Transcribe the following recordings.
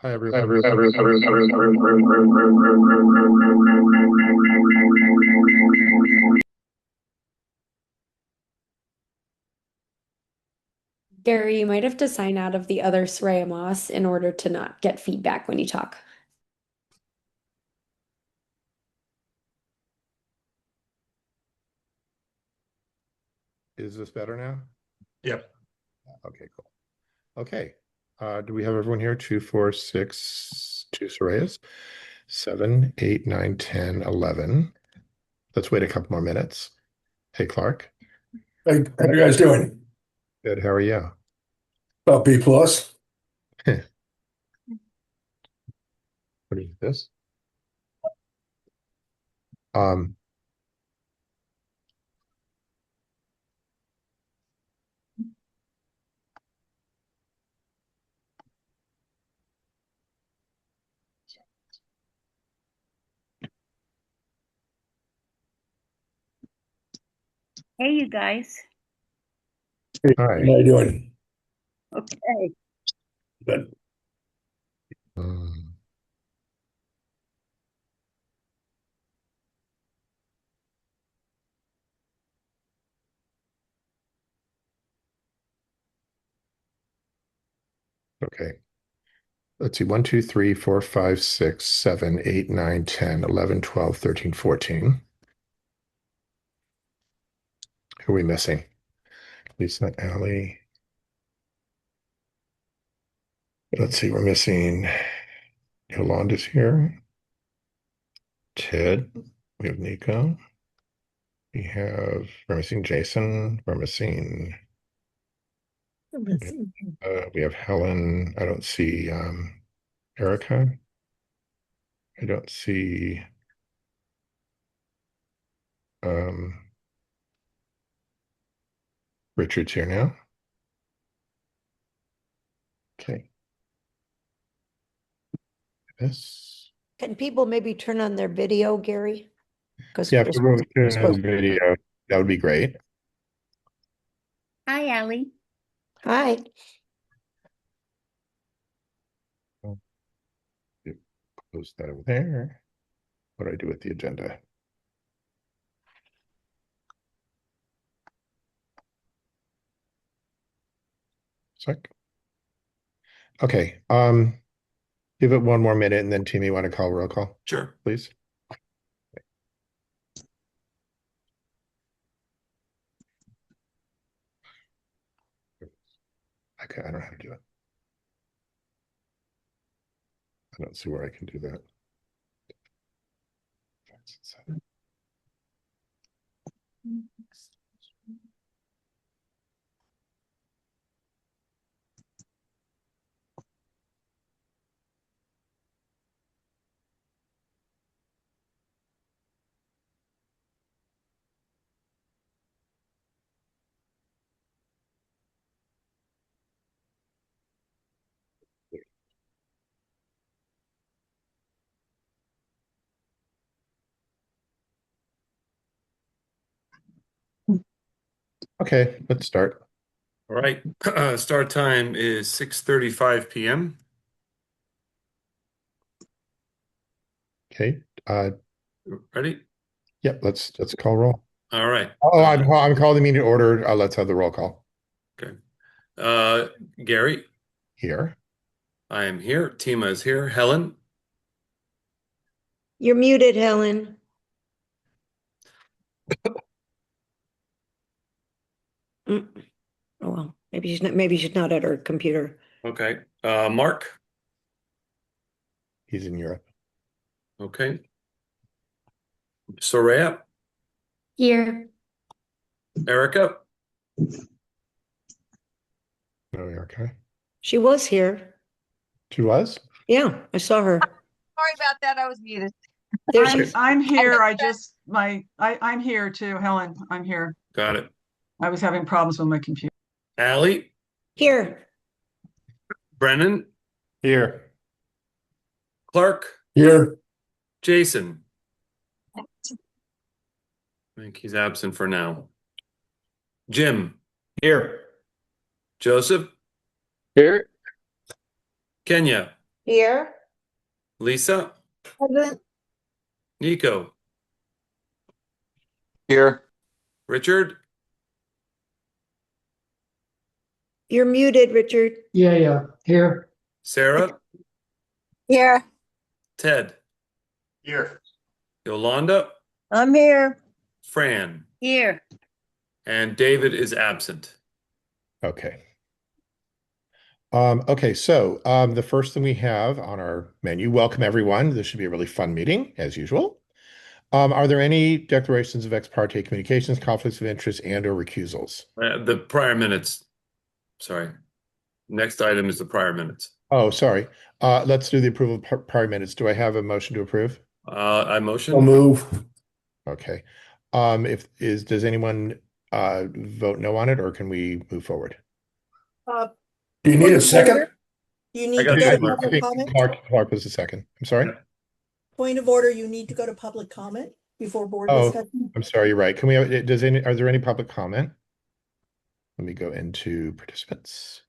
Hi, everyone. Gary, you might have to sign out of the other ceremonies in order to not get feedback when you talk. Is this better now? Yep. Okay, cool. Okay. Do we have everyone here? 2, 4, 6, 2 Sorayas, 7, 8, 9, 10, 11. Let's wait a couple more minutes. Hey, Clark. Hey, how you guys doing? Good. How are you? About B plus. What is this? Um, Hey, you guys. Hey, Hi. how you doing? Okay. Good. Um, okay. Let's see. 1, 2, 3, 4, 5, 6, 7, 8, 9, 10, 11, 12, 13, 14. Who are we missing? Lisa, Allie. Let's see. We're missing Yolanda's here. Ted. We have Nico. We're missing Jason. We're missing, we have Helen. I don't see Erica. I don't see um, Richard's here now. Okay. This. Can people maybe turn on their video, Gary? Because Yeah, if everyone could have video, that would be great. Hi, Allie. Hi. Close that over there. What do I do with the agenda? Sec. Okay. Give it one more minute and then Timmy want to call roll call, Sure. please. Okay, I don't know how to do it. I don't see where I can do that. Okay, let's start. All right. Start time is 6:35 p.m. Okay. Ready? Yep, let's call roll. All right. Oh, I'm calling the meeting to order. Let's have the roll call Okay. Gary, here. I am here. Tima is here. Helen, You're muted, Helen. Mm. Oh well, maybe she's not at her computer. okay. Mark, He's in Europe. okay. Soraya, Here. Erica, No, okay. She was here. She was? Yeah, I saw her. Sorry about that. I was muted. There Okay. she I'm here. I'm here too, Helen. I'm here. got it. I was having problems with my computer. Allie, here. Brennan, Here. Clark, Here. Jason. I think he's absent for now. Jim, Here. Joseph, Here. Kenya. Here. Lisa, Present. Nico, Here. Richard, You're muted, Richard. Yeah, here. Sarah, Here. Ted, Here. Yolanda, I'm here. Fran, Here. and David is absent. Okay. Okay, so the first thing we have on our menu, welcome everyone. This should be a really fun meeting, as usual. Are there any declarations of ex parte communications, conflicts of interest, and/or recusals? The prior minutes. Sorry. Next item is the prior minutes. Oh, sorry. Let's do the approval of prior minutes. Do I have a motion to approve? I motion. I'll move. Okay. Does anyone vote no on it, or can we move forward? Do you need a second? You I need got to you, go to Mark. I public think comment. Clark was the second. I'm sorry. Point of order, you need to go to public comment before board Oh, discussion. I'm sorry. You're right. Can we? Are there any public comment? Let me go into participants.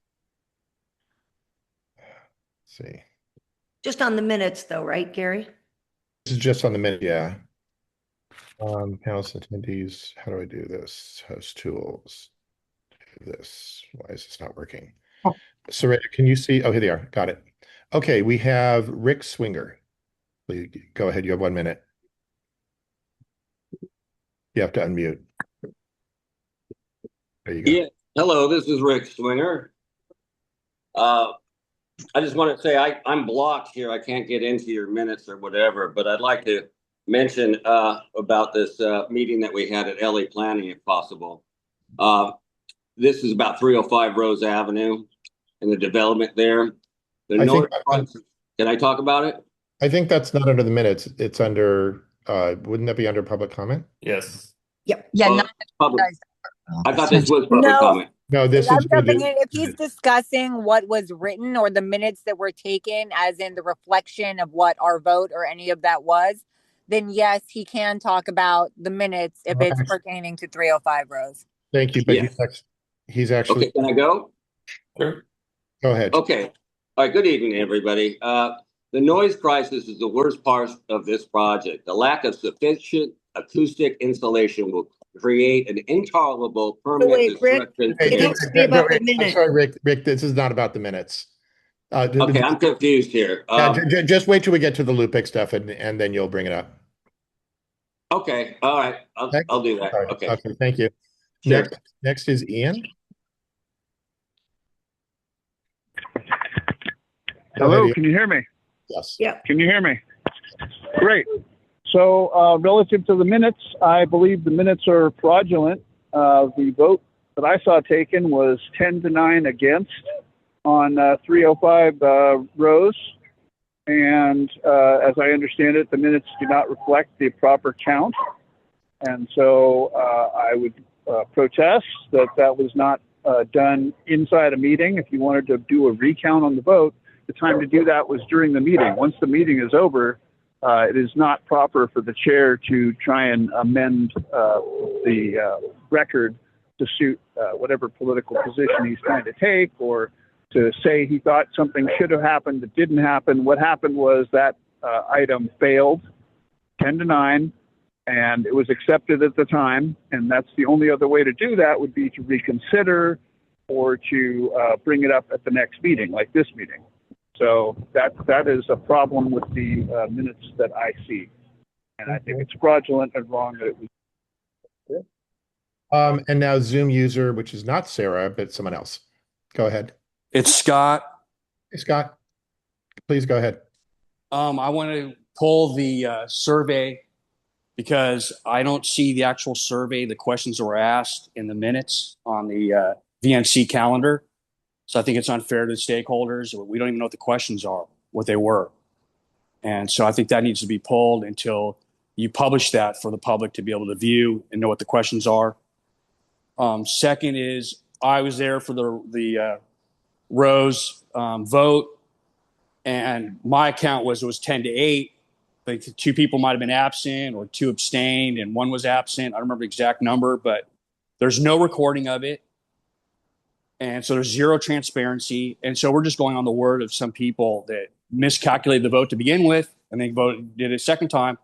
Let's see. Just on the minutes though, right, Gary? This is just on the minute. Yeah. Panelists, attendees. How do I do this? Host tools. Do this. Why is this not working? So, can you see? Oh, here they are. Got it. Okay, we have Rick Swinger. Please go ahead. You have 1 minute. You have to unmute. There you go. Yeah. Hello, this is Rick Swinger. I just want to say I'm blocked here. I can't get into your minutes or whatever, but I'd like to mention about this meeting that we had at LA Planning, if possible. This is about 305 Rose Avenue and the development there. Can I talk about it? I think that's not under the minutes. It's under, wouldn't that be under public comment? Yes. Yep. Yeah. Not Public. I thought this was public comment. No, this I'm is for jumping the, in. If he's discussing what was written or the minutes that were taken, as in the reflection of what our vote or any of that was, then yes, he can talk about the minutes if it's pertaining to 305 Rose. Thank you, but Yeah. Okay, he's actually, can I go? Sure. go ahead. Okay. All right. Good evening, everybody. The noise crisis is the worst part of this project. The lack of sufficient acoustic insulation will create an intolerable permanent wait, Rick, disruption. it has to be about the I'm minute. sorry, Rick, this is not about the minutes. Okay, I'm confused here. Just wait till we get to the Lupic stuff and then you'll bring it up. Okay, all right, I'll do that. All right. Okay. Okay, thank you. Sure. Next is Ian. Hello, Ian. can you hear me? Yes. Yeah. Can you hear me? Great. So relative to the minutes, I believe the minutes are fraudulent. The vote that I saw taken was 10-9 against on 305 Rose. And as I understand it, the minutes do not reflect the proper count. And so I would protest that was not done inside a meeting. If you wanted to do a recount on the vote, the time to do that was during the meeting. Once the meeting is over, it is not proper for the chair to try and amend the record to suit whatever political position he's trying to take, or to say he thought something should have happened that didn't happen. What happened was that item failed 10-9, and it was accepted at the time. And that's the only other way to do that would be to reconsider or to bring it up at the next meeting, like this meeting. So that is a problem with the minutes that I see. And I think it's fraudulent and wrong that it was. And now Zoom user, which is not Sarah, but someone else. Go ahead. It's Scott. Hey, Scott, please go ahead. I want to pull the survey because I don't see the actual survey, the questions that were asked in the minutes on the VNC calendar. So I think it's unfair to the stakeholders. We don't even know what the questions are, what they were. And so I think that needs to be pulled until you publish that for the public to be able to view and know what the questions are. Second is I was there for the Rose vote, and my count was 10-8. Like 2 people might have been absent or 2 abstained and 1 was absent. I don't remember the exact number, but there's no recording of it. And so there's zero transparency. And so we're just going on the word of some people that miscalculated the vote to begin with, and then did it a second time.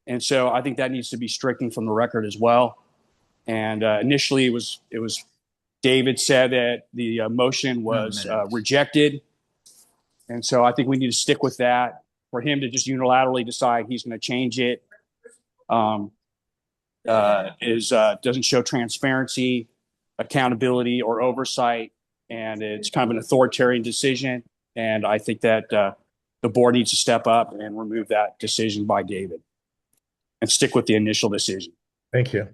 And so I think that needs to be stricken from the record as well. And initially, it was David said that the motion was rejected, and so I think we need to stick with that. For him to just unilaterally decide he's going to change it doesn't show transparency, accountability, or oversight, and it's kind of an authoritarian decision. And I think that the board needs to step up and remove that decision by David and stick with the initial decision. Thank you.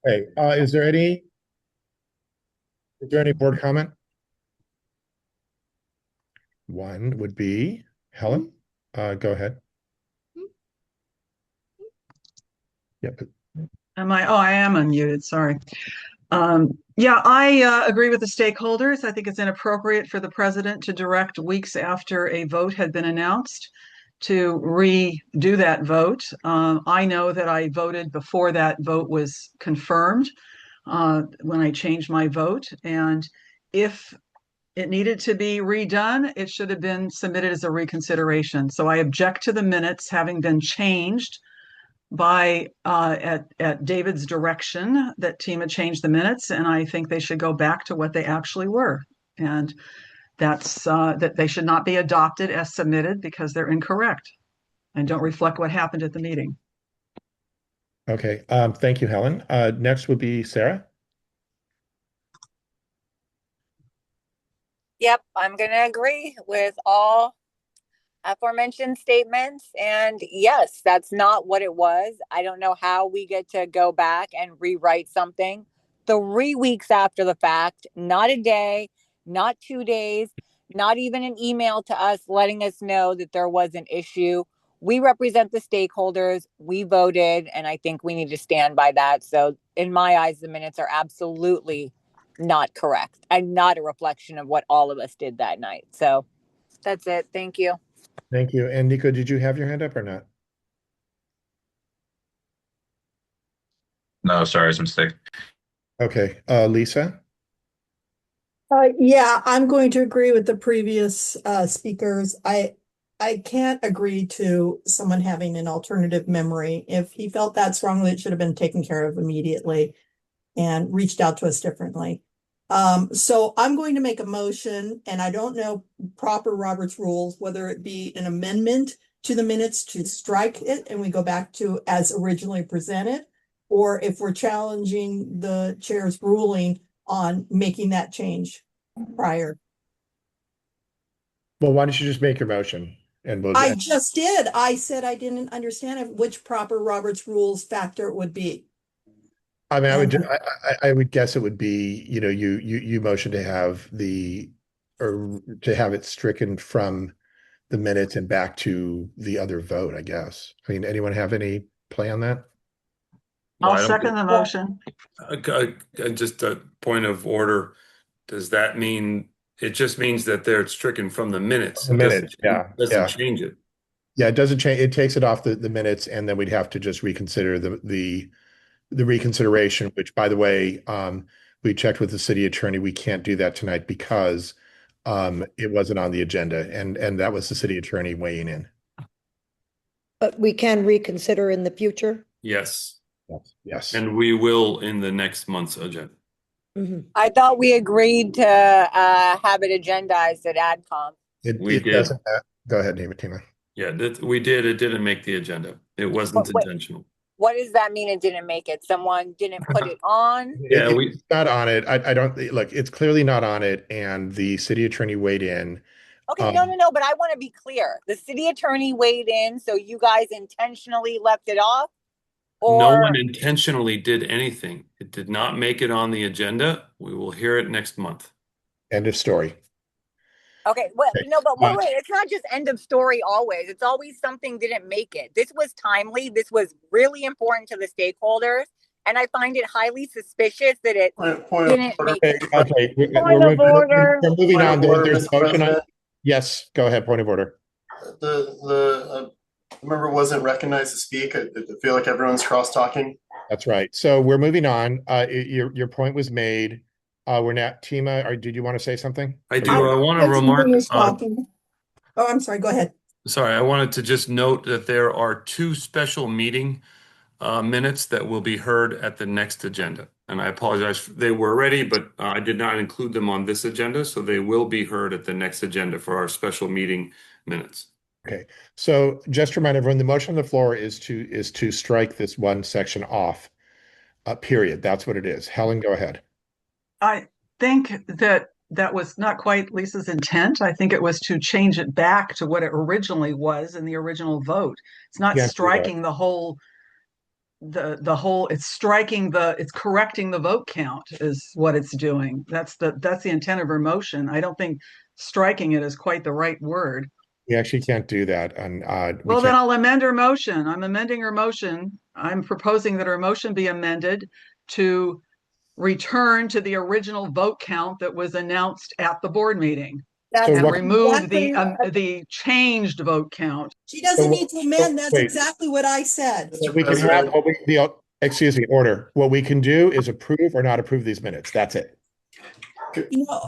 Okay, is there any board comment? One would be Helen. Go ahead. Yep. I am unmuted, sorry. Yeah, I agree with the stakeholders. I think it's inappropriate for the president to direct weeks after a vote had been announced to redo that vote. I know that I voted before that vote was confirmed when I changed my vote. And if it needed to be redone, it should have been submitted as a reconsideration. So I object to the minutes having been changed by at David's direction, that Tima changed the minutes, and I think they should go back to what they actually were. And that's that they should not be adopted as submitted because they're incorrect and don't reflect what happened at the meeting. Okay, thank you, Helen. Next would be Sarah. Yep, I'm going to agree with all aforementioned statements. And yes, that's not what it was. I don't know how we get to go back and rewrite something 3 weeks after the fact, not a day, not 2 days, not even an email to us letting us know that there was an issue. We represent the stakeholders. We voted, and I think we need to stand by that. So in my eyes, the minutes are absolutely not correct and not a reflection of what all of us did that night. So that's it. Thank you. Thank you. And Nico, did you have your hand up or not? No, sorry, it's a mistake. Okay, Lisa. Yeah, I'm going to agree with the previous speakers. I can't agree to someone having an alternative memory. If he felt that strongly, it should have been taken care of immediately and reached out to us differently. So I'm going to make a motion, and I don't know proper Robert's rules, whether it be an amendment to the minutes to strike it and we go back to as originally presented, or if we're challenging the chair's ruling on making that change prior. Well, why don't you just make your motion and we'll. I just did. I said I didn't understand which proper Robert's rules factor it would be. I mean, I would guess it would be, you motion to have to have it stricken from the minutes and back to the other vote, I guess. I mean, anyone have any play on that? I'll second the motion. Just a point of order. Does that mean it just means that they're stricken from the minutes? The minutes, It doesn't change it. Yeah, it doesn't change. It takes it off the minutes, and then we'd have to just reconsider the reconsideration, which, by the way, we checked with the city attorney. We can't do that tonight because it wasn't on the agenda, and that was the city attorney weighing in. But we can reconsider in the future? Yes. Yes. And we will in the next month's agenda. Mm-hmm. I thought we agreed to have it agendized at AdCom. We did. Doesn't. Go ahead, Tima. Yeah, we did. It didn't make the agenda. It wasn't intentional. What does that mean? It didn't make it. Someone didn't put it on. Yeah, it's not on it. I don't look. It's clearly not on it, and the city attorney weighed in. Okay, no. But I want to be clear. The city attorney weighed in, so you guys intentionally left it off. Or... No one intentionally did anything. It did not make it on the agenda. We will hear it next month. End of story. Okay, well, no, but wait, it's not just end of story always. It's always something didn't make it. This was timely. This was really important to the stakeholders. And I find it highly suspicious that it didn't make it. Okay, we're moving on. There's a motion on. Yes, go ahead, point of order. The member wasn't recognized to speak. I feel like everyone's cross-talking. That's right. So we're moving on. Your point was made. We're not, Tima, or did you want to say something? I do. I want to When remark. someone was talking. Oh, I'm sorry. Go ahead. Sorry, I wanted to just note that there are two special meeting minutes that will be heard at the next agenda. And I apologize. They were ready, but I did not include them on this agenda. So they will be heard at the next agenda for our special meeting minutes. Okay, so just to remind everyone, the motion on the floor is to strike this one section off, period. That's what it is. Helen, go ahead. I think that was not quite Lisa's intent. I think it was to change it back to what it originally was in the original vote. It's not striking the whole, it's striking it's correcting the vote count is what it's doing. That's the intent of her motion. I don't think striking it is quite the right word. We actually can't do that. And well, then I'll amend her motion. I'm amending her motion. I'm proposing that her motion be amended to return to the original vote count that was announced at the board meeting. And remove the changed vote count. She doesn't need to amend. That's exactly what I said. We can have excuse me, order. What we can do is approve or not approve these minutes. That's it.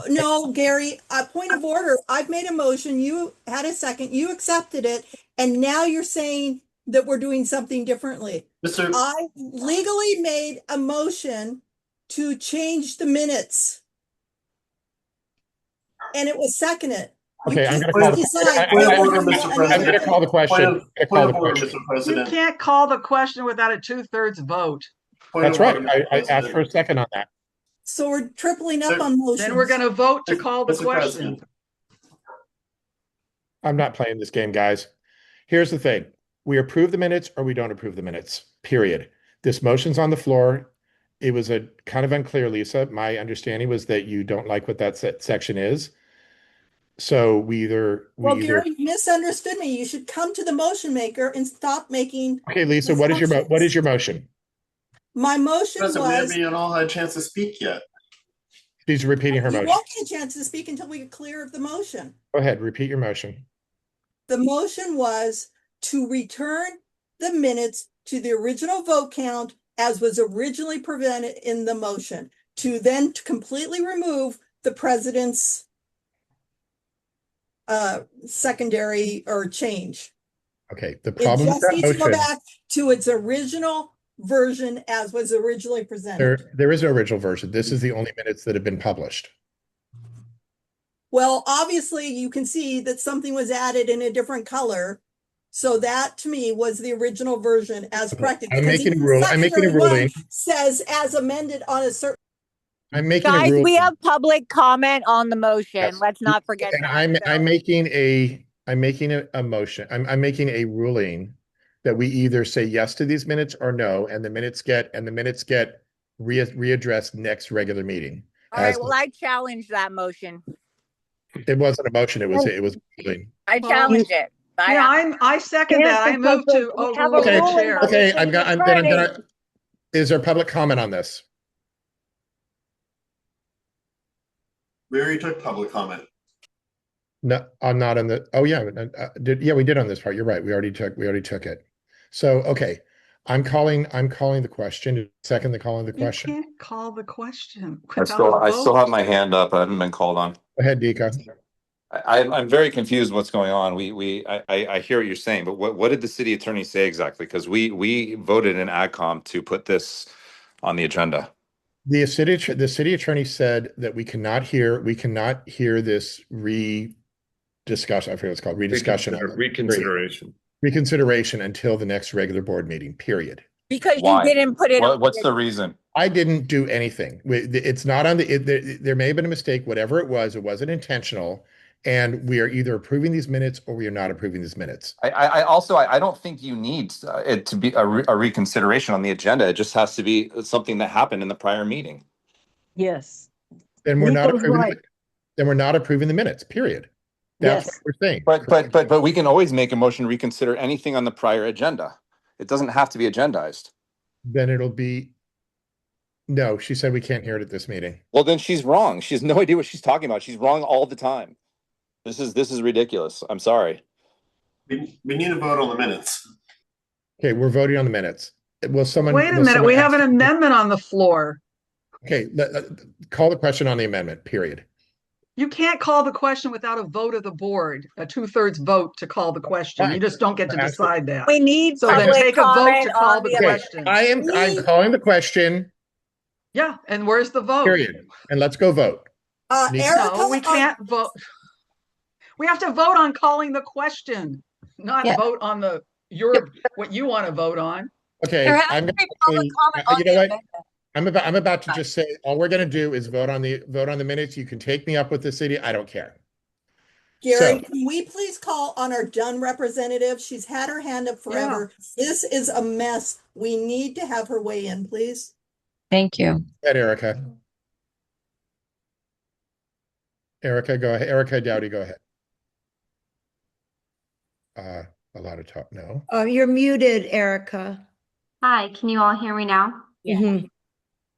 No, Gary, point of order. I've made a motion. You had a second. You accepted it. And now you're saying that we're doing something differently. I legally made a motion to change the minutes. And it was seconded. Okay, I'm going to call the question. You can't call the question without a 2/3 vote. That's right. I asked for a second on that. So we're tripling up on motions. Then we're going to vote to call the question. I'm not playing this game, guys. Here's the thing. We approve the minutes or we don't approve the minutes, period. This motion's on the floor. It was a kind of unclear, Lisa. My understanding was that you don't like what that section is. So Gary, you misunderstood me. You should come to the motion maker and stop making. Okay, Lisa, what is your motion? My motion was. We haven't all had a chance to speak yet. She's repeating her motion. You won't get a chance to speak until we get clear of the motion. Go ahead, repeat your motion. The motion was to return the minutes to the original vote count as was originally presented in the motion, to then completely remove the president's secondary or change. Okay, the problem with that motion, to go back to its original version as was originally presented. There is no original version. This is the only minutes that have been published. Well, obviously you can see that something was added in a different color. So that to me was the original version as corrected. I'm making a ruling. Says as amended on a certain. I'm making Guys, a ruling. we have public comment on the motion. Yes. Let's not forget. And I'm making a motion. I'm making a ruling that we either say yes to these minutes or no, and the minutes get readdressed next regular meeting. All right. Well, I challenge that motion. It wasn't a motion. It was a ruling. I challenge it. I second that. I move to overrule the chair. Okay, is there public comment on this? We already took public comment. No, I'm not on the. Oh yeah, we did on this part. You're right. We already took it. So okay, I'm calling the question. Second, the calling the question. You can't call the question. I still have my hand up. I haven't been called on. Go ahead, Dika. I'm very confused what's going on. I hear what you're saying, but what did the city attorney say exactly? Because we voted in AdCom to put this on the agenda. The city attorney said that we cannot hear this discussion. I forget what it's called. Reconsideration until the next regular board meeting, period. Because you didn't put it on. What's the reason? I didn't do anything. It's not on there may have been a mistake, whatever it wasn't intentional. And we are either approving these minutes or we are not approving these minutes. I don't think you need it to be a reconsideration on the agenda. It just has to be something that happened in the prior meeting. Yes. Then we're not approving the minutes, period. That's what we're saying. But we can always make a motion to reconsider anything on the prior agenda. It doesn't have to be agendized. Then it'll be. No, she said we can't hear it at this meeting. Well, then she's wrong. She has no idea what she's talking about. She's wrong all the time. This is ridiculous. I'm sorry. We need to vote on the minutes. Okay, we're voting on the minutes. Will someone wait a minute? We have an amendment on the floor. Okay, call the question on the amendment, period. You can't call the question without a vote of the board, a 2/3 vote to call the question. You just don't get to decide that. We need So then public take a vote comment to call on the the Okay, question. I'm calling the question, Yeah, and where's the vote? period. And let's go vote. Erica, No, we can't vote. We have to vote on calling the question, not vote on what you want to vote on. Okay, There has I'm to gonna be public comment on you the know what? amendment. I'm about to just say all we're gonna do is vote on the minutes. You can take me up with the city. I don't care. Gary, So, can we please call on our Dunn representative? She's had her hand up forever. This is a mess. We need to have her weigh in, please. Thank you. go ahead, Erica. Erica, go ahead. Erica Dowdy, go ahead. A lot of talk. No. Oh, you're muted, Erica. Hi, can you all hear me now? Yeah. Mhm.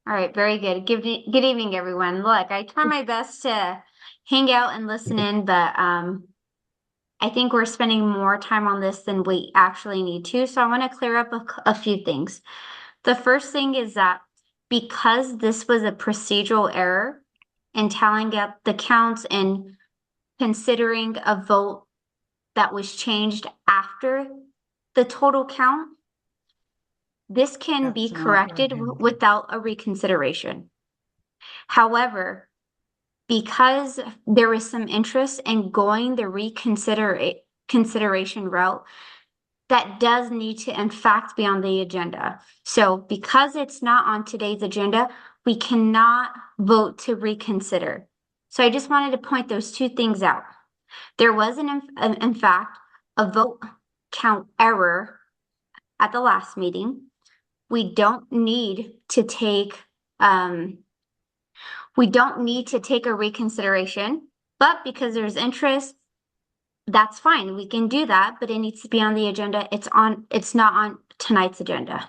All right, very good. Good evening, everyone. Look, I try my best to hang out and listen in, but I think we're spending more time on this than we actually need to. So I want to clear up a few things. The first thing is that because this was a procedural error in tallying up the counts and considering a vote that was changed after the total count, this can be corrected without a reconsideration. However, because there is some interest in going the consideration route, that does need to in fact be on the agenda. So because it's not on today's agenda, we cannot vote to reconsider. So I just wanted to point those two things out. There was in fact a vote count error at the last meeting. We don't need to take a reconsideration, but because there's interest, that's fine. We can do that, but it needs to be on the agenda. It's not on tonight's agenda.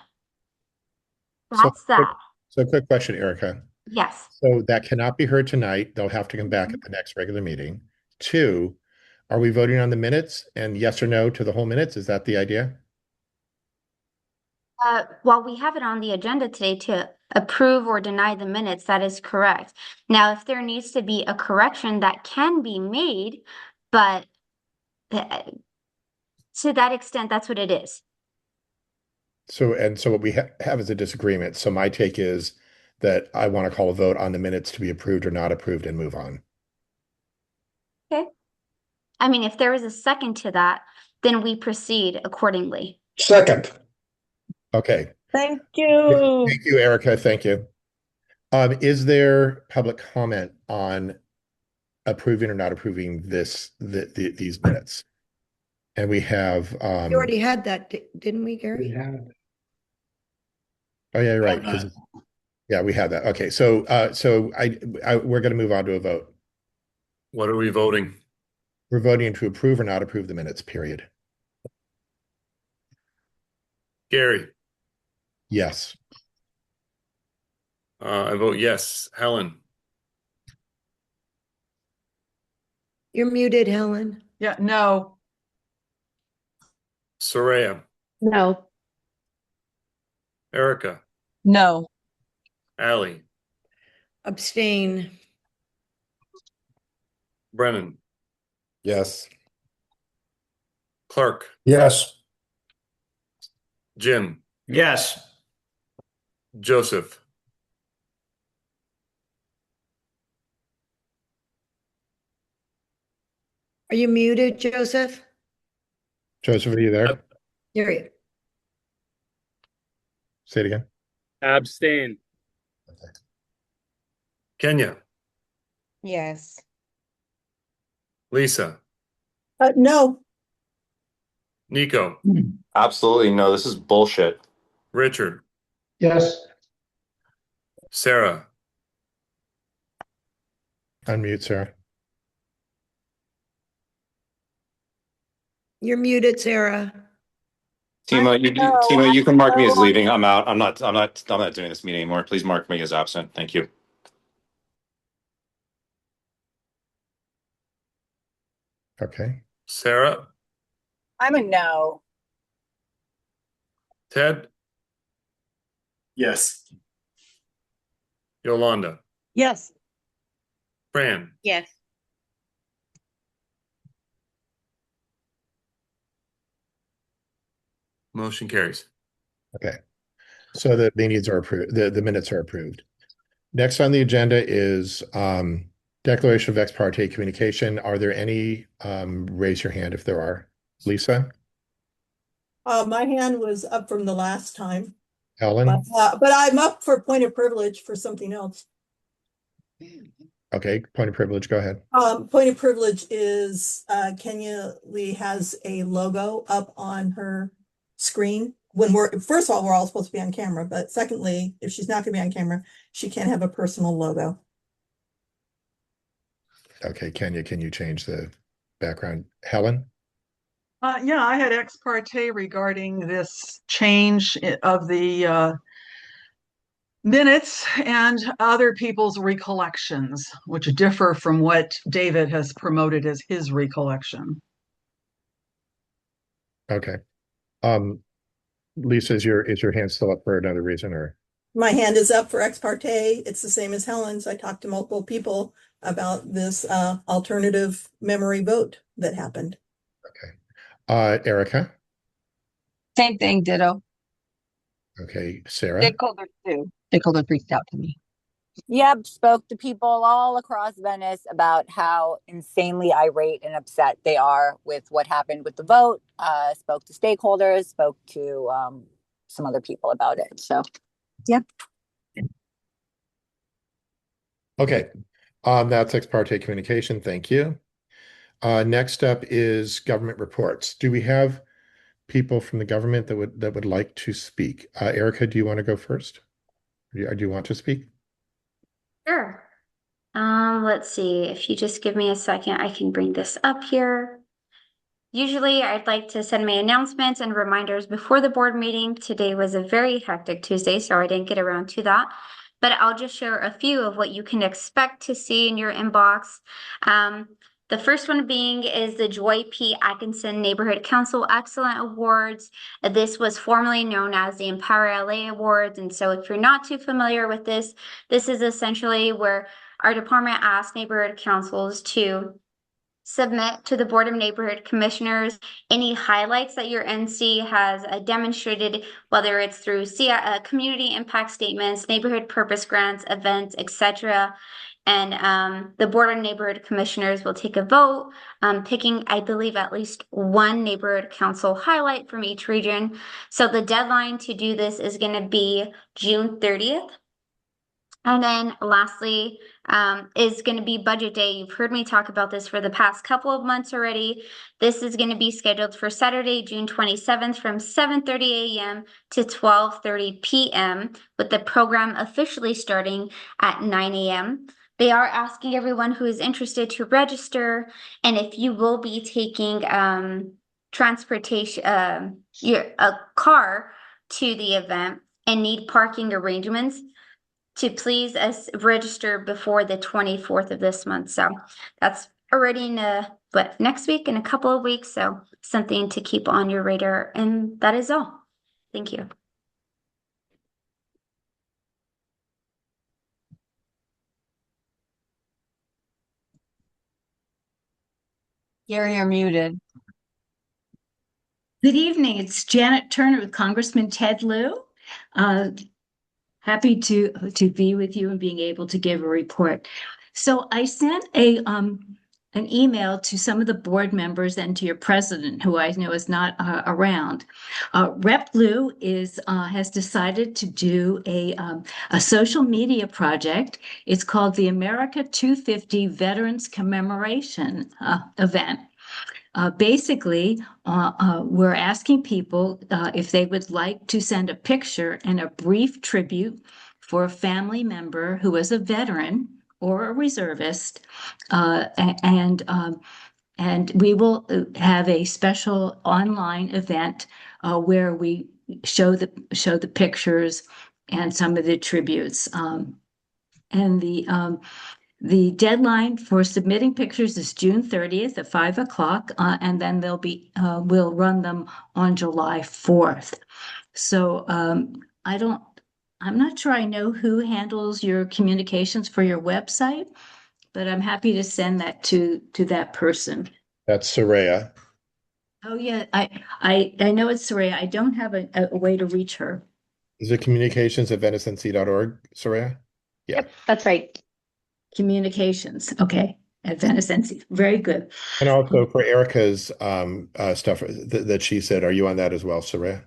That's that. So quick question, Erica. Yes. So that cannot be heard tonight. They'll have to come back at the next regular meeting. 2, are we voting on the minutes and yes or no to the whole minutes? Is that the idea? While we have it on the agenda today to approve or deny the minutes, that is correct. Now, if there needs to be a correction, that can be made, but to that extent, that's what it is. So what we have is a disagreement. So my take is that I want to call a vote on the minutes to be approved or not approved and move on. Okay. I mean, if there is a second to that, then we proceed accordingly. Second. Okay. Thank you. Thank you, Erica. Thank you. Is there public comment on approving or not approving these minutes? And we have You already had that, didn't we, Gary? oh yeah, you're right. Yeah, we had that. Okay, so we're going to move on to a vote. What are we voting? We're voting to approve or not approve the minutes, period. Gary. Yes. I vote yes. Helen. You're muted, Helen. Yeah, no. Soraya. No. Erica. No. Allie. Abstain. Brennan. Yes. Clark. Yes. Jim. Yes. Joseph. Are you muted, Joseph? Joseph, are you there? You're Say it again. Abstain. Kenya. Yes. Lisa. No. Nico. Absolutely no. This is bullshit. Richard. Yes. Sarah. Unmute, Sarah. You're muted, Sarah. Timo, you can mark me as leaving. I'm out. I'm not doing this meeting anymore. Please mark me as absent. Thank you. Okay. Sarah. I'm a no. Ted. Yes. Yolanda, Yes. Fran, Yes. motion carries. Okay. So the needs are approved, the minutes are approved. Next on the agenda is declaration of ex parte communication. Are there any, raise your hand if there are. Lisa, My hand was up from the last time, Helen? but I'm up for point of privilege for something else. Okay, point of privilege, go ahead. Point of privilege is Kenya Lee has a logo up on her screen. When first of all, we're all supposed to be on camera, but secondly, if she's not gonna be on camera, she can't have a personal logo. Okay, Kenya, can you change the background? Helen? Yeah, I had ex parte regarding this change of the minutes and other people's recollections, which differ from what David has promoted as his recollection. Okay. Lisa, is your hand still up for another reason, or? My hand is up for ex parte. It's the same as Helen's. I talked to multiple people about this alternative memory vote that happened. Okay. Erica? Same thing, ditto. Okay, Sarah? Stakeholders too. Stakeholders reached out to me. Yep, spoke to people all across Venice about how insanely irate and upset they are with what happened with the vote. Spoke to stakeholders, spoke to some other people about it. So, yep. Okay. That's ex parte communication. Thank you. Next up is government reports. Do we have people from the government that would like to speak? Erica, do you want to go first? Do you want to speak? Sure. Let's see. If you just give me a second, I can bring this up here. Usually, I'd like to send my announcements and reminders before the board meeting. Today was a very hectic Tuesday, so I didn't get around to that. But I'll just share a few of what you can expect to see in your inbox. The first one being is the Joy P. Atkinson Neighborhood Council Excellent Awards. This was formerly known as the Empower LA Awards. And so if you're not too familiar with this, this is essentially where our department asks neighborhood councils to submit to the Board of Neighborhood Commissioners any highlights that your NC has demonstrated, whether it's through community impact statements, neighborhood purpose grants, events, etc. And the Board of Neighborhood Commissioners will take a vote, picking, I believe, at least one neighborhood council highlight from each region. So the deadline to do this is going to be June 30th. And then lastly, is going to be budget day. You've heard me talk about this for the past couple of months already. This is going to be scheduled for Saturday, June 27th from 7:30 a.m. to 12:30 p.m. with the program officially starting at 9 a.m. They are asking everyone who is interested to register. And if you will be taking transportation, a car to the event and need parking arrangements, to please register before the 24th of this month. So that's already in next week, in a couple of weeks. So something to keep on your radar. And that is all. Thank you. Gary, you're muted. Good evening. It's Janet Turner with Congressman Ted Lieu. Happy to be with you and being able to give a report. So I sent an email to some of the board members and to your president, who I know is not around. Rep Lieu has decided to do a social media project. It's called the America 250 Veterans Commemoration event. Basically, we're asking people if they would like to send a picture and a brief tribute for a family member who is a veteran or a reservist, and we will have a special online event where we show the pictures and some of the tributes. And the deadline for submitting pictures is June 30th at 5 o'clock, and then we'll run them on July 4th. So I don't I'm not sure I know who handles your communications for your website, but I'm happy to send that to that person. That's Soraya. Oh yeah, I know it's Soraya. I don't have a way to reach her. Is it communications@venicnc.org, Soraya? Yeah. Yep, that's right. Communications, okay, at Venice NC. Very good. And also for Erica's stuff that she said, are you on that as well, Soraya?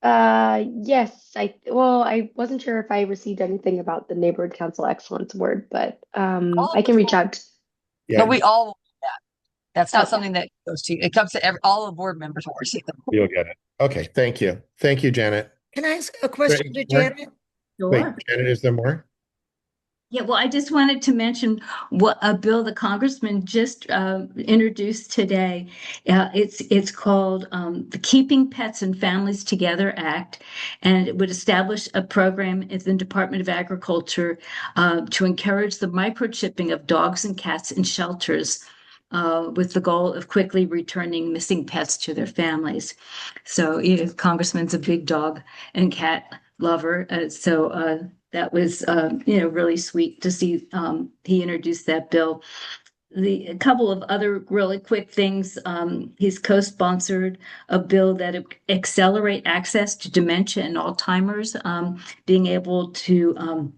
Yes, I wasn't sure if I received anything about the Neighborhood Council Excellence Award, but I can reach out. Yeah. No, we all will do that. That's not Okay. something that goes to, it comes to all the board members will receive them. You'll get it. Okay, thank you. Thank you, Janet. Can I ask a question to Wait, Janet? Wait, Sure. Janet, is there more? Yeah, well, I just wanted to mention what a bill the congressman just introduced today. It's called the Keeping Pets and Families Together Act, and it would establish a program in the Department of Agriculture to encourage the microchipping of dogs and cats in shelters, with the goal of quickly returning missing pets to their families. So, Congressman's a big dog and cat lover, so that was, really sweet to see he introduced that bill. A couple of other really quick things. He's co-sponsored a bill that accelerate access to dementia and Alzheimer's, being able to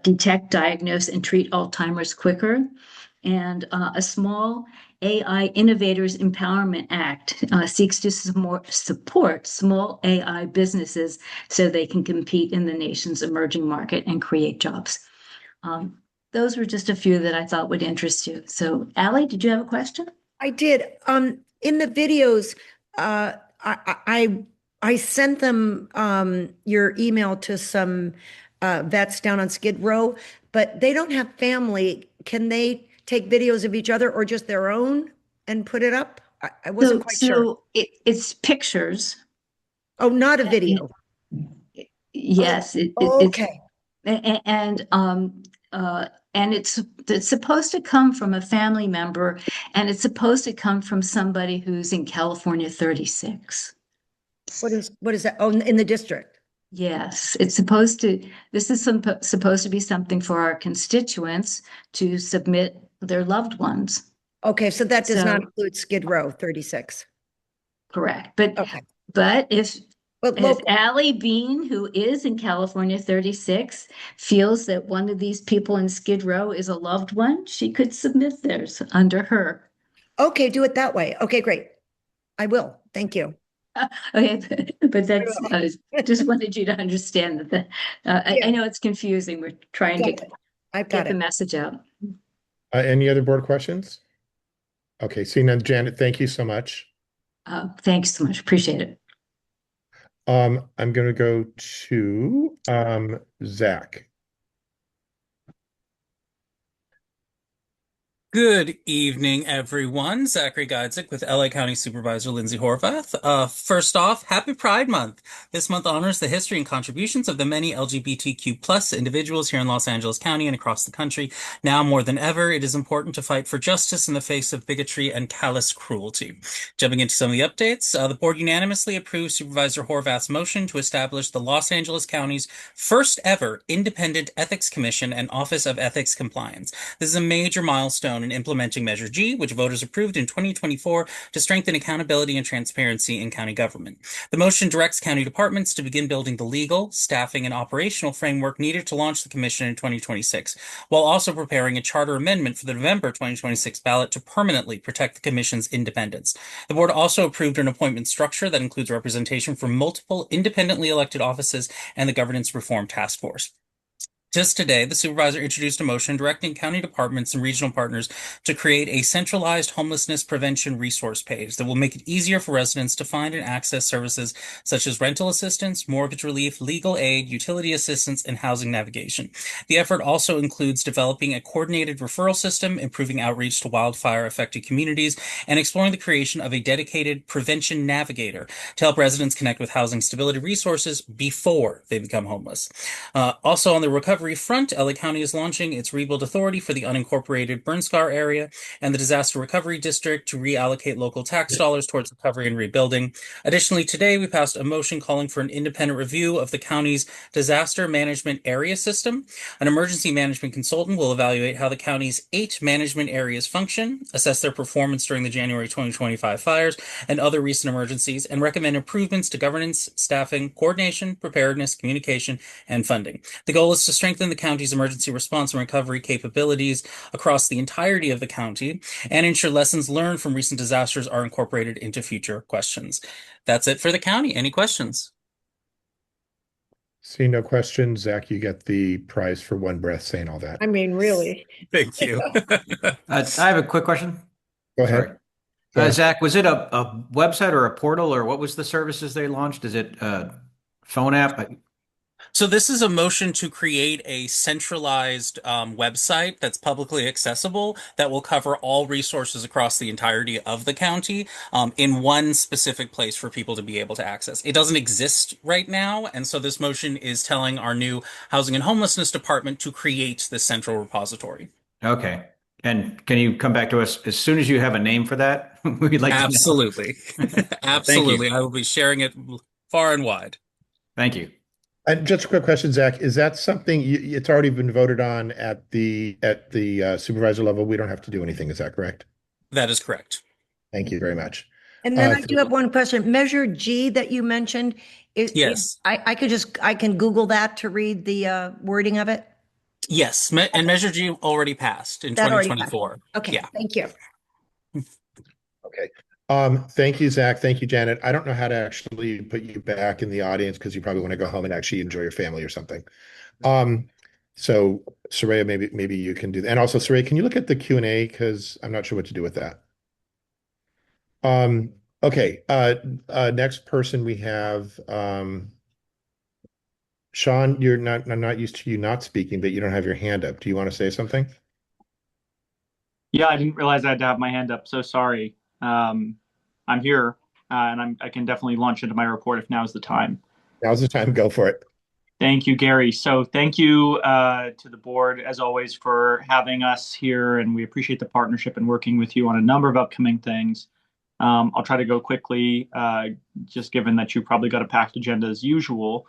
detect, diagnose, and treat Alzheimer's quicker. And a small AI Innovators Empowerment Act seeks to support small AI businesses so they can compete in the nation's emerging market and create jobs. Those were just a few that I thought would interest you. So, Allie, did you have a question? I did. In the videos, I sent them your email to some vets down on Skid Row, but they don't have family. Can they take videos of each other or just their own and put it up? I wasn't quite sure. So it's pictures. Oh, not a video. Yes. Okay. And it's supposed to come from a family member, and it's supposed to come from somebody who's in California 36. What is that? Oh, in the district. Yes, this is supposed to be something for our constituents to submit their loved ones. Okay, so that does not include Skid Row 36. Correct. But okay. But if Allie Bean, who is in California 36, feels that one of these people in Skid Row is a loved one, she could submit theirs under her. Okay, do it that way. Okay, great. I will. Thank you. Okay, but that's just wanted you to understand that I know it's confusing. We're trying to get the message out. Any other board questions? Okay, seeing none, Janet, thank you so much. Thanks so much. Appreciate it. I'm going to go to Zach. Good evening, everyone. Zachary Geidzik with LA County Supervisor Lindsay Horvath. First off, happy Pride Month. This month honors the history and contributions of the many LGBTQ plus individuals here in Los Angeles County and across the country. Now more than ever, it is important to fight for justice in the face of bigotry and callous cruelty. Jumping into some of the updates, the board unanimously approved Supervisor Horvath's motion to establish the Los Angeles County's first ever independent ethics commission and Office of Ethics Compliance. This is a major milestone in implementing Measure G, which voters approved in 2024 to strengthen accountability and transparency in county government. The motion directs county departments to begin building the legal, staffing, and operational framework needed to launch the commission in 2026, while also preparing a charter amendment for the November 2026 ballot to permanently protect the commission's independence. The board also approved an appointment structure that includes representation from multiple independently elected offices and the Governance Reform Task Force. Just today, the supervisor introduced a motion directing county departments and regional partners to create a centralized homelessness prevention resource page that will make it easier for residents to find and access services such as rental assistance, mortgage relief, legal aid, utility assistance, and housing navigation. The effort also includes developing a coordinated referral system, improving outreach to wildfire-affected communities, and exploring the creation of a dedicated prevention navigator to help residents connect with housing stability resources before they become homeless. Also on the recovery recovery front, LA County is launching its rebuild authority for the unincorporated burn scar area and the disaster recovery district to reallocate local tax dollars towards recovery and rebuilding. Additionally, today we passed a motion calling for an independent review of the county's disaster management area system. An emergency management consultant will evaluate how the county's 8 management areas function, assess their performance during the January 2025 fires and other recent emergencies, and recommend improvements to governance, staffing, coordination, preparedness, communication, and funding. The goal is to strengthen the county's emergency response and recovery capabilities across the entirety of the county and ensure lessons learned from recent disasters are incorporated into future questions. That's it for the county. Any questions? See no questions. Zach, you get the prize for one breath saying all that. I mean, really. Thank you. I have a quick question. Go ahead. Sorry. Go ahead. Zach, was it a website or a portal, or what was the services they launched? Is it a phone app? So this is a motion to create a centralized website that's publicly accessible that will cover all resources across the entirety of the county in one specific place for people to be able to access. It doesn't exist right now, and so this motion is telling our new Housing and Homelessness Department to create this central repository. Okay. And can you come back to us as soon as you have a name for that? We'd like Absolutely. to know. Absolutely. I will be sharing it far and wide. Thank you. And just a quick question, Zach, is that something it's already been voted on at the supervisor level? We don't have to do anything. Is that correct? That is correct. Thank you very much. And then I do have one question. Measure G that you mentioned. Yes. I can Google that to read the wording of it. Yes. And Measure G already passed in That already 2024. passed. Okay. Yeah. Thank you. Okay. Thank you, Zach. Thank you, Janet. I don't know how to actually put you back in the audience because you probably want to go home and actually enjoy your family or something. So Soraya, maybe you can do that. And also, Soraya, can you look at the Q&A because I'm not sure what to do with that. Okay. Next person we have Sean. I'm not used to you not speaking, but you don't have your hand up. Do you want to say something? Yeah, I didn't realize I had to have my hand up. So sorry. I'm here, and I can definitely launch into my report if now's the time. Now's the time. Go for it. Thank you, Gary. So thank you to the board, as always, for having us here, and we appreciate the partnership and working with you on a number of upcoming things. I'll try to go quickly, just given that you probably got a packed agenda as usual.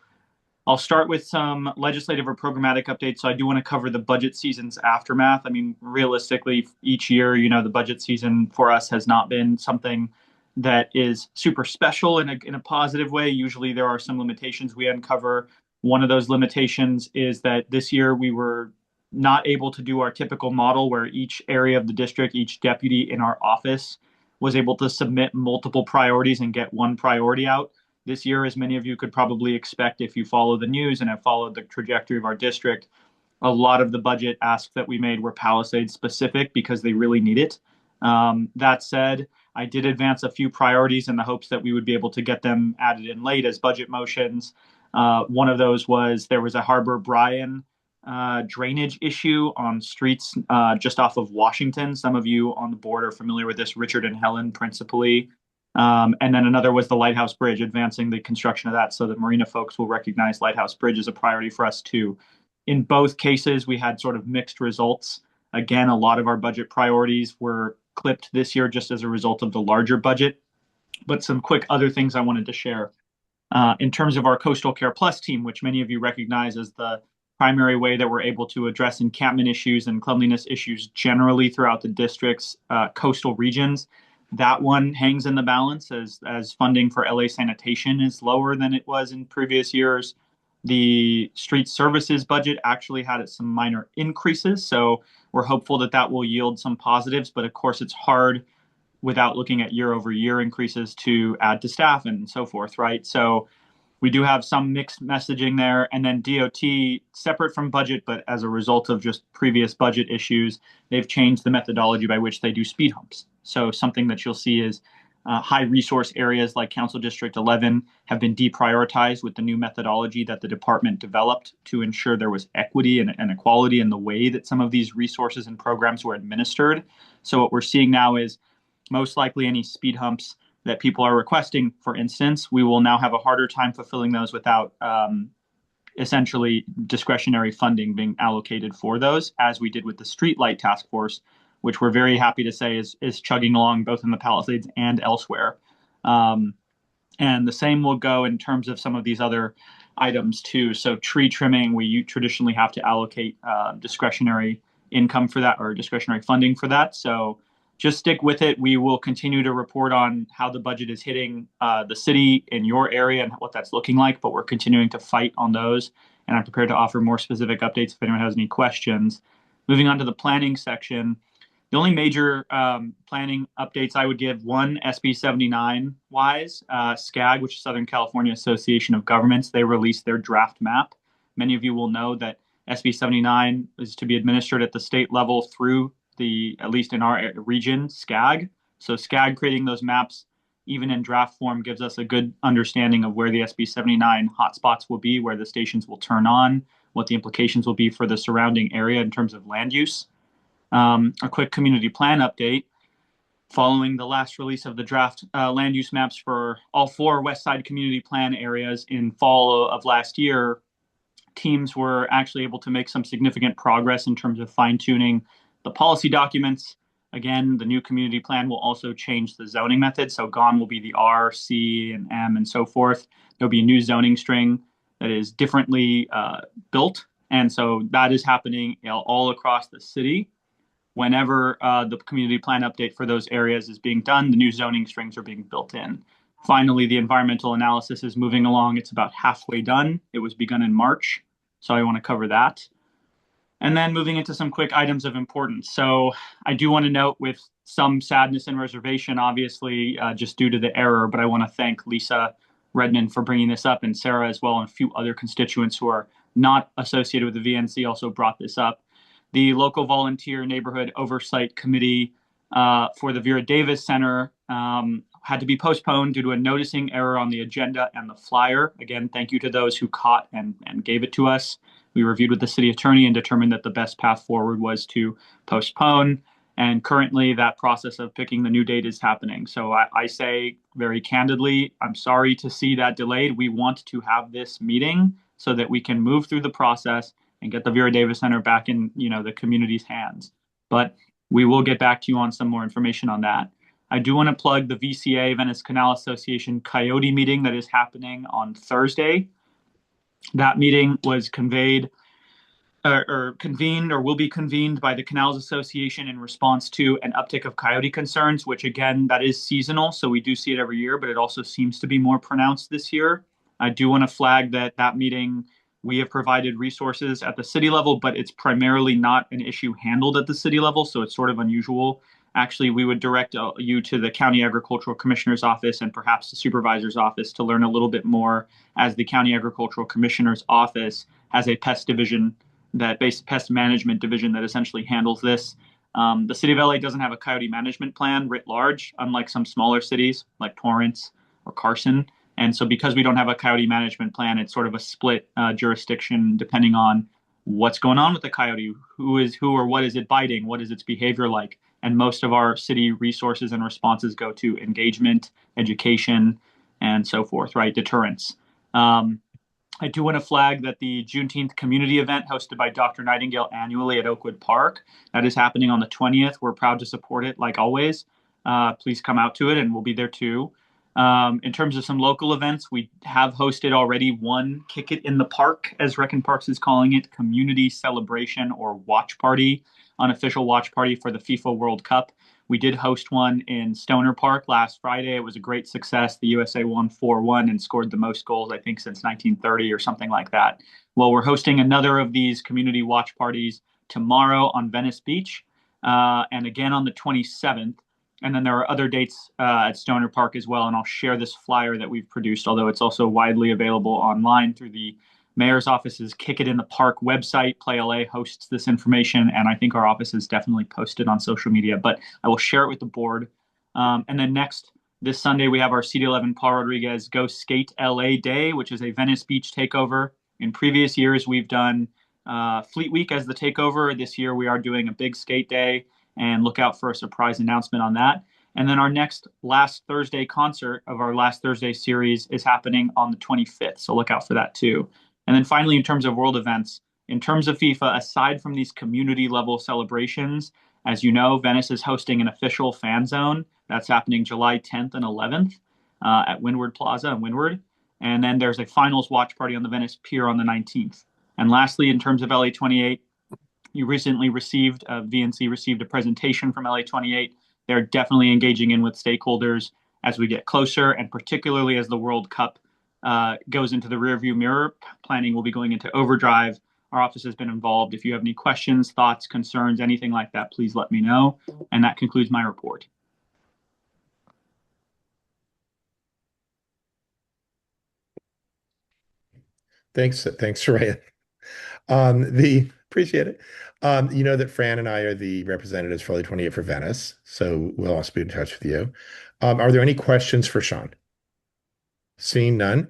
I'll start with some legislative or programmatic updates. So I do want to cover the budget season's aftermath. I mean, realistically, each year, the budget season for us has not been something that is super special in a positive way. Usually there are some limitations we uncover. One of those limitations is that this year we were not able to do our typical model where each area of the district, each deputy in our office was able to submit multiple priorities and get one priority out. This year, as many of you could probably expect if you follow the news and have followed the trajectory of our district, a lot of the budget asks that we made were Palisades specific because they really need it. That said, I did advance a few priorities in the hopes that we would be able to get them added in late as budget motions. One of those was there was a Harbor Bryan drainage issue on streets just off of Washington. Some of you on the board are familiar with this, Richard and Helen principally. And then another was the Lighthouse Bridge, advancing the construction of that so that Marina folks will recognize Lighthouse Bridge as a priority for us too. In both cases, we had sort of mixed results. Again, a lot of our budget priorities were clipped this year just as a result of the larger budget. But some quick other things I wanted to share. In terms of our Coastal Care Plus team, which many of you recognize as the primary way that we're able to address encampment issues and cleanliness issues generally throughout the district's coastal regions, that one hangs in the balance as funding for LA sanitation is lower than it was in previous years. The street services budget actually had some minor increases, so we're hopeful that that will yield some positives. But of course, it's hard without looking at year-over-year increases to add to staff and so forth, right? So we do have some mixed messaging there. And then DOT, separate from budget, but as a result of just previous budget issues, they've changed the methodology by which they do speed humps. So something that you'll see is high resource areas like Council District 11 have been deprioritized with the new methodology that the department developed to ensure there was equity and equality in the way that some of these resources and programs were administered. So what we're seeing now is most likely any speed humps that people are requesting, for instance, we will now have a harder time fulfilling those without essentially discretionary funding being allocated for those, as we did with the streetlight task force, which we're very happy to say is chugging along both in the Palisades and elsewhere. And the same will go in terms of some of these other items too. So tree trimming, we traditionally have to allocate discretionary income for that, or discretionary funding for that. So just stick with it. We will continue to report on how the budget is hitting the city in your area and what that's looking like, but we're continuing to fight on those. And I'm prepared to offer more specific updates if anyone has any questions. Moving on to the planning section. The only major planning updates I would give, one, SB 79 wise, SCAG, which is Southern California Association of Governments, they released their draft map. Many of you will know that SB 79 is to be administered at the state level through the, at least in our region, SCAG. So SCAG creating those maps, even in draft form, gives us a good understanding of where the SB 79 hotspots will be, where the stations will turn on, what the implications will be for the surrounding area in terms of land use. A quick community plan update. Following the last release of the draft land use maps for all 4 West Side community plan areas in fall of last year, teams were actually able to make some significant progress in terms of fine-tuning the policy documents. Again, the new community plan will also change the zoning method. So gone will be the R, C, and M, and so forth. There'll be a new zoning string that is differently built. And so that is happening all across the city. Whenever the community plan update for those areas is being done, the new zoning strings are being built in. Finally, the environmental analysis is moving along. It's about halfway done. It was begun in March, so I want to cover that. And then moving into some quick items of importance. So I do want to note, with some sadness and reservation, obviously, just due to the error, but I want to thank Lisa Redmond for bringing this up, and Sarah as well, and a few other constituents who are not associated with the VNC also brought this up. The local volunteer neighborhood oversight committee for the Vera Davis Center had to be postponed due to a noticing error on the agenda and the flyer. Again, thank you to those who caught and gave it to us. We reviewed with the city attorney and determined that the best path forward was to postpone. And currently that process of picking the new date is happening. So I say very candidly, I'm sorry to see that delayed. We want to have this meeting so that we can move through the process and get the Vera Davis Center back in, the community's hands. But we will get back to you on some more information on that. I do want to plug the VCA, Venice Canal Association Coyote meeting that is happening on Thursday. That meeting was convened or will be convened by the Canals Association in response to an uptick of coyote concerns, which again, that is seasonal. So we do see it every year, but it also seems to be more pronounced this year. I do want to flag that meeting, we have provided resources at the city level, but it's primarily not an issue handled at the city level. So it's sort of unusual. Actually, we would direct you to the County Agricultural Commissioner's Office and perhaps the Supervisor's Office to learn a little bit more, as the County Agricultural Commissioner's Office has a pest management division that essentially handles this. The city of LA doesn't have a coyote management plan writ large, unlike some smaller cities like Torrance or Carson. And so because we don't have a coyote management plan, it's sort of a split jurisdiction depending on what's going on with the coyote, who or what is it biting, what is its behavior like. And most of our city resources and responses go to engagement, education, and so forth, right? Deterrence. I do want to flag that the Juneteenth community event hosted by Dr. Nightingale annually at Oakwood Park, that is happening on the 20th. We're proud to support it like always. Please come out to it and we'll be there too. In terms of some local events, we have hosted already one Kick It in the Park, as Reckon Parks is calling it, community celebration or watch party, unofficial watch party for the FIFA World Cup. We did host one in Stoner Park last Friday. It was a great success. The USA won 4-1 and scored the most goals, I think, since 1930 or something like that. Well, we're hosting another of these community watch parties tomorrow on Venice Beach and again on the 27th. And then there are other dates at Stoner Park as well. And I'll share this flyer that we've produced, although it's also widely available online through the Mayor's office's Kick It in the Park website. Play LA hosts this information, and I think our office has definitely posted on social media, but I will share it with the board. And then next, this Sunday, we have our CD11 Paul Rodriguez Go Skate LA Day, which is a Venice Beach takeover. In previous years, we've done Fleet Week as the takeover. This year, we are doing a big skate day, and look out for a surprise announcement on that. And then our next last Thursday concert of our last Thursday series is happening on the 25th. So look out for that too. And then finally, in terms of world events, in terms of FIFA, aside from these community level celebrations, as you know, Venice is hosting an official fan zone. That's happening July 10th and 11th at Windward Plaza in Windward. And then there's a finals watch party on the Venice Pier on the 19th. And lastly, in terms of LA28, you recently received, VNC received a presentation from LA28. They're definitely engaging in with stakeholders as we get closer, and particularly as the World Cup goes into the rearview mirror. Planning will be going into overdrive. Our office has been involved. If you have any questions, thoughts, concerns, anything like that, please let me know. And that concludes my report. Thanks, Soraya. Appreciate it. You know that Fran and I are the representatives for LA28 for Venice, so we'll also be in touch with you. Are there any questions for Sean? Seeing none.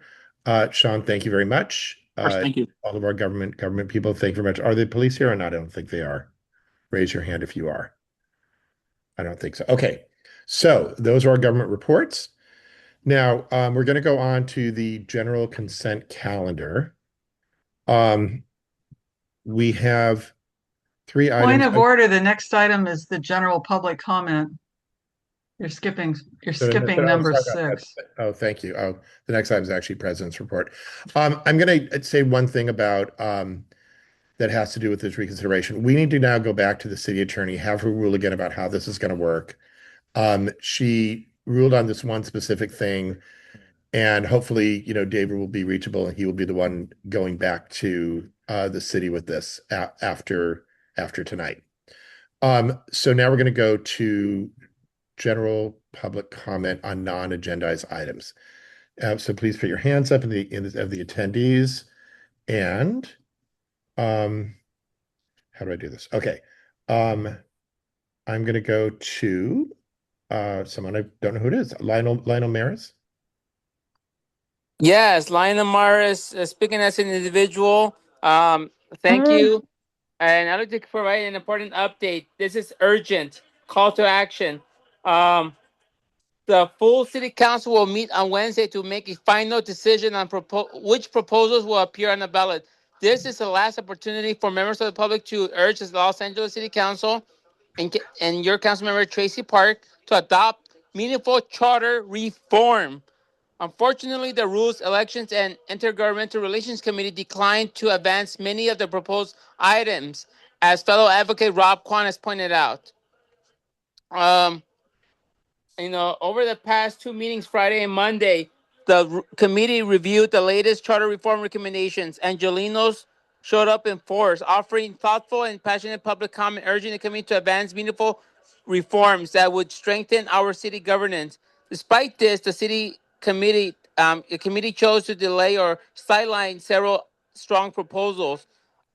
Sean, thank you very much. Of course, thank you. All of our government people, thank you very much. Are the police here or not? I don't think they are. Raise your hand if you are. I don't think so. Okay, so those are our government reports. Now, we're going to go on to the general consent calendar. We have 3 items. Point of order, the next item is the general public comment. You're skipping number 6. Oh, thank you. Oh, the next item is actually President's report. I'm going to say one thing about that has to do with this reconsideration. We need to now go back to the city attorney, have her rule again about how this is going to work. She ruled on this one specific thing, and hopefully, David will be reachable and he will be the one going back to the city with this after tonight. So now we're going to go to general public comment on non-agendized items. So please put your hands up of the attendees. And how do I do this? Okay. I'm going to go to someone I don't know who it is. Lionel Maris. Yes, Lionel Maris, speaking as an individual. Thank you. And I'd like to provide an important update. This is urgent. Call to action. The full city council will meet on Wednesday to make a final decision on which proposals will appear on the ballot. This is the last opportunity for members of the public to urge the Los Angeles City Council and your council member Tracy Park to adopt meaningful charter reform. Unfortunately, the Rules, Elections, and Intergovernmental Relations Committee declined to advance many of the proposed items, as fellow advocate Rob Kwan has pointed out. Over the past 2 meetings, Friday and Monday, the committee reviewed the latest charter reform recommendations. Angelinos showed up in force, offering thoughtful and passionate public comment, urging the committee to advance meaningful reforms that would strengthen our city governance. Despite this, the committee chose to delay or sideline several strong proposals,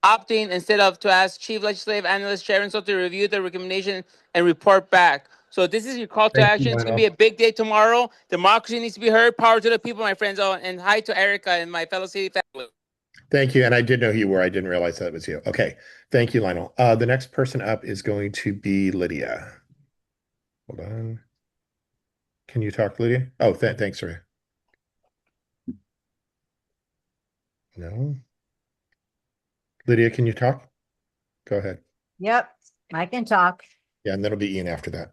opting instead of to ask Chief Legislative Analyst Sharon Soto to review the recommendation and report back. So this is your call to action. It's going to be a big day tomorrow. Democracy needs to be heard. Power to the people, my friends. Oh, and hi to Erica and my fellow city family. Thank you. And I did know who you were. I didn't realize that was you. Okay. Thank you, Lionel. The next person up is going to be Lydia. Hold on. Can you talk, Lydia? Oh, thanks, sir. No. Lydia, can you talk? Go ahead. Yep, I can talk. Yeah, and then it'll be Ian after that.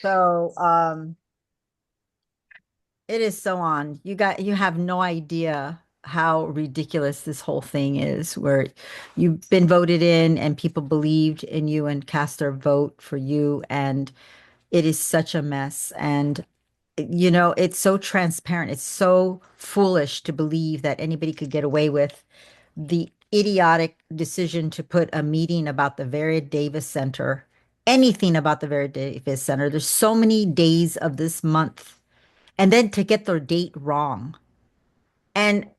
So, it is so on. You have no idea how ridiculous this whole thing is, where you've been voted in and people believed in you and cast their vote for you, and it is such a mess. And it's so transparent. It's so foolish to believe that anybody could get away with the idiotic decision to put a meeting about the Vera Davis Center, anything about the Vera Davis Center. There's so many days of this month, and then to get their date wrong. And,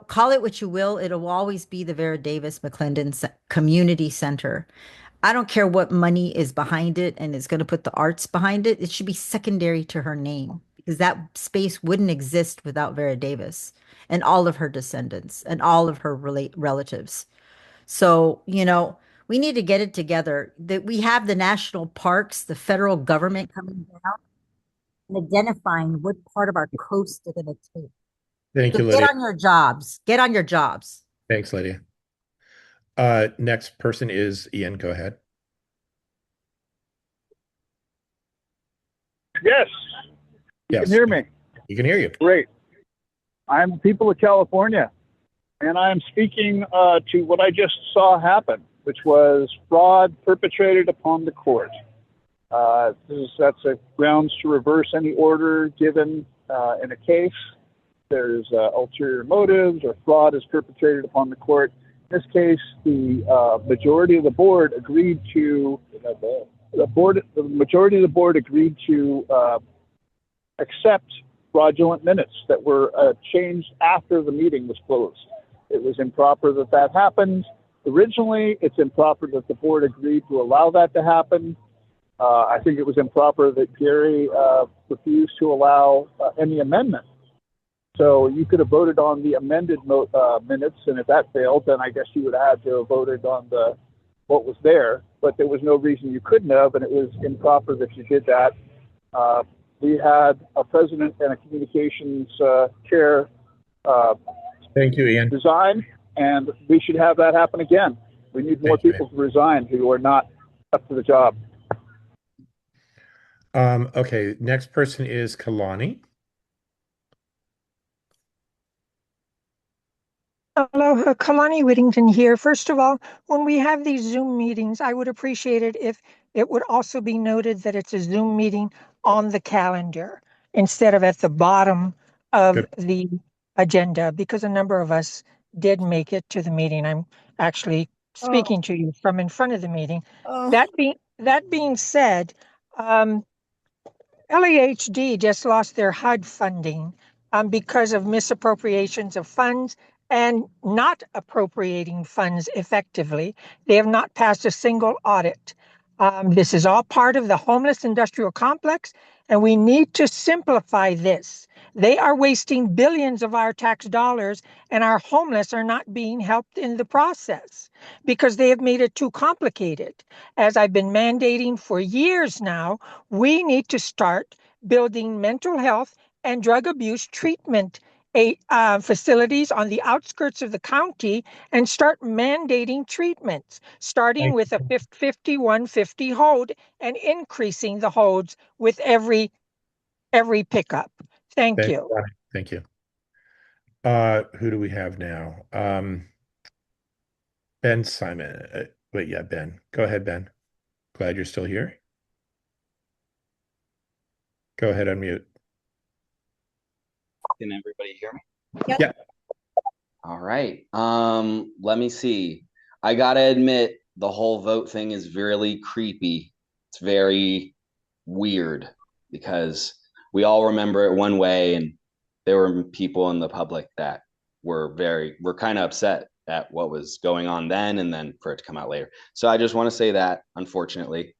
call it what you will, it'll always be the Vera Davis McClendon Community Center. I don't care what money is behind it and is going to put the arts behind it. It should be secondary to her name, because that space wouldn't exist without Vera Davis and all of her descendants and all of her relatives. So, we need to get it together. That we have the national parks, the federal government coming down and identifying what part of our coast they're going to take. Thank So you, Lydia. get on your jobs. Get on your jobs. Thanks, Lydia. Next person is Ian. Go ahead. Yes. You Yes. can hear me. You can hear you. Great. I'm the people of California, and I'm speaking to what I just saw happen, which was fraud perpetrated upon the court. That's a grounds to reverse any order given in a case. There's ulterior motives or fraud is perpetrated upon the court. In this case, the majority of the board agreed to the majority of the board agreed to accept fraudulent minutes that were changed after the meeting was closed. It was improper that that happened. Originally, it's improper that the board agreed to allow that to happen. I think it was improper that Gary refused to allow any amendment. So you could have voted on the amended minutes, and if that failed, then I guess you would have had to have voted on what was there. But there was no reason you couldn't have, and it was improper that you did that. We had a president and a communications chair Thank you, Ian. resign, and we should have that happen again. We need more people to resign who are not up to the job. Okay, next person is Kalani. Hello, Kalani Whittington here. First of all, when we have these Zoom meetings, I would appreciate it if it would also be noted that it's a Zoom meeting on the calendar instead of at the bottom of the agenda, because a number of us did make it to the meeting. I'm actually speaking to you from in front of the meeting. That being said, LAHD just lost their HUD funding because of misappropriations of funds and not appropriating funds effectively. They have not passed a single audit. This is all part of the homeless industrial complex, and we need to simplify this. They are wasting billions of our tax dollars, and our homeless are not being helped in the process because they have made it too complicated. As I've been mandating for years now, we need to start building mental health and drug abuse treatment facilities on the outskirts of the county and start mandating treatments, starting with a 5150 hold and increasing the holds with every pickup. Thank you. Thank you. Who do we have now? Ben Simon. Wait, yeah, Ben. Go ahead, Ben. Glad you're still here. Go ahead, unmute. Can everybody hear me? Yeah. All right. Let me see. I gotta admit, the whole vote thing is really creepy. It's very weird because we all remember it one way, and there were people in the public that were kind of upset at what was going on then, and then for it to come out later. So I just want to say that, unfortunately.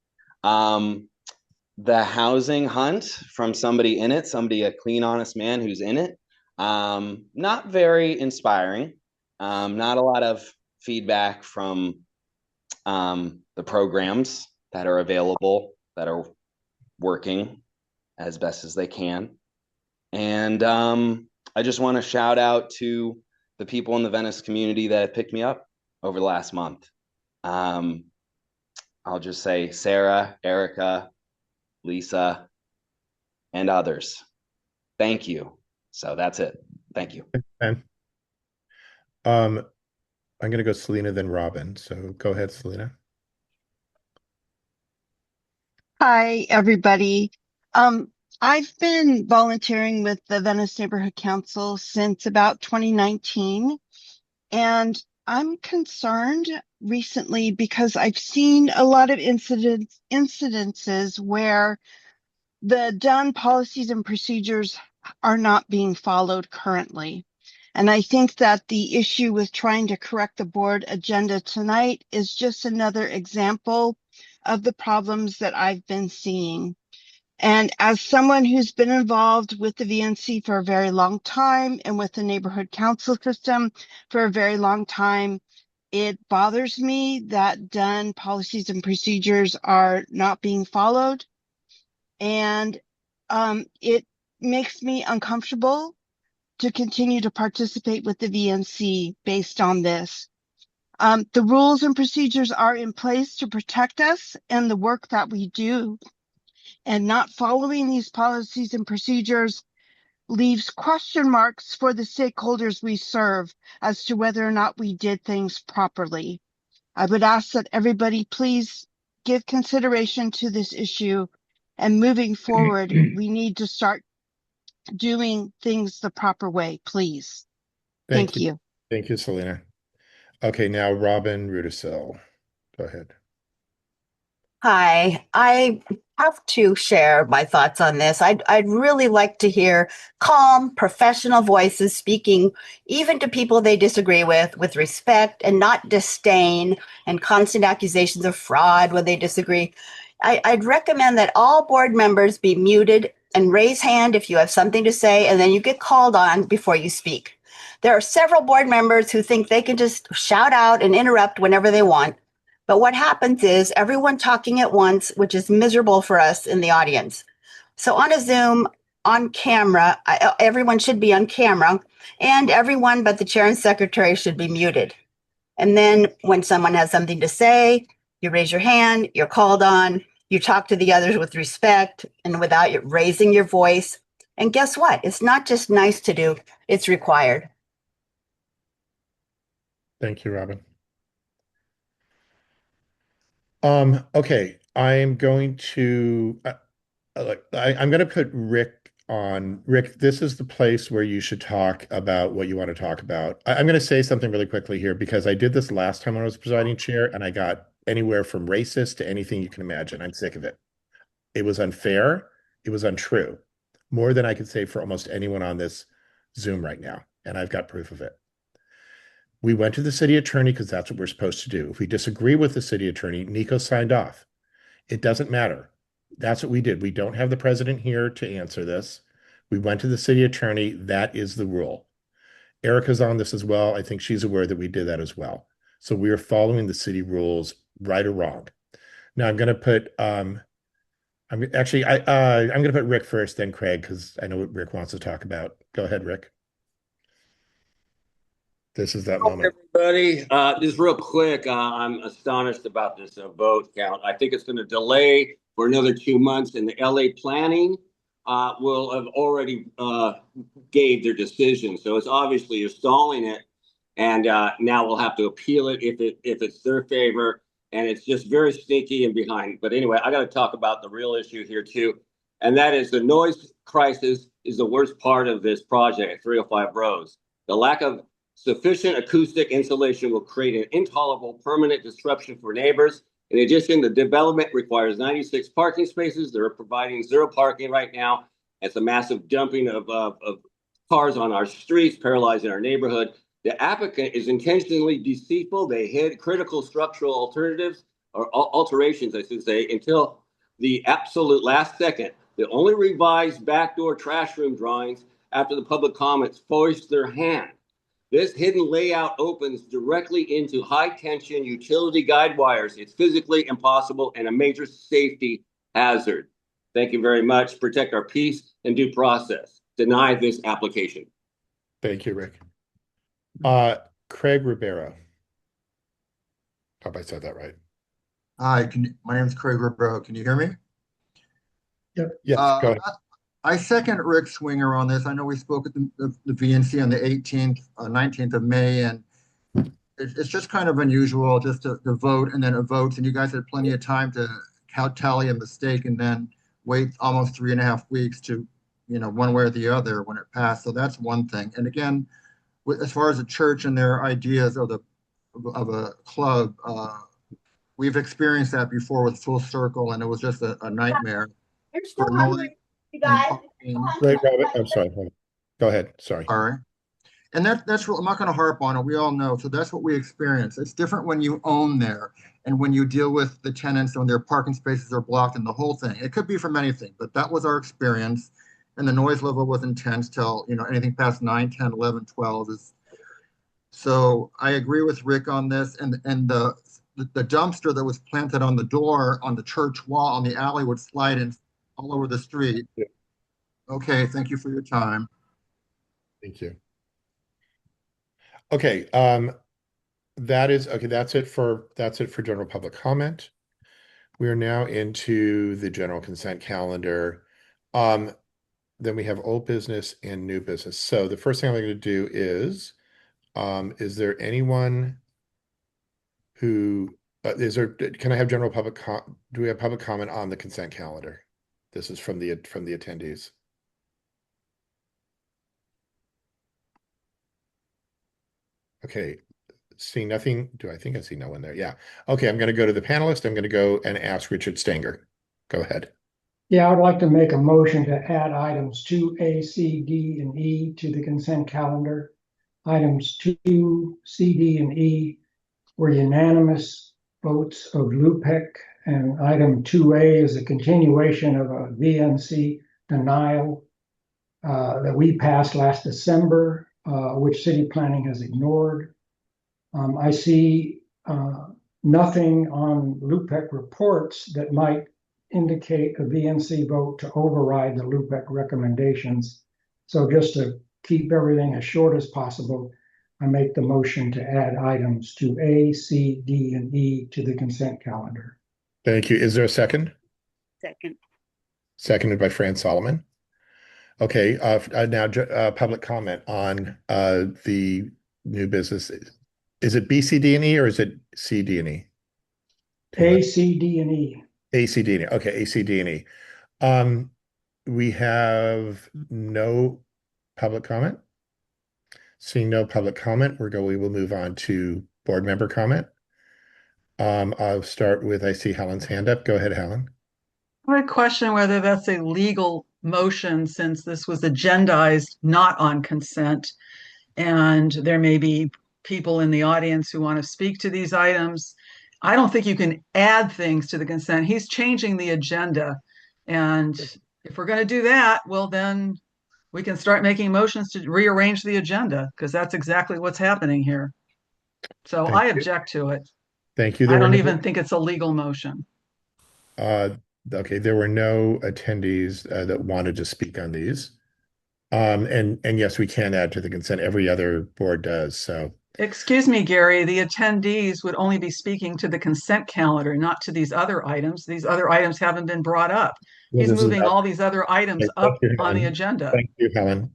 The housing hunt from somebody in it, a clean, honest man who's in it, not very inspiring. Not a lot of feedback from the programs that are available, that are working as best as they can. And I just want to shout out to the people in the Venice community that have picked me up over the last month. I'll just say Sarah, Erica, Lisa, and others. Thank you. So that's it. Thank you. Ben. I'm going to go Selena, then Robin. So go ahead, Selena. Hi, everybody. I've been volunteering with the Venice Neighborhood Council since about 2019, and I'm concerned recently because I've seen a lot of incidences where the done policies and procedures are not being followed currently. And I think that the issue with trying to correct the board agenda tonight is just another example of the problems that I've been seeing. And as someone who's been involved with the VNC for a very long time and with the neighborhood council system for a very long time, it bothers me that done policies and procedures are not being followed. And it makes me uncomfortable to continue to participate with the VNC based on this. The rules and procedures are in place to protect us and the work that we do, and not following these policies and procedures leaves question marks for the stakeholders we serve as to whether or not we did things properly. I would ask that everybody please give consideration to this issue, and moving forward, we need to start doing things the proper way, please. Thank you. Thank you, Selena. Okay, now Robin Rudisil. Go ahead. Hi, I have to share my thoughts on this. I'd really like to hear calm, professional voices speaking, even to people they disagree with respect and not disdain and constant accusations of fraud when they disagree. I'd recommend that all board members be muted and raise hand if you have something to say, and then you get called on before you speak. There are several board members who think they can just shout out and interrupt whenever they want. But what happens is everyone talking at once, which is miserable for us in the audience. So on a Zoom, on camera, everyone should be on camera, and everyone but the chair and secretary should be muted. And then when someone has something to say, you raise your hand, you're called on, you talk to the others with respect and without raising your voice. And guess what? It's not just nice to do, it's required. Thank you, Robin. Okay, I'm going to I'm going to put Rick on. Rick, this is the place where you should talk about what you want to talk about. I'm going to say something really quickly here because I did this last time when I was presiding chair, and I got anywhere from racist to anything you can imagine. I'm sick of it. It was unfair. It was untrue. More than I could say for almost anyone on this Zoom right now, and I've got proof of it. We went to the city attorney because that's what we're supposed to do. If we disagree with the city attorney, Nico signed off. It doesn't matter. That's what we did. We don't have the president here to answer this. We went to the city attorney. That is the rule. Erica's on this as well. I think she's aware that we did that as well. So we are following the city rules, right or wrong. Now I'm going to put, I'm going to put Rick first, then Craig, because I know what Rick wants to talk about. Go ahead, Rick. This is that moment. Everybody, just real quick, I'm astonished about this vote count. I think it's going to delay for another 2 months, and the LA planning will have already gave their decision. So it's obviously you're stalling it, and now we'll have to appeal it if it's their favor, and it's just very sneaky and behind. But anyway, I got to talk about the real issue here too, and that is the noise crisis is the worst part of this project at 305 Rose. The lack of sufficient acoustic insulation will create an intolerable permanent disruption for neighbors. In addition, the development requires 96 parking spaces. They're providing 0 parking right now. It's a massive dumping of cars on our streets, paralyzing our neighborhood. The applicant is intentionally deceitful. They hid critical structural alternatives or alterations, I should say, until the absolute last second. The only revised backdoor trash room drawings after the public comments forced their hand. This hidden layout opens directly into high-tension utility guide wires. It's physically impossible and a major safety hazard. Thank you very much. Protect our peace and due process. Deny this application. Thank you, Rick. Craig Ribeiro. Hope I said that right. Hi, my name is Craig Ribeiro. Can you hear me? Yes, go ahead. I second Rick Swinger on this. I know we spoke at the VNC on the 18th, 19th of May, and it's just kind of unusual just to vote and then it votes, and you guys had plenty of time to tally a mistake and then wait almost 3.5 weeks to, one way or the other when it passed. So that's one thing. And again, as far as the church and their ideas of a club, we've experienced that before with Full Circle, and it was just a nightmare. You're still hungry, you guys. Wait, Robert, I'm sorry. Go ahead. Sorry. All right. And that's what I'm not going to harp on it. We all know. So that's what we experience. It's different when you own there and when you deal with the tenants when their parking spaces are blocked and the whole thing. It could be from anything, but that was our experience. And the noise level was intense till, anything past 9, 10, 11, 12 is. So I agree with Rick on this. And the dumpster that was planted on the door, on the church wall, on the alley would slide in all over the street. Yeah. Okay, thank you for your time. Thank you. Okay, that's it for general public comment. We are now into the general consent calendar. Then we have old business and new business. So the first thing I'm going to do is there anyone who can I have general public do we have public comment on the consent calendar? This is from the attendees. Okay, seeing nothing. I think I see no one there? Yeah. Okay, I'm going to go to the panelist. I'm going to go and ask Richard Stanger. Go ahead. Yeah, I'd like to make a motion to add items 2A, C, D, and E to the consent calendar. Items 2, C, D, and E were unanimous votes of LUPEC, and item 2A is a continuation of a VNC denial that we passed last December, which city planning has ignored. I see nothing on LUPEC reports that might indicate a VNC vote to override the LUPEC recommendations. So just to keep everything as short as possible, I make the motion to add items to A, C, D, and E to the consent calendar. Thank you. Is there a second? Second. Seconded by Fran Solomon. Okay, now public comment on the new business. Is it B, C, D, and E, or is it C, D, and E? A, C, D, and E. A, C, D, and E. Okay, A, C, D, and E. We have no public comment. Seeing no public comment, we will move on to board member comment. I'll start with, I see Helen's hand up. Go ahead, Helen. I would question whether that's a legal motion since this was agendized not on consent. And there may be people in the audience who want to speak to these items. I don't think you can add things to the consent. He's changing the agenda. And if we're going to do that, well, then we can start making motions to rearrange the agenda because that's exactly what's happening here. So I object to it. Thank you. I don't even think it's a legal motion. Okay, there were no attendees that wanted to speak on these. And yes, we can add to the consent. Every other board does. So excuse me, Gary, the attendees would only be speaking to the consent calendar, not to these other items. These other items haven't been brought up. Well, he's moving all these other items up on the agenda. Thank you, Helen.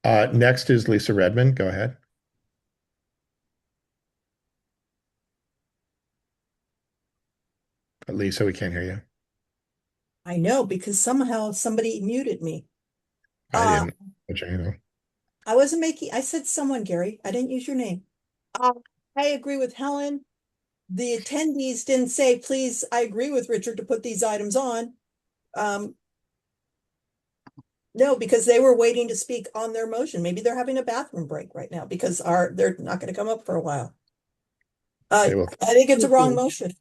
Next is Lisa Redmond. Go ahead. Lisa, we can't hear you. I know, because somehow somebody muted me. I didn't. Anything. I wasn't making, I said someone, Gary. I didn't use your name. I agree with Helen. The attendees didn't say, please, I agree with Richard to put these items on. No, because they were waiting to speak on their motion. Maybe they're having a bathroom break right now because they're not going to come up for a while. I think it's a wrong motion.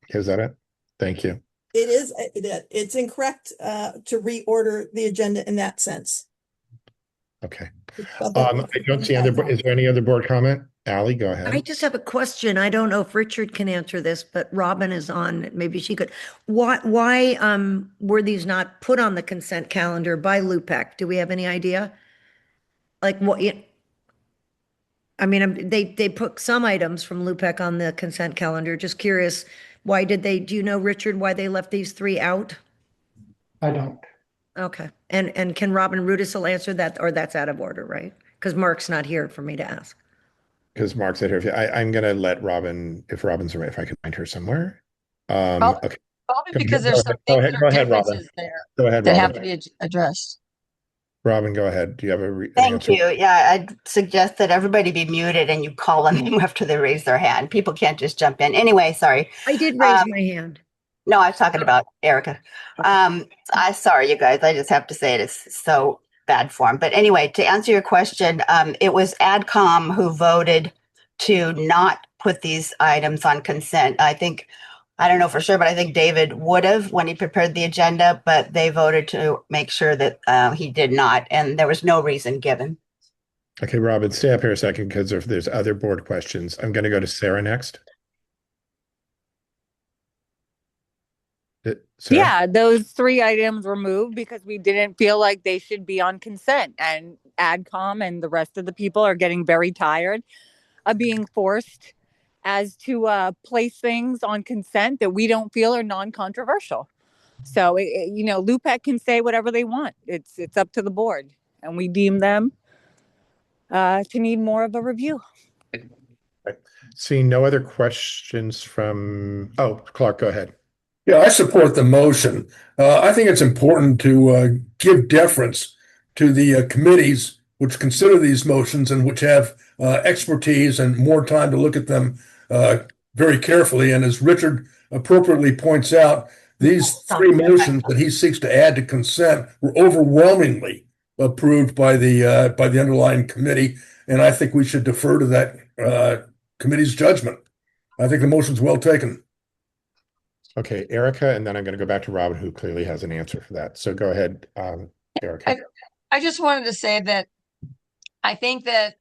Is that it? Thank you. It is. It's incorrect to reorder the agenda in that sense. Okay. I don't see is there any other board comment? Allie, go ahead. I just have a question. I don't know if Richard can answer this, but Robin is on. Maybe she could. Why were these not put on the consent calendar by LUPEC? Do we have any idea? Like what? I mean, they put some items from LUPEC on the consent calendar. Just curious, why did they? Do you know, Richard, why they left these three out? I don't. Okay. And can Robin Rudisill answer that, or that's out of order, right? Because Mark's not here for me to ask. Because Mark's at her. I'm going to let Robin, if Robin's around, if I can find her somewhere. Okay. Probably because there's some things that are differences there that have to be addressed. Robin, go ahead. Do you have a Thank you. Yeah, I'd suggest that everybody be muted and you call on them after they raise their hand. People can't just jump in. Anyway, sorry. I did raise my hand. No, I was talking about Erica. Sorry, you guys. I just have to say it is so bad form. But anyway, to answer your question, it was AdCom who voted to not put these items on consent. I don't know for sure, but I think David would have when he prepared the agenda, but they voted to make sure that he did not, and there was no reason given. Okay, Robin, stay up here a second because if there's other board questions, I'm going to go to Sarah next. Sarah? Yeah, those 3 items were moved because we didn't feel like they should be on consent. And AdCom and the rest of the people are getting very tired of being forced as to place things on consent that we don't feel are non-controversial. So, LUPEC can say whatever they want. It's up to the board, and we deem them to need more of a review. Seeing no other questions from, Clark, go ahead. Yeah, I support the motion. I think it's important to give deference to the committees which consider these motions and which have expertise and more time to look at them very carefully. And as Richard appropriately points out, these 3 motions that he seeks to add to consent were overwhelmingly approved by the underlying committee, and I think we should defer to that committee's judgment. I think the motion's well taken. Okay, Erica, and then I'm going to go back to Robin, who clearly has an answer for that. So go ahead, Erica. I just wanted to say that I think that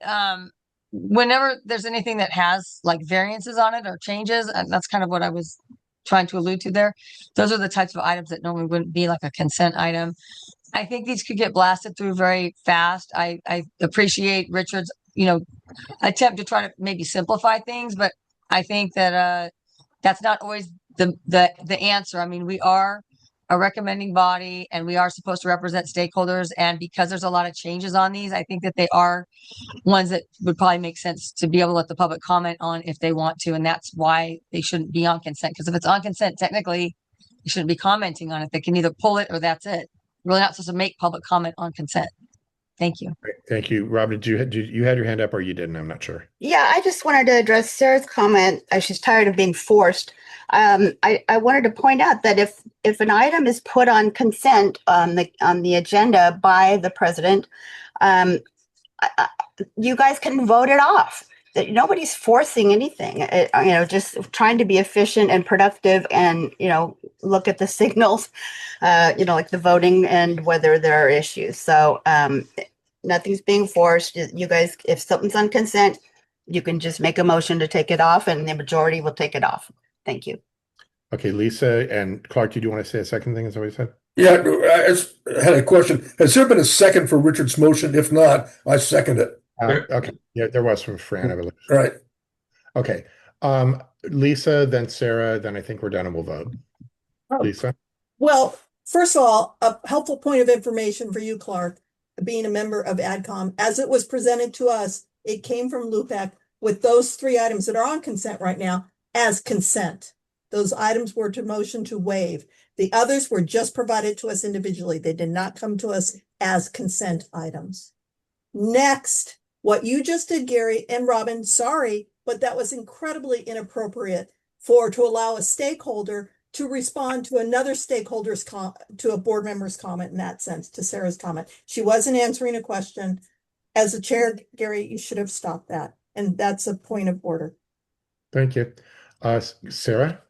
whenever there's anything that has like variances on it or changes, and that's kind of what I was trying to allude to there, those are the types of items that normally wouldn't be like a consent item. I think these could get blasted through very fast. I appreciate Richard's, attempt to try to maybe simplify things, but I think that that's not always the answer. I mean, we are a recommending body and we are supposed to represent stakeholders. And because there's a lot of changes on these, I think that they are ones that would probably make sense to be able to let the public comment on if they want to. And that's why they shouldn't be on consent. Because if it's on consent, technically, you shouldn't be commenting on it. They can either pull it or that's it. You're really not supposed to make public comment on consent. Thank you. Thank you. Robin, did you had your hand up or you didn't? I'm not sure. Yeah, I just wanted to address Sarah's comment. She's tired of being forced. I wanted to point out that if an item is put on consent on the agenda by the president, you guys can vote it off. That nobody's forcing anything. Just trying to be efficient and productive, and look at the signals, like the voting and whether there are issues. So nothing's being forced. You guys, if something's on consent, you can just make a motion to take it off, and the majority will take it off. Thank you. Okay, Lisa and Clark, did you want to say a second thing? Is that what you said? Yeah, I had a question. Has there been a second for Richard's motion? If not, I second it. Okay. Yeah, there was from Fran, I believe. Right. Okay. Lisa, then Sarah, then I think we're done and we'll vote. Lisa? Well, first of all, a helpful point of information for you, Clark, being a member of AdCom. As it was presented to us, it came from LUPEC with those 3 items that are on consent right now as consent. Those items were to motion to waive. The others were just provided to us individually. They did not come to us as consent items. Next, what you just did, Gary and Robin, sorry, but that was incredibly inappropriate to allow a stakeholder to respond to another stakeholder's to a board member's comment in that sense, to Sarah's comment. She wasn't answering a question. As a chair, Gary, you should have stopped that. And that's a point of order. Thank you. Sarah?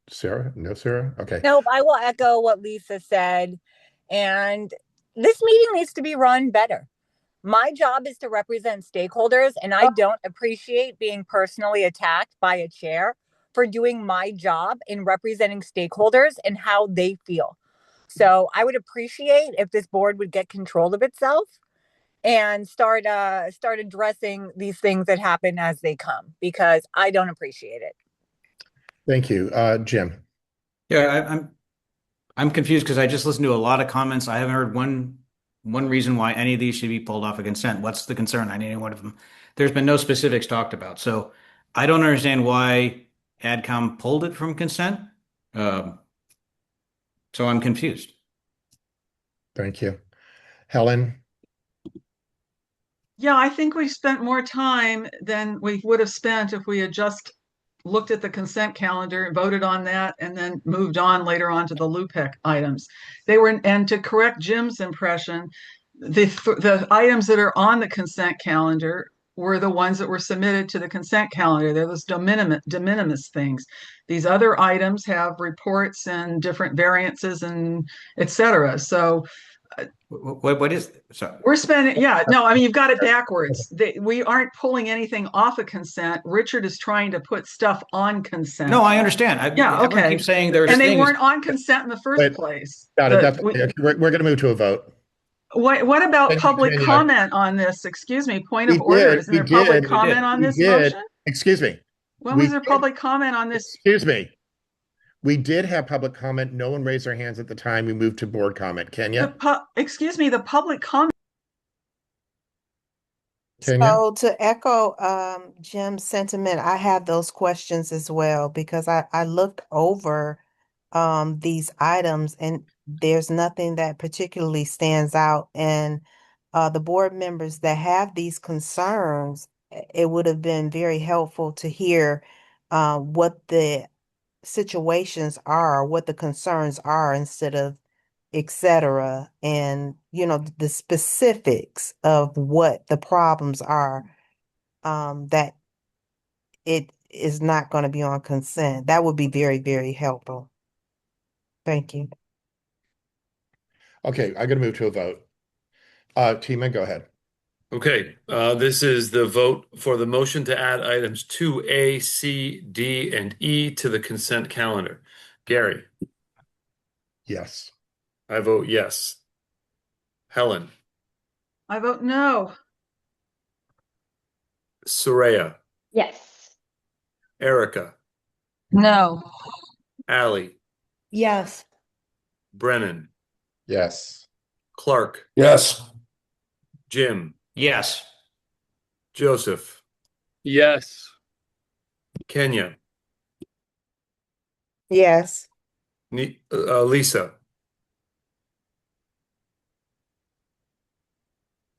Sarah? No, Sarah? Okay. Nope, I will echo what Lisa said. And this meeting needs to be run better. My job is to represent stakeholders, and I don't appreciate being personally attacked by a chair for doing my job in representing stakeholders and how they feel. So I would appreciate if this board would get control of itself and start addressing these things that happen as they come, because I don't appreciate it. Thank you. Jim? Yeah, I'm confused because I just listened to a lot of comments. I haven't heard one reason why any of these should be pulled off of consent. What's the concern on any one of them? There's been no specifics talked about. So I don't understand why AdCom pulled it from consent. So I'm confused. Thank you. Helen? Yeah, I think we spent more time than we would have spent if we had just looked at the consent calendar and voted on that and then moved on later on to the LUPEC items. And to correct Jim's impression, the items that are on the consent calendar were the ones that were submitted to the consent calendar. They're those de minimis things. These other items have reports and different variances and et cetera. So What is, sorry. We're spending, yeah, no, I mean, you've got it backwards. We aren't pulling anything off of consent. Richard is trying to put stuff on consent. No, I understand. Yeah, Everyone okay. keeps saying there's And they things. weren't on consent in the first place. Got it. That's okay. We're going to move to a vote. What about Tanya, public Tanya. comment on this? Excuse me, point of We order. did, Isn't we there public did, comment on we this did. motion? Excuse me. When We was there did. public comment on this? Excuse me. We did have public comment. No one raised their hands at the time. We moved to board comment. Kenya? Excuse me, the public comment. Kenya? So to echo Jim's sentiment, I have those questions as well because I looked over these items and there's nothing that particularly stands out. And the board members that have these concerns, it would have been very helpful to hear what the situations are, what the concerns are instead of etc. And the specifics of what the problems are that it is not going to be on consent. That would be very, very helpful. Thank you. Okay, I'm going to move to a vote. Tima, go ahead. Okay, this is the vote for the motion to add items 2A, C, D, and E to the consent calendar. Gary? Yes. I vote yes. Helen? I vote no. Soraya? Yes. Erica? No. Allie? Yes. Brennan? Yes. Clark? Yes. Jim? Yes. Joseph? Yes. Kenya? Yes. Lisa?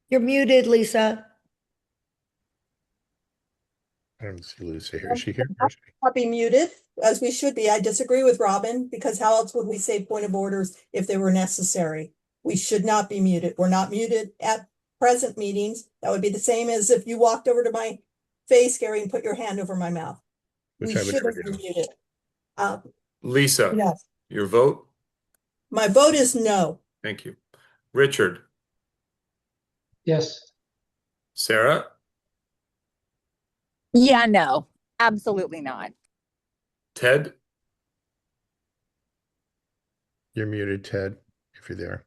You're muted, Lisa. I don't see Lisa here. Is she here? I'll be muted, as we should be. I disagree with Robin, because how else would we say point of orders if they were necessary? We should not be muted. We're not muted at present meetings. That would be the same as if you walked over to my face, Gary, and put your hand over my mouth. Which We I would should never have do. been muted. Lisa? Yes. Your vote? My vote is no. Thank you. Richard? Yes. Sarah? Yeah, no, absolutely not. Ted? You're muted, Ted, if you're there.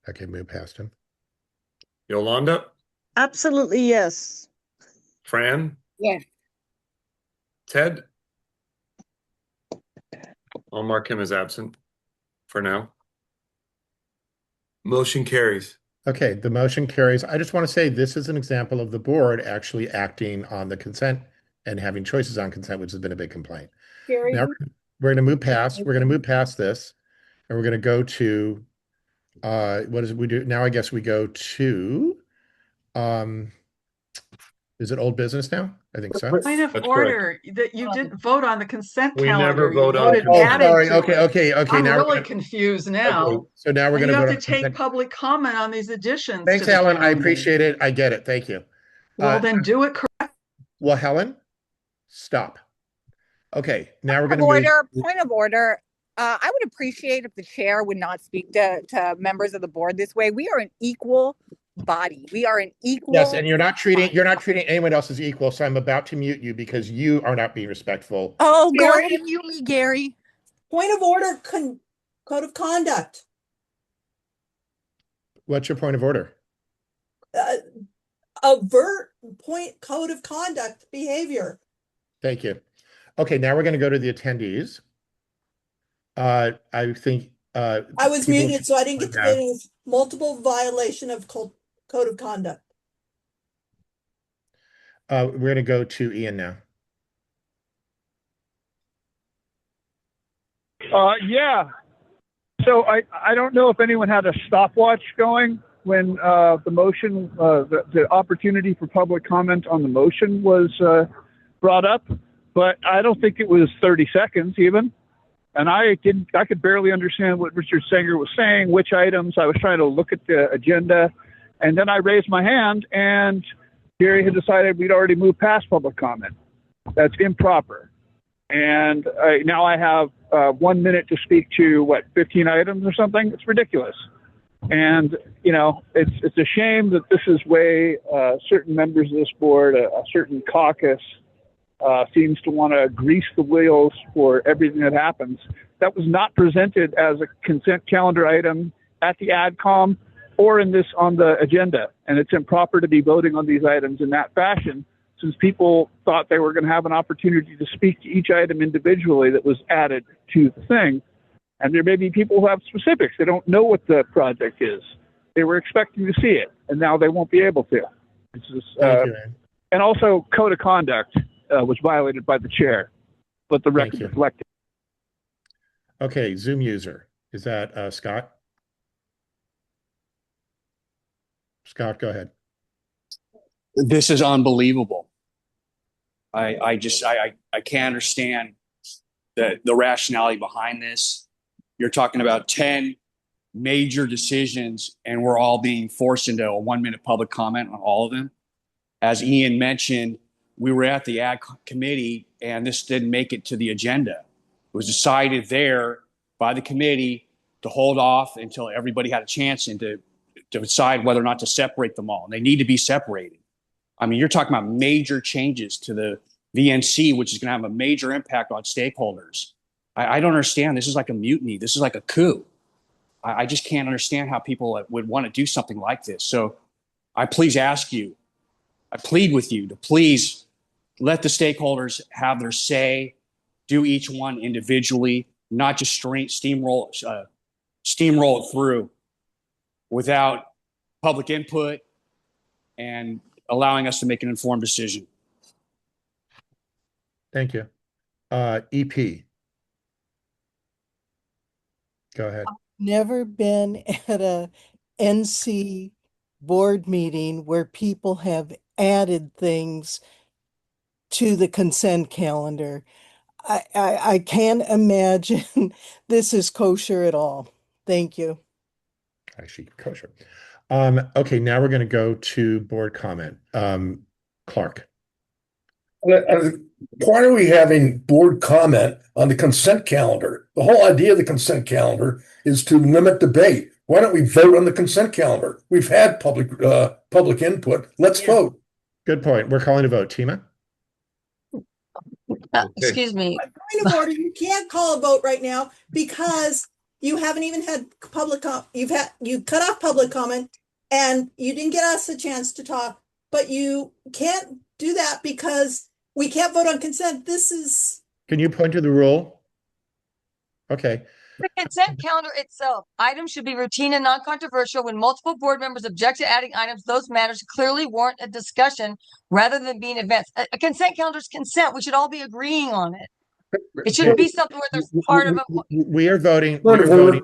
Okay, move past him. Yolanda? Absolutely yes. Fran? Yes. Ted? I'll mark him as absent for now. Motion carries. Okay, the motion carries. I just want to say this is an example of the board actually acting on the consent and having choices on consent, which has been a big complaint. Gary? Now we're going to move past. We're going to move past this, and we're going to go to what is it we do now? I guess we go to is it old business now? I think so. Point of That's order that you didn't vote on the consent We calendar. never vote You on voted consent. added Sorry. to Okay, it. okay. I'm Now really confused now. Okay, so now we're And going to you vote have on to take consent. public comment on these additions. Thanks, to the Helen. I calendar. appreciate it. I get it. Thank you. Well, then do it correct. Well, Helen, stop. Okay, now we're going Point of order. I would appreciate if the chair would not speak to members of the board this way. We are an equal body. We are an equal. Yes, and you're not treating anyone else as equal. So I'm about to mute you because you are not being respectful. Oh, go Gary? ahead and mute me, Gary. Point of order, code of conduct. What's your point of order? Avert code of conduct behavior. Thank you. Okay, now we're going to go to the attendees. I think I was people muted, so I didn't get to have- any multiple violation of code of conduct. we're going to go to Ian now. Yeah. So I don't know if anyone had a stopwatch going when the motion, the opportunity for public comment on the motion was brought up, but I don't think it was 30 seconds even. And I could barely understand what Richard Sanger was saying, which items. I was trying to look at the agenda, and then I raised my hand, and Gary had decided we'd already moved past public comment. That's improper. And now I have 1 minute to speak to 15 items or something. It's ridiculous. And, it's a shame that this is way certain members of this board, a certain caucus, seems to want to grease the wheels for everything that happens. That was not presented as a consent calendar item at the AdCom or on the agenda. And it's improper to be voting on these items in that fashion, since people thought they were going to have an opportunity to speak to each item individually that was added to the thing. And there may be people who have specifics. They don't know what the project is. They were expecting to see it, and now they won't be able to. It's just, Thank you, Aaron. and also, code of conduct was violated by the chair, but the record reflected. Okay, Zoom user. Is that Scott? Scott, go ahead. This is unbelievable. I can't understand the rationality behind this. You're talking about 10 major decisions, and we're all being forced into a 1 minute public comment on all of them. As Ian mentioned, we were at the ad committee, and this didn't make it to the agenda. It was decided there by the committee to hold off until everybody had a chance and to decide whether or not to separate them all. And they need to be separated. I mean, you're talking about major changes to the VNC, which is going to have a major impact on stakeholders. I don't understand. This is like a mutiny. This is like a coup. I just can't understand how people would want to do something like this. So I plead with you to please let the stakeholders have their say, do each one individually, not just steamroll it through without public input and allowing us to make an informed decision. Thank you. EP. Go ahead. Never been at a NC board meeting where people have added things to the consent calendar. I can't imagine this is kosher at all. Thank you. Actually, kosher. Okay, now we're going to go to board comment. Clark. Why are we having board comment on the consent calendar? The whole idea of the consent calendar is to limit debate. Why don't we vote on the consent calendar? We've had public input. Let's vote. Good point. We're calling a vote. Tima? Excuse me. Point of order. You can't call a vote right now because you haven't even had you cut off public comment and you didn't get us a chance to talk, but you can't do that because we can't vote on consent. Can you point to the rule? Okay. The consent calendar itself, items should be routine and non-controversial. When multiple board members object to adding items, those matters clearly warrant a discussion rather than being advanced. A consent calendar is consent. We should all be agreeing on it. It shouldn't be something where there's part of it. We are voting. Point of order.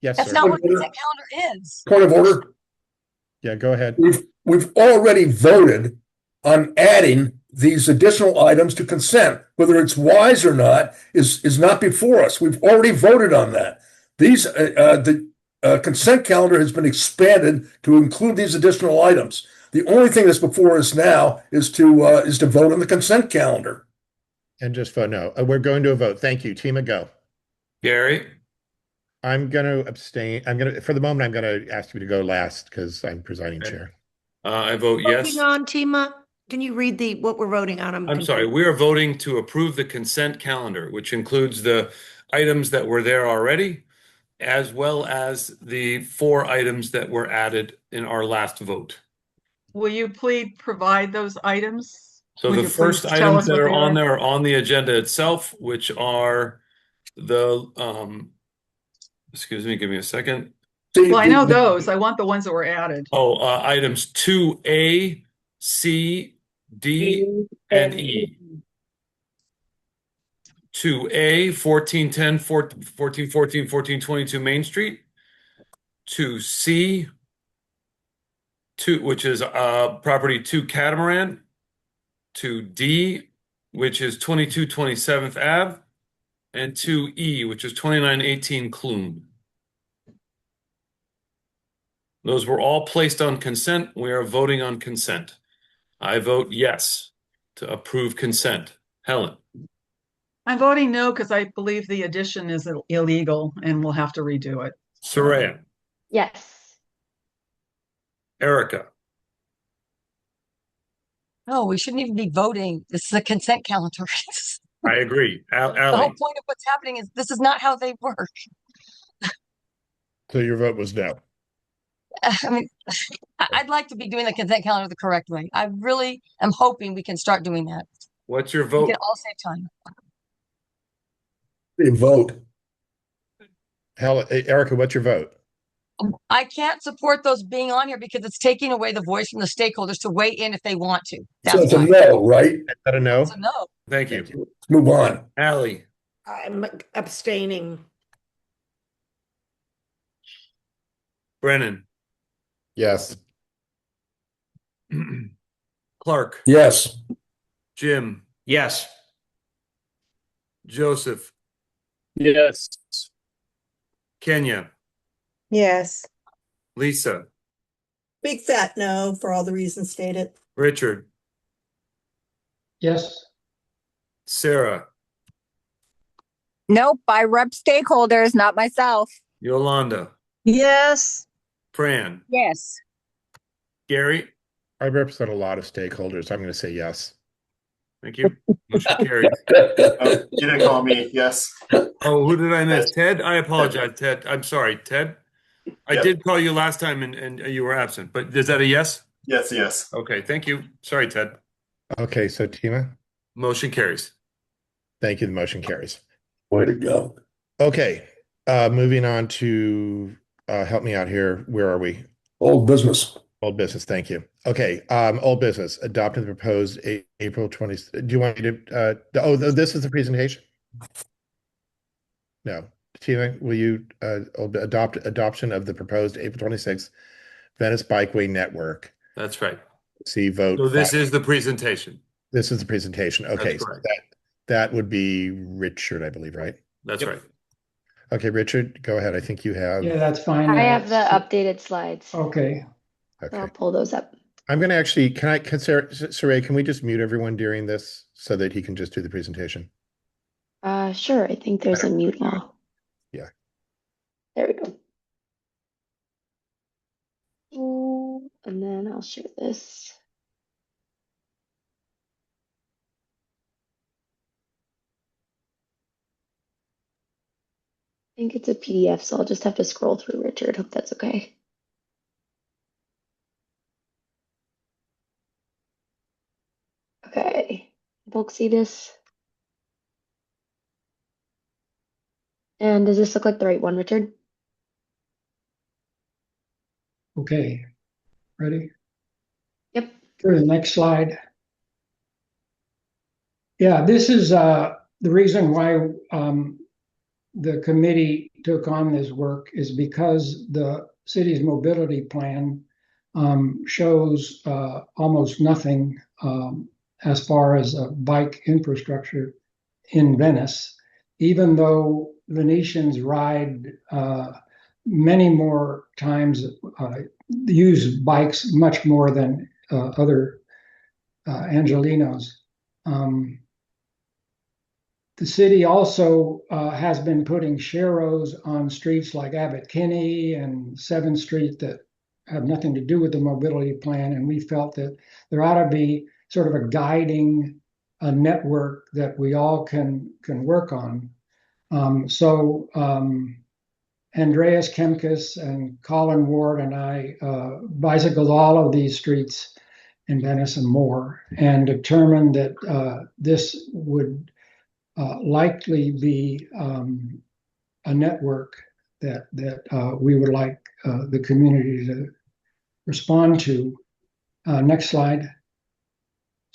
Yes, That's sir. not what a consent calendar is. Point of order. Yeah, go ahead. We've already voted on adding these additional items to consent. Whether it's wise or not is not before us. We've already voted on that. The consent calendar has been expanded to include these additional items. The only thing that's before us now is to vote on the consent calendar. And just vote no. We're going to a vote. Thank you. Tima, go. Gary? I'm going to abstain. For the moment, I'm going to ask you to go last because I'm presiding chair. I vote yes. Voting on, Tima. Can you read what we're voting on? I'm sorry. We are voting to approve the consent calendar, which includes the items that were there already, as well as the 4 items that were added in our last vote. Will you please provide those items? So the first items that are on there are on the agenda itself, which are the, excuse me, give me a second. Well, I know those. I want the ones that were added. Oh, items 2A, C, D, and E. 2A, 1410, 1414, 1422 Main Street. 2C, which is property 2 Catamaran. 2D, which is 2227th Ave. And 2E, which is 2918 Clume. Those were all placed on consent. We are voting on consent. I vote yes to approve consent. Helen? I'm voting no because I believe the addition is illegal and we'll have to redo it. Soraya, Yes. Erica, No, we shouldn't even be voting. This is a consent calendar. I agree. The whole Allie, point of what's happening is this is not how they work. So your vote was no. I mean, I'd like to be doing the consent calendar the correct way. I really am hoping we can start doing that. what's your We vote? can all save time. Vote. Hell, Erica, what's your vote? I can't support those being on here because it's taking away the voice from the stakeholders to weigh in if they want to. So That's it's a why. no, right? Is that a no? It's a no. Thank you. Thank you. Let's move on. Allie, I'm abstaining. Brennan, Yes. Clark, Yes. Jim, Yes. Joseph, Yes. Kenya, Yes. Lisa, Big fat no for all the reasons stated. Richard, Yes. Sarah, Nope, I rep stakeholders, not myself. Yolanda, Yes. Fran, Yes. Gary. I represent a lot of stakeholders. I'm going to say yes. Thank you. Motion carried. You didn't call me. Yes. Oh, who did I miss? Ted? I apologize, Ted. I'm sorry, Ted. I Yep. did call you last time and you were absent, but is that a yes? Yes. Yes. Okay, thank you. Sorry, Ted. Okay, so Tima, Motion carries. thank you. The motion carries. Way to go. Okay, moving on to help me out here. Where are we? Old business. Old business. Thank you. Okay, old business. Adopting the proposed April 20th. Do you want me to? This is the presentation. No, Tina, will you adoption of the proposed April 26th Venice Bikeway Network? That's right. See vote. So this is the presentation. This is the presentation. Okay, so that would be Richard, I believe, right? That's right. Okay, Richard, go ahead. I think you have. Yeah, that's fine. I have the updated slides. Okay. So I'll pull those up. I'm going to actually, Saray, can we just mute everyone during this so that he can just do the presentation? Sure. I think there's a mute wall. Yeah. There we go. And then I'll share this. I think it's a PDF, so I'll just have to scroll through, Richard. Hope that's okay. Okay. Folks see this? And does this look like the right one, Richard? Okay. Ready? Yep. Go to the next slide. Yeah, this is the reason why the committee took on this work is because the city's mobility plan shows almost nothing as far as bike infrastructure in Venice, even though Venetians ride many more times, use bikes much more than other Angelenos. The city also has been putting sharrows on streets like Abbot Kinney and 7th Street that have nothing to do with the mobility plan. And we felt that there ought to be sort of a guiding network that we all can work on. Andreas Kemkes and Colin Ward and I bicycled all of these streets in Venice and more and determined that this would likely be a network that we would like the community to respond to. Next slide.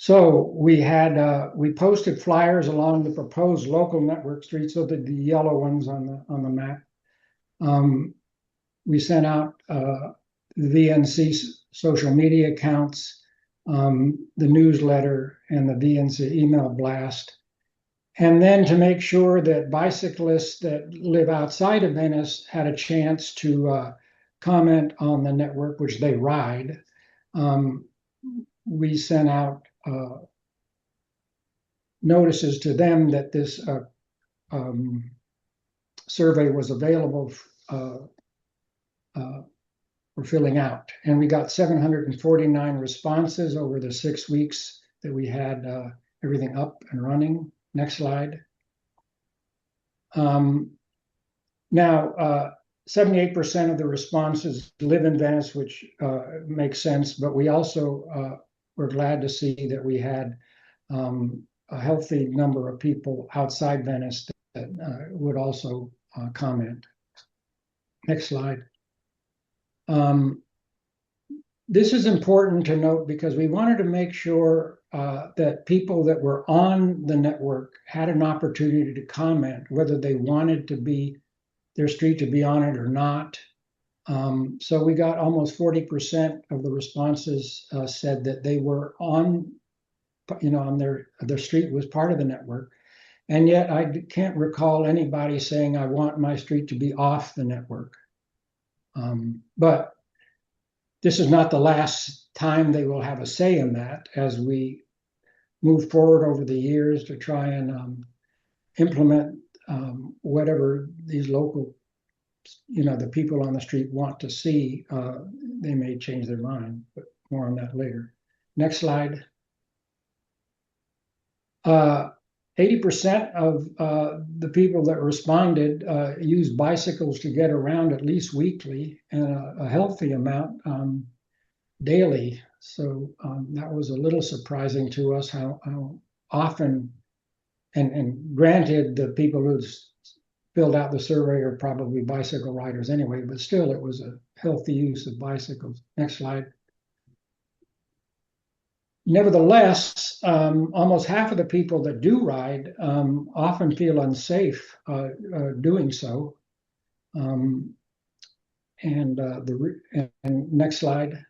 So we posted flyers along the proposed local network streets, so the yellow ones on the map. We sent out the VNC social media accounts, the newsletter, and the VNC email blast. And then to make sure that bicyclists that live outside of Venice had a chance to comment on the network, which they ride, we sent out notices to them that this survey was available for filling out. And we got 749 responses over the 6 weeks that we had everything up and running. Next slide. Now, 78% of the responses live in Venice, which makes sense, but we also were glad to see that we had a healthy number of people outside Venice that would also comment. Next slide. This is important to note because we wanted to make sure that people that were on the network had an opportunity to comment, whether they wanted to be their street to be on it or not. So we got almost 40% of the responses said that they were on, on their street was part of the network. And yet I can't recall anybody saying, I want my street to be off the network. But this is not the last time they will have a say in that as we move forward over the years to try and implement whatever these local, the people on the street want to see. They may change their mind, but more on that later. Next slide. 80% of the people that responded use bicycles to get around at least weekly, and a healthy amount daily. So that was a little surprising to us how often, and granted, the people who filled out the survey are probably bicycle riders anyway, but still it was a healthy use of bicycles. Next slide. Nevertheless, almost half of the people that do ride often feel unsafe doing so. And next slide.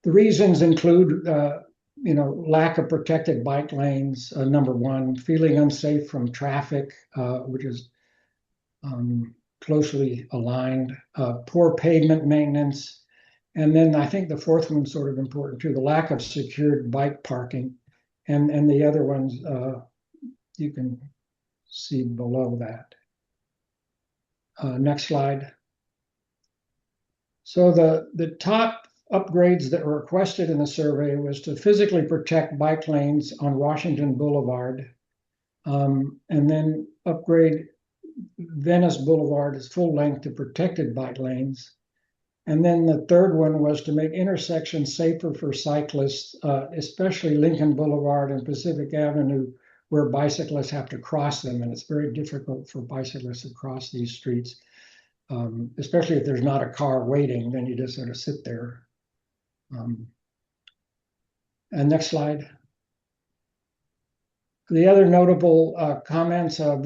The reasons include, lack of protected bike lanes, number one, feeling unsafe from traffic, which is closely aligned, poor pavement maintenance, and then I think the fourth one's sort of important too, the lack of secured bike parking. And the other ones you can see below that. Next slide. So the top upgrades that were requested in the survey was to physically protect bike lanes on Washington Boulevard, and then upgrade Venice Boulevard as full length to protected bike lanes. And then the third one was to make intersections safer for cyclists, especially Lincoln Boulevard and Pacific Avenue, where bicyclists have to cross them. And it's very difficult for bicyclists to cross these streets, especially if there's not a car waiting, then you just sort of sit there. And next slide. The other notable comments, the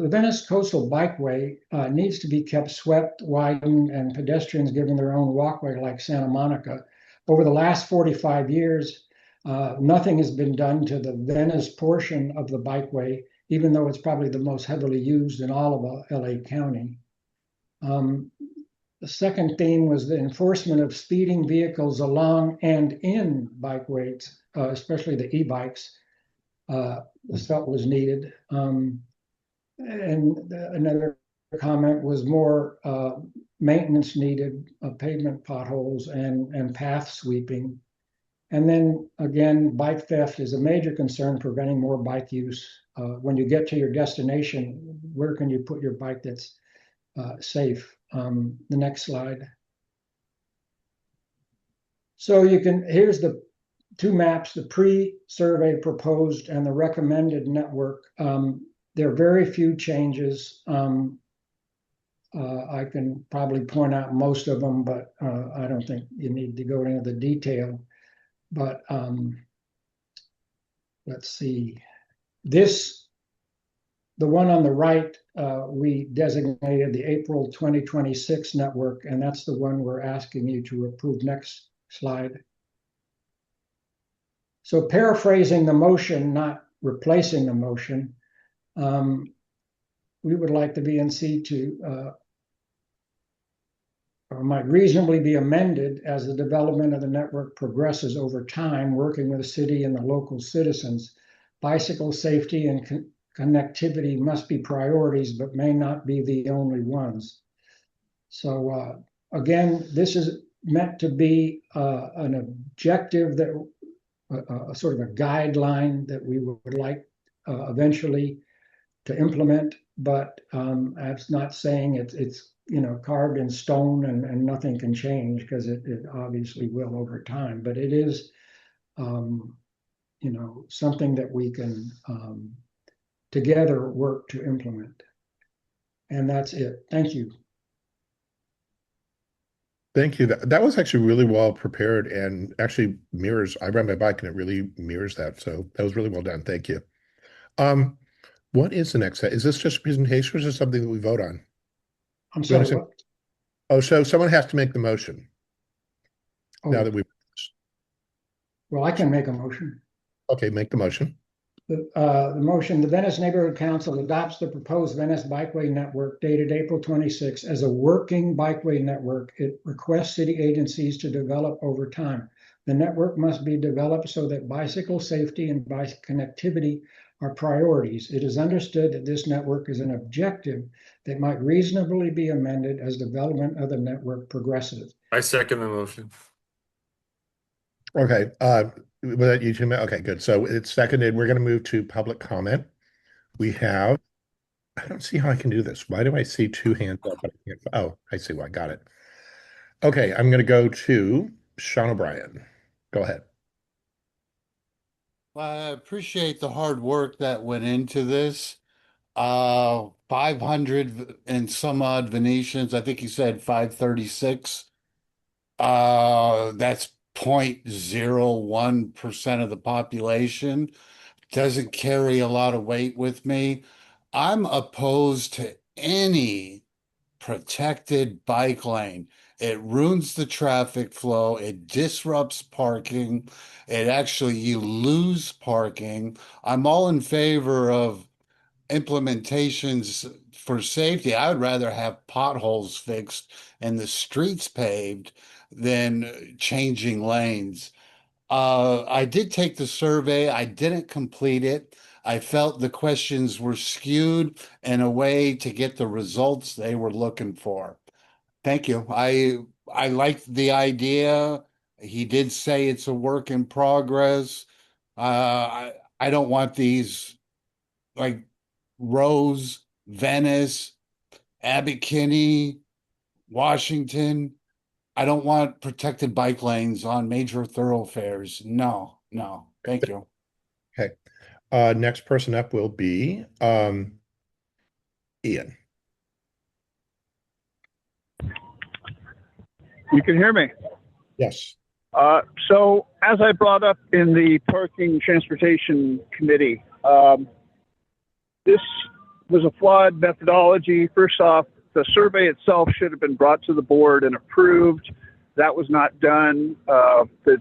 Venice Coastal Bikeway needs to be kept swept, widened, and pedestrians given their own walkway like Santa Monica. Over the last 45 years, nothing has been done to the Venice portion of the bikeway, even though it's probably the most heavily used in all of LA County. The second theme was the enforcement of speeding vehicles along and in bikeways, especially the e-bikes. This felt was needed. And another comment was more maintenance needed of pavement potholes and path sweeping. And then again, bike theft is a major concern, preventing more bike use. When you get to your destination, where can you put your bike that's safe? The next slide. So here's the two maps, the pre-survey proposed and the recommended network. There are very few changes. I can probably point out most of them, but I don't think you need to go into the detail. But let's see. The one on the right, we designated the April 2026 network, and that's the one we're asking you to approve. Next slide. So paraphrasing the motion, not replacing the motion, we would like the VNC to might reasonably be amended as the development of the network progresses over time, working with the city and the local citizens. Bicycle safety and connectivity must be priorities, but may not be the only ones. So again, this is meant to be an objective that sort of a guideline that we would like eventually to implement, but that's not saying it's carved in stone and nothing can change, because it obviously will over time. But it is something that we can together work to implement. And that's it. Thank you. Thank you. That was actually really well prepared and actually mirrors. I ride my bike and it really mirrors that. So that was really well done. Thank you. What is the next set? Is this just a presentation or is this something that we vote on? I'm sorry, what? Oh, so someone has to make the motion. Oh. Now that we. Well, I can make a motion. Okay, make the motion. The motion, the Venice Neighborhood Council adopts the proposed Venice Bikeway Network dated April 26 as a working bikeway network. It requests city agencies to develop over time. The network must be developed so that bicycle safety and bike connectivity are priorities. It is understood that this network is an objective that might reasonably be amended as development of the network progresses. I second the motion. Okay. Was that you two? Okay, good. So it's seconded. We're going to move to public comment. We have, I don't see how I can do this. Why do I see two hands up? But I can't, oh, I see why. Got it. Okay, I'm going to go to Sean O'Brien. Go ahead. Well, I appreciate the hard work that went into this. 500 and some odd Venetians. I think he said 536. That's 0.01% of the population. Doesn't carry a lot of weight with me. I'm opposed to any protected bike lane. It ruins the traffic flow. It disrupts parking. You lose parking. I'm all in favor of implementations for safety. I would rather have potholes fixed and the streets paved than changing lanes. I did take the survey. I didn't complete it. I felt the questions were skewed in a way to get the results they were looking for. Thank you. I liked the idea. He did say it's a work in progress. I don't want these like Rose, Venice, Abbot Kinney, Washington. I don't want protected bike lanes on major thoroughfares. No. Thank you. Okay. Next person up will be Ian. You can hear me? Yes. So as I brought up in the Parking Transportation Committee, this was a flawed methodology. First off, the survey itself should have been brought to the board and approved. That was not done. The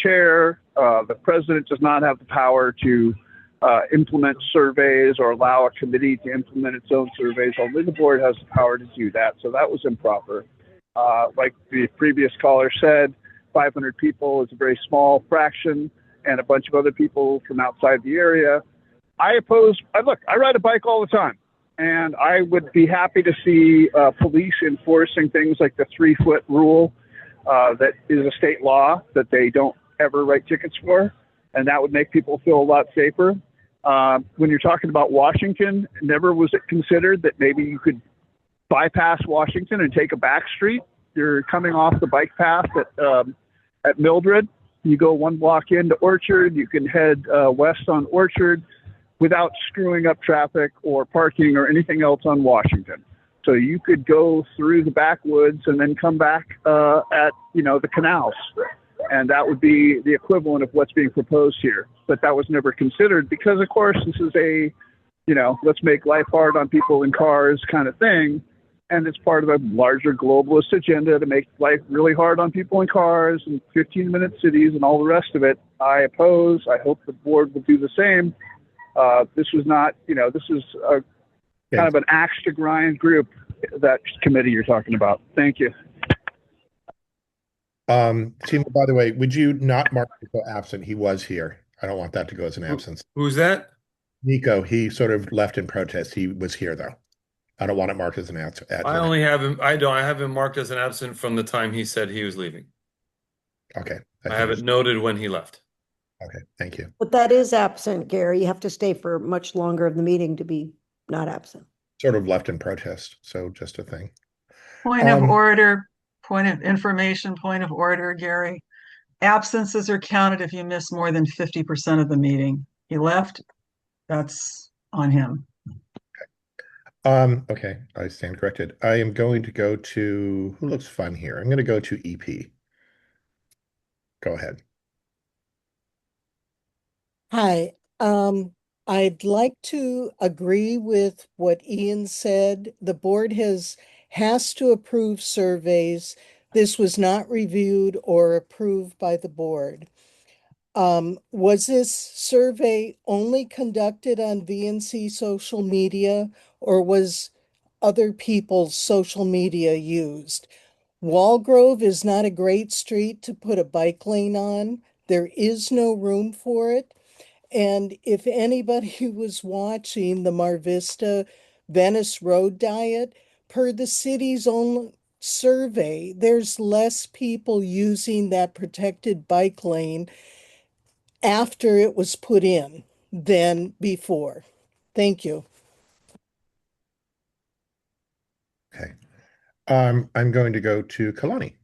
chair, the president does not have the power to implement surveys or allow a committee to implement its own surveys. Only the board has the power to do that. So that was improper. Like the previous caller said, 500 people is a very small fraction, and a bunch of other people from outside the area. I ride a bike all the time, and I would be happy to see police enforcing things like the 3-foot rule that is a state law that they don't ever write tickets for, and that would make people feel a lot safer. When you're talking about Washington, never was it considered that maybe you could bypass Washington and take a back street. You're coming off the bike path at Mildred. You go 1 block into Orchard. You can head west on Orchard without screwing up traffic or parking or anything else on Washington. So you could go through the backwoods and then come back at the canals. And that would be the equivalent of what's being proposed here. But that was never considered because, of course, this is a, let's make life hard on people in cars kind of thing. And it's part of a larger globalist agenda to make life really hard on people in cars and 15-minute cities and all the rest of it. I oppose. I hope the board will do the same. This was not, this is a kind of an axe to grind group, that committee you're talking about. Thank you. Timo, by the way, would you not mark Nico absent? He was here. I don't want that to go as an absence. Who's that? Nico, he sort of left in protest. He was here though. I don't want it marked as an absent. I only have him. I have him marked as an absent from the time he said he was leaving. Okay. I have it noted when he left. Okay, thank you. But that is absent, Gary. You have to stay for much longer of the meeting to be not absent. Sort of left in protest, so just a thing. Point of order, point of information, point of order, Gary. Absences are counted if you miss more than 50% of the meeting. He left, that's on him. Okay, I stand corrected. I am going to go to, who looks fun here? I'm going to go to EP. Go ahead. Hi. I'd like to agree with what Ian said. The board has to approve surveys. This was not reviewed or approved by the board. Was this survey only conducted on VNC social media, or was other people's social media used? Walgrove is not a great street to put a bike lane on. There is no room for it. And if anybody was watching the Mar Vista Venice Road Diet, per the city's own survey, there's less people using that protected bike lane after it was put in than before. Thank you. Okay. I'm going to go to Kalani.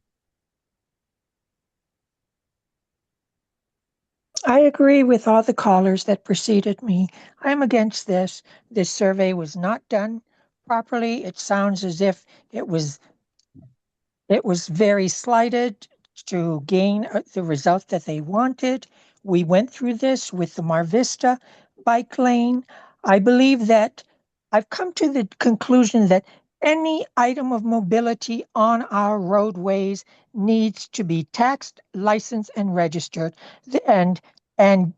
I agree with all the callers that preceded me. I'm against this. This survey was not done properly. It sounds as if it was very slighted to gain the result that they wanted. We went through this with the Mar Vista bike lane. I believe that I've come to the conclusion that any item of mobility on our roadways needs to be taxed, licensed, and registered, and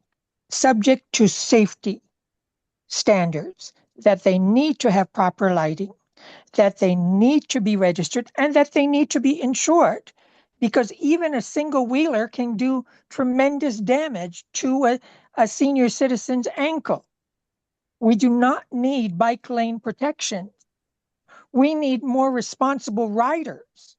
subject to safety standards, that they need to have proper lighting, that they need to be registered, and that they need to be insured, because even a single wheeler can do tremendous damage to a senior citizen's ankle. We do not need bike lane protection. We need more responsible riders,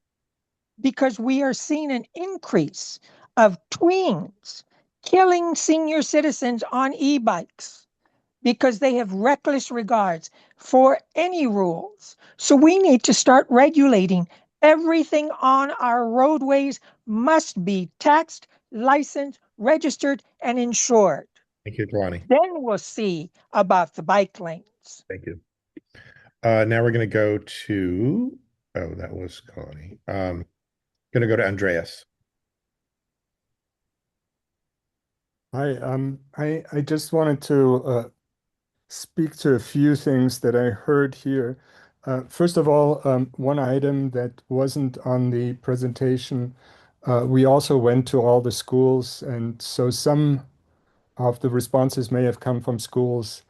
because we are seeing an increase of tweens killing senior citizens on e-bikes because they have reckless regards for any rules. So we need to start regulating. Everything on our roadways must be taxed, licensed, registered, and insured. Thank you, Kalani. Then we'll see about the bike lanes. Thank you. Now we're going to go to, oh, that was Kalani. Going to go to Andreas. Hi, I just wanted to speak to a few things that I heard here. First of all, one item that wasn't on the presentation, we also went to all the schools, and so some of the responses may have come from schools.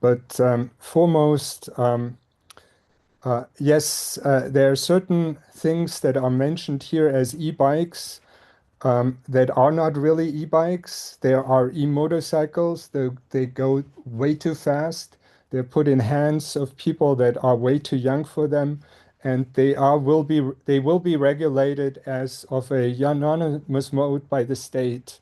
But foremost, yes, there are certain things that are mentioned here as e-bikes that are not really e-bikes. There are e-motorcycles. They go way too fast. They're put in hands of people that are way too young for them, and they will be regulated as of a anonymous mode by the state.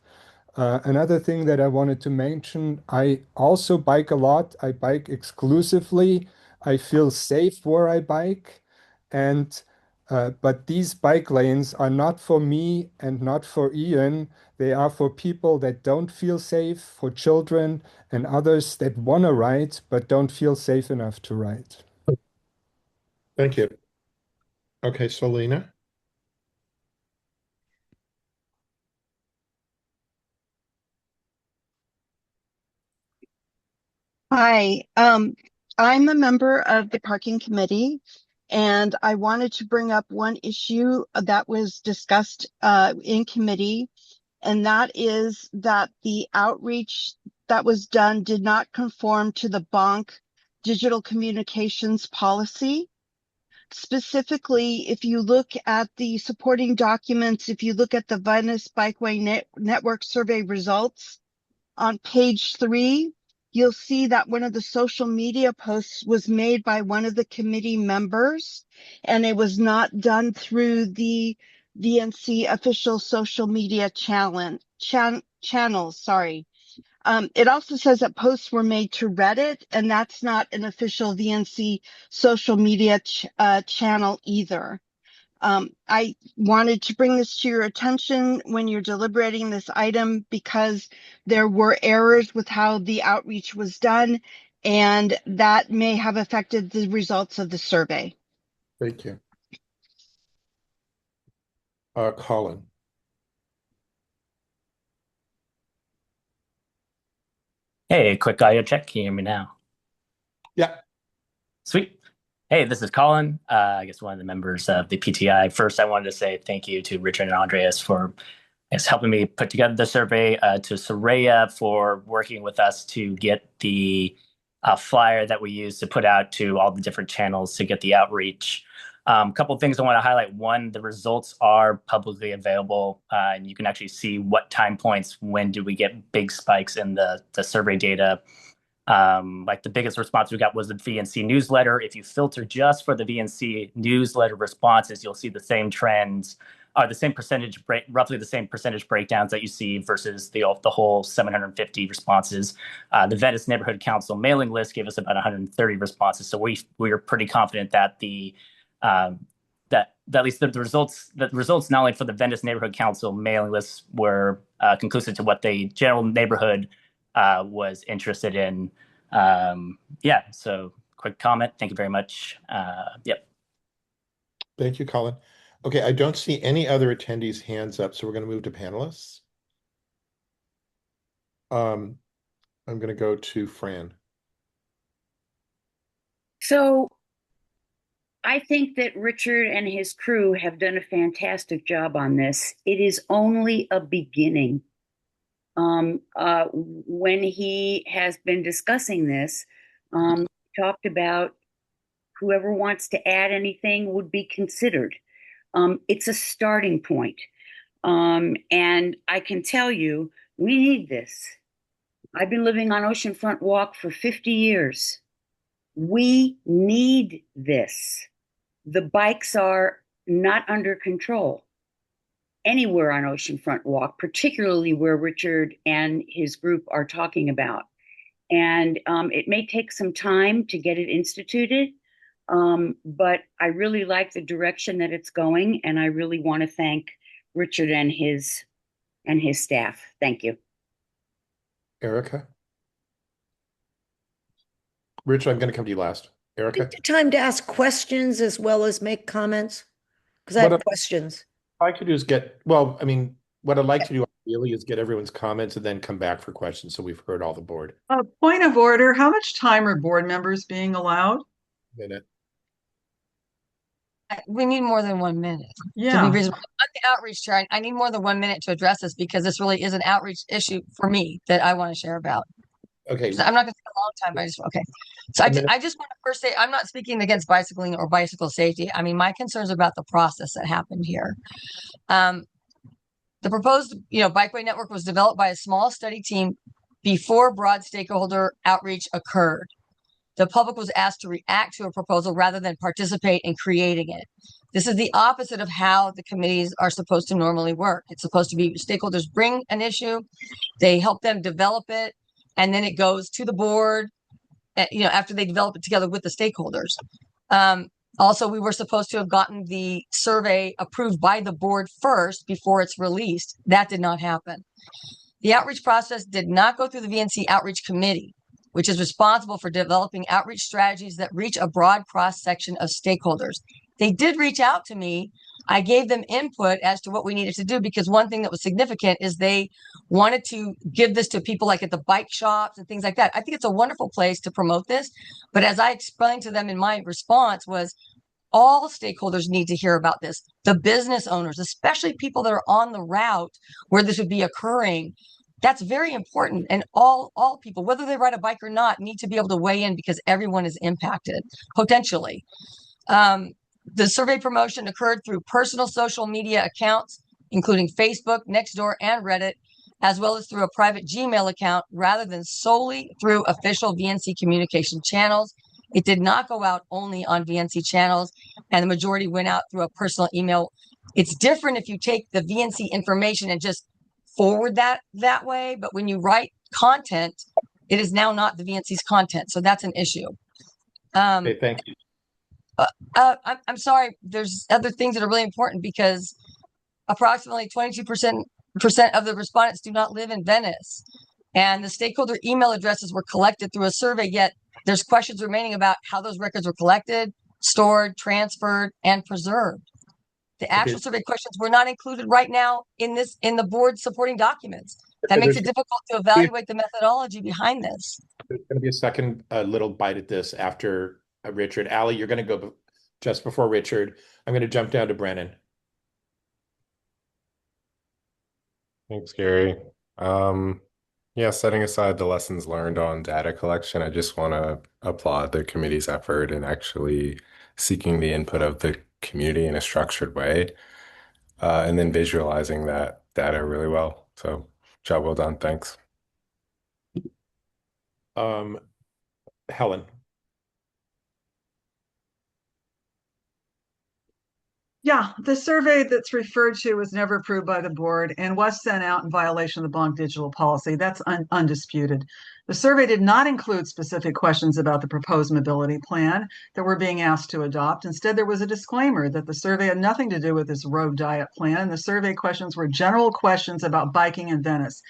Another thing that I wanted to mention, I also bike a lot. I bike exclusively. I feel safe where I bike, and but these bike lanes are not for me and not for Ian. They are for people that don't feel safe, for children and others that want to ride but don't feel safe enough to ride. Thank you. Okay, Solina. Hi, I'm a member of the parking committee, and I wanted to bring up one issue that was discussed in committee, and that is that the outreach that was done did not conform to the BONC digital communications policy. specifically, if you look at the supporting documents, if you look at the Venice Bikeway Network survey results on page 3, you'll see that one of the social media posts was made by one of the committee members, and it was not done through the VNC official social media channels. Sorry. It also says that posts were made to Reddit, and that's not an official VNC social media channel either. I wanted to bring this to your attention when you're deliberating this item because there were errors with how the outreach was done, and that may have affected the results of the survey. Thank you. Colin. Hey, quick audio check. Can you hear me now? Yeah. Sweet. Hey, this is Colin. I guess one of the members of the PTI. First, I wanted to say thank you to Richard and Andreas for helping me put together the survey, to Soraya for working with us to get the flyer that we use to put out to all the different channels to get the outreach. A couple of things I want to highlight. One, the results are publicly available, and you can actually see what time points, when do we get big spikes in the survey data. Like the biggest response we got was the VNC newsletter. If you filter just for the VNC newsletter responses, you'll see the same trends, the same percentage roughly the same percentage breakdowns that you see versus the whole 750 responses. The Venice Neighborhood Council mailing list gave us about 130 responses. So we are pretty confident that that at least the results not only for the Venice Neighborhood Council mailing lists were conclusive to what the general neighborhood was interested in. Yeah, so quick comment. Thank you very much. Yep. Thank you, Colin. Okay, I don't see any other attendees' hands up, so we're going to move to panelists. I'm going to go to Fran. So I think that Richard and his crew have done a fantastic job on this. It is only a beginning. When he has been discussing this, talked about whoever wants to add anything would be considered. It's a starting point. And I can tell you, we need this. I've been living on Oceanfront Walk for 50 years. We need this. The bikes are not under control anywhere on Oceanfront Walk, particularly where Richard and his group are talking about. And it may take some time to get it instituted, but I really like the direction that it's going, and I really want to thank Richard and his staff. Thank you. Erica? Richard, I'm going to come to you last. Erica? Time to ask questions as well as make comments, because I have questions. What I could do is what I'd like to do ideally is get everyone's comments and then come back for questions, so we've heard all the board. Point of order, how much time are board members being allowed? Minute. We need more than 1 minute to be reasonable. On the outreach chair, I need more than 1 minute to address this because this really is an outreach issue for me that I want to share about. Okay. So I'm not going to take a long time, but okay. So I just want to first say, I'm not speaking against bicycling or bicycle safety. I mean, my concerns about the process that happened here. The proposed, bikeway network was developed by a small study team before broad stakeholder outreach occurred. The public was asked to react to a proposal rather than participate in creating it. This is the opposite of how the committees are supposed to normally work. It's supposed to be stakeholders bring an issue, they help them develop it, and then it goes to the board, after they develop it together with the stakeholders. Also, we were supposed to have gotten the survey approved by the board first before it's released. That did not happen. The outreach process did not go through the VNC Outreach Committee, which is responsible for developing outreach strategies that reach a broad cross-section of stakeholders. They did reach out to me. I gave them input as to what we needed to do, because one thing that was significant is they wanted to give this to people like at the bike shops and things like that. I think it's a wonderful place to promote this. But as I explained to them in my response was, all stakeholders need to hear about this. The business owners, especially people that are on the route where this would be occurring. That's very important. And all people, whether they ride a bike or not, need to be able to weigh in because everyone is impacted potentially. The survey promotion occurred through personal social media accounts, including Facebook, Nextdoor, and Reddit, as well as through a private Gmail account rather than solely through official VNC communication channels. It did not go out only on VNC channels, and the majority went out through a personal email. It's different if you take the VNC information and just forward that way, but when you write content, it is now not the VNC's content, so that's an issue. Okay, thank you. I'm sorry. There's other things that are really important because approximately 22% of the respondents do not live in Venice, and the stakeholder email addresses were collected through a survey. Yet there's questions remaining about how those records were collected, stored, transferred, and preserved. The actual survey questions were not included right now in the board supporting documents. That makes it difficult to evaluate the methodology behind this. There's going to be a second little bite at this after Richard. Allie, you're going to go just before Richard. I'm going to jump down to Brennan. Thanks, Gary. Yeah, setting aside the lessons learned on data collection, I just want to applaud the committee's effort in actually seeking the input of the community in a structured way, and then visualizing that data really well. So, job well done. Thanks. Helen. Yeah, the survey that's referred to was never approved by the board and was sent out in violation of the Blanc digital policy. That's undisputed. The survey did not include specific questions about the proposed mobility plan that we're being asked to adopt. Instead, there was a disclaimer that the survey had nothing to do with this road diet plan. The survey questions were general questions about biking in Venice.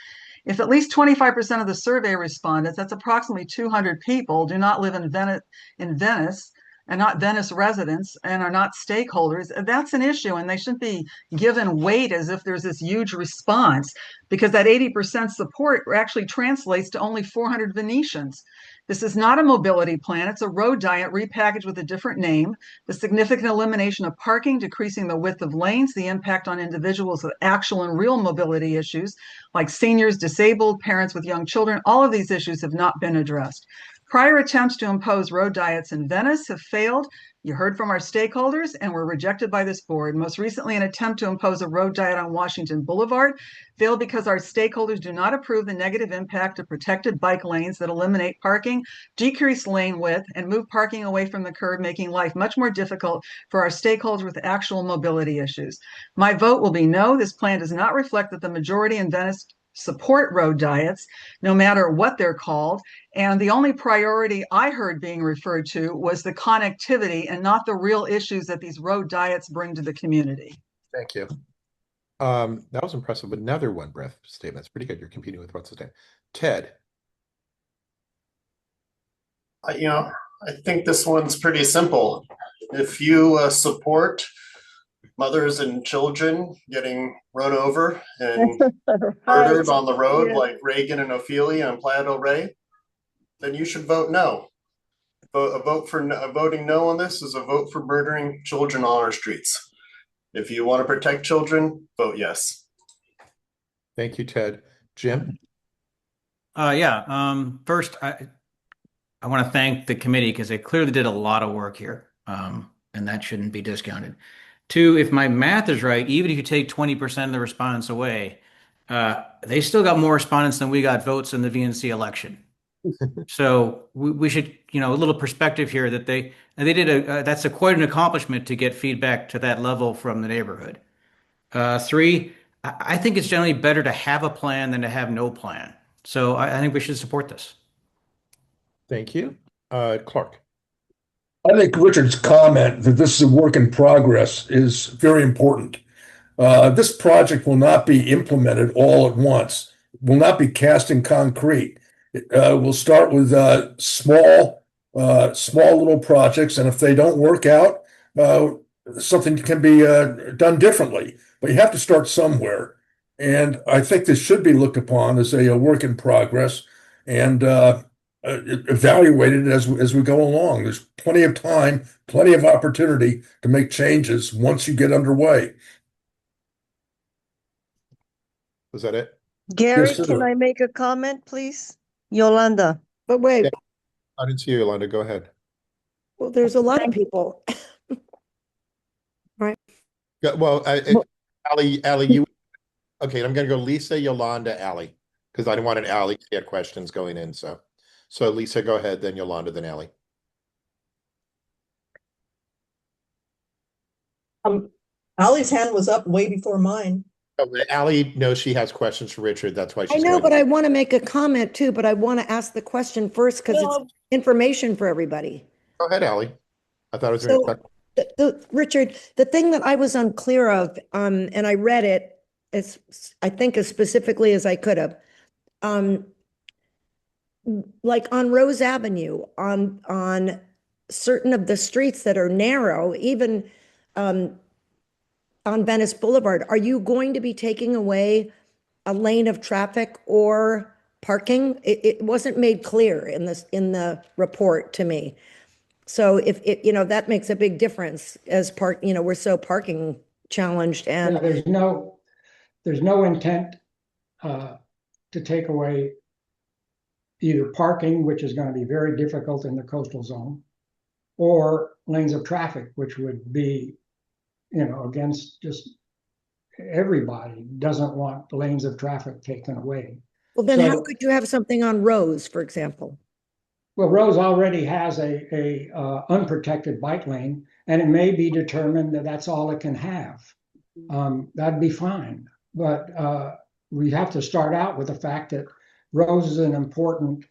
If at least 25% of the survey respondents, that's approximately 200 people, do not live in Venice, and not Venice residents and are not stakeholders, that's an issue, and they shouldn't be given weight as if there's this huge response, because that 80% support actually translates to only 400 Venetians. This is not a mobility plan. It's a road diet repackaged with a different name. The significant elimination of parking, decreasing the width of lanes, the impact on individuals with actual and real mobility issues like seniors, disabled, parents with young children, all of these issues have not been addressed. Prior attempts to impose road diets in Venice have failed. You heard from our stakeholders and were rejected by this board. Most recently, an attempt to impose a road diet on Washington Boulevard failed because our stakeholders do not approve the negative impact of protected bike lanes that eliminate parking, decrease lane width, and move parking away from the curb, making life much more difficult for our stakeholders with actual mobility issues. My vote will be no. This plan does not reflect that the majority in Venice support road diets, no matter what they're called. And the only priority I heard being referred to was the connectivity and not the real issues that these road diets bring to the community. Thank you. That was impressive. Another one breath statement. It's pretty good. You're competing with what's his name. Ted. I think this one's pretty simple. If you support mothers and children getting run over and murdered on the road like Reagan and Ophelia and Playa del Rey, then you should vote no. Voting no on this is a vote for murdering children on our streets. If you want to protect children, vote yes. Thank you, Ted. Jim? First, I want to thank the committee because they clearly did a lot of work here, and that shouldn't be discounted. Two, if my math is right, even if you take 20% of the respondents away, they still got more respondents than we got votes in the VNC election. So we should, a little perspective here that they did that's quite an accomplishment to get feedback to that level from the neighborhood. Three, I think it's generally better to have a plan than to have no plan. So I think we should support this. Thank you. Clark. I think Richard's comment that this is a work in progress is very important. This project will not be implemented all at once, will not be cast in concrete. We'll start with small little projects, and if they don't work out, something can be done differently. But you have to start somewhere, and I think this should be looked upon as a work in progress and evaluated as we go along. There's plenty of time, plenty of opportunity to make changes once you get underway. Was that it? Gary, Yes, can I make a comment, please? Yolanda. But wait, I didn't see you, Yolanda. Go ahead. well, there's a lot of people. Right. Yeah, well, Ally, you okay? I'm going to go Lisa, Yolanda, Ally, because I didn't want an Ally to get questions going in. So Lisa, go ahead, then Yolanda, then Ally. Ally's hand was up way before mine. Oh, Ally knows she has questions for Richard. That's why I she's know, going. but I want to make a comment too, but I want to ask the question first because it's information for everybody. Go ahead, Ally. I thought it was So, going to. Richard, the thing that I was unclear of, and I read it as I think as specifically as I could have, like on Rose Avenue, on certain of the streets that are narrow, even on Venice Boulevard, are you going to be taking away a lane of traffic or parking? It wasn't made clear in the report to me. So if it, that makes a big difference as we're so parking challenged and Yeah, there's no intent to take away either parking, which is going to be very difficult in the coastal zone, or lanes of traffic, which would be, against just everybody doesn't want lanes of traffic taken away. Well, then how could you have something on Rose, for example? Well, Rose already has a unprotected bike lane, and it may be determined that that's all it can have. That'd be fine. But we have to start out with the fact that Rose is an important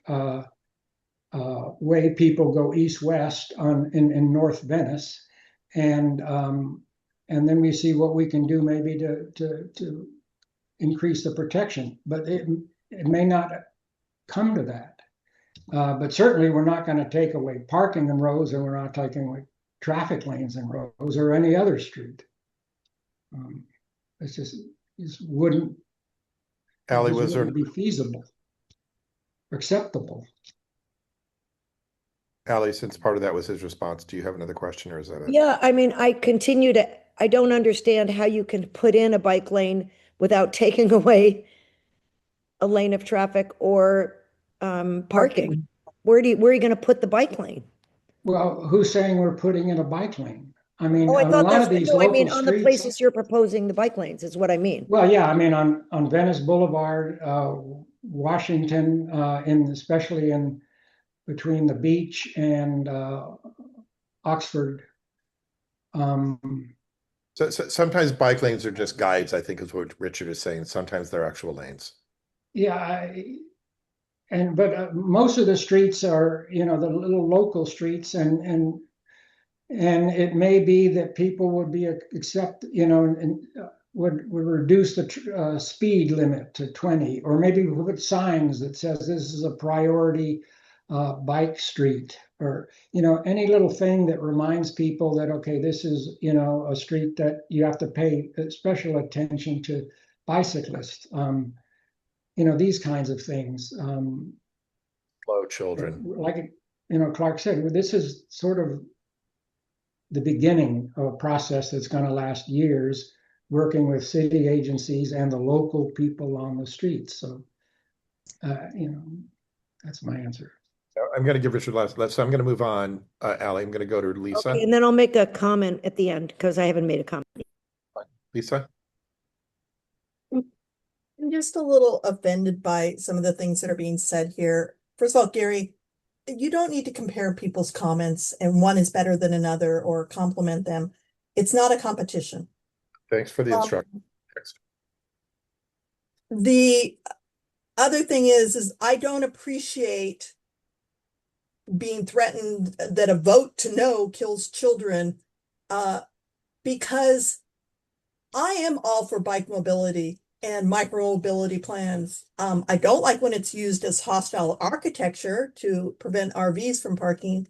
way people go east-west in North Venice, and then we see what we can do maybe to increase the protection. But it may not come to that. But certainly we're not going to take away parking in Rose, and we're not taking away traffic lanes in Rose or any other street. It's just wouldn't be feasible, acceptable. Ally, since part of that was his response, do you have another question, or is that it? Yeah, I mean, I don't understand how you can put in a bike lane without taking away a lane of traffic or parking. Where are you going to put the bike lane? Well, who's saying we're putting in a bike lane? I mean, I a thought lot of these no, I local mean, on the streets. places you're proposing the bike lanes is what I mean. Well, yeah, I mean, on Venice Boulevard, Washington, especially in between the beach and Oxford. So sometimes bike lanes are just guides, I think is what Richard is saying. Sometimes they're actual lanes. Yeah, but most of the streets are, the little local streets, and it may be that people would be and would reduce the speed limit to 20, or maybe put signs that says this is a priority bike street, or any little thing that reminds people that, okay, this is a street that you have to pay special attention to bicyclists. These kinds of things. Slow children. Like Clark said, this is sort of the beginning of a process that's going to last years, working with city agencies and the local people on the streets. So, that's my answer. I'm going to give Richard last, so I'm going to move on. Ally, I'm going to go to Lisa. Okay, and then I'll make a comment at the end because I haven't made a comment. Lisa? I'm just a little offended by some of the things that are being said here. First of all, Gary, you don't need to compare people's comments and one is better than another or compliment them. It's not a competition. Thanks for the instruction. The other thing is I don't appreciate being threatened that a vote to no kills children, because I am all for bike mobility and micro-mobility plans. I don't like when it's used as hostile architecture to prevent RVs from parking,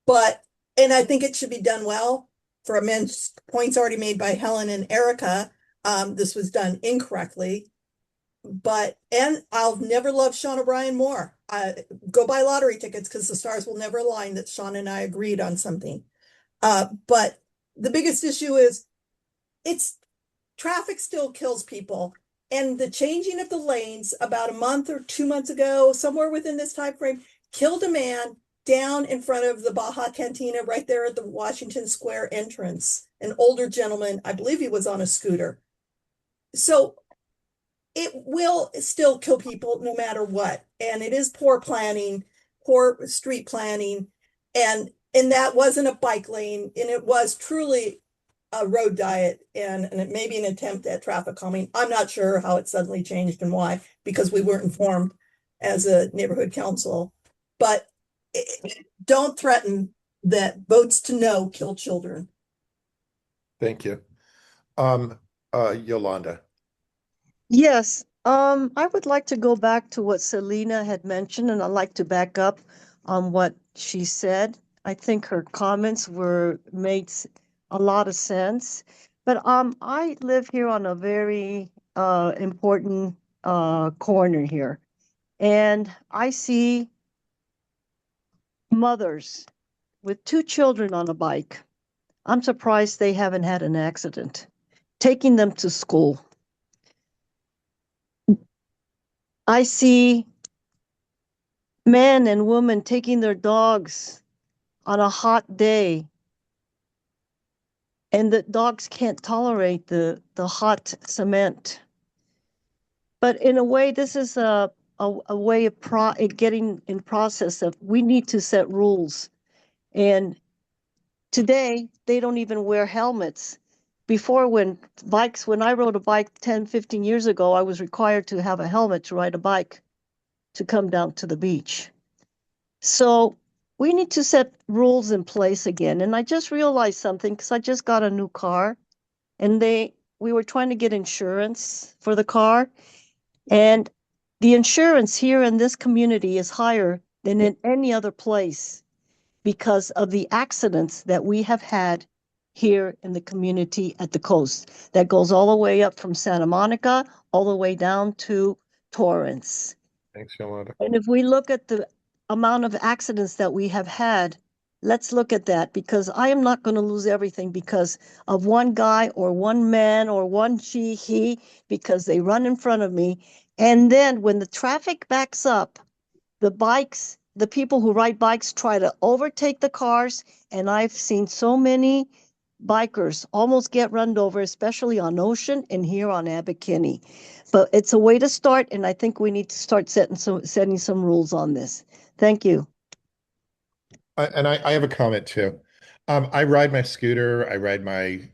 and I think it should be done well. For immense points already made by Helen and Erica, this was done incorrectly. And I'll never love Sean O'Brien more. Go buy lottery tickets because the stars will never align that Sean and I agreed on something. But the biggest issue is traffic still kills people. And the changing of the lanes about a month or 2 months ago, somewhere within this time frame, killed a man down in front of the Baja Cantina, right there at the Washington Square entrance. An older gentleman, I believe he was on a scooter. So it will still kill people no matter what. And it is poor planning, poor street planning. And that wasn't a bike lane, and it was truly a road diet and it may be an attempt at traffic calming. I'm not sure how it suddenly changed and why, because we weren't informed as a neighborhood council. But don't threaten that votes to no kill children. Thank you. Yolanda. Yes, I would like to go back to what Selena had mentioned, and I'd like to back up on what she said. I think her comments made a lot of sense. But I live here on a very important corner here, and I see mothers with 2 children on a bike. I'm surprised they haven't had an accident, taking them to school. I see men and women taking their dogs on a hot day, and the dogs can't tolerate the hot cement. But in a way, this is a way of getting in process of we need to set rules. And today, they don't even wear helmets. Before, when I rode a bike 10, 15 years ago, I was required to have a helmet to ride a bike to come down to the beach. So we need to set rules in place again. And I just realized something because I just got a new car, and we were trying to get insurance for the car. And the insurance here in this community is higher than in any other place because of the accidents that we have had here in the community at the coast. That goes all the way up from Santa Monica, all the way down to Torrance. Thanks, Yolanda. And if we look at the amount of accidents that we have had, let's look at that, because I am not going to lose everything because of one guy or one man or one she, he, because they run in front of me. And then when the traffic backs up, the people who ride bikes try to overtake the cars. And I've seen so many bikers almost get run over, especially on Ocean and here on Abbot Kinney. But it's a way to start, and I think we need to start setting some rules on this. Thank you. I have a comment too. I ride my scooter, I ride my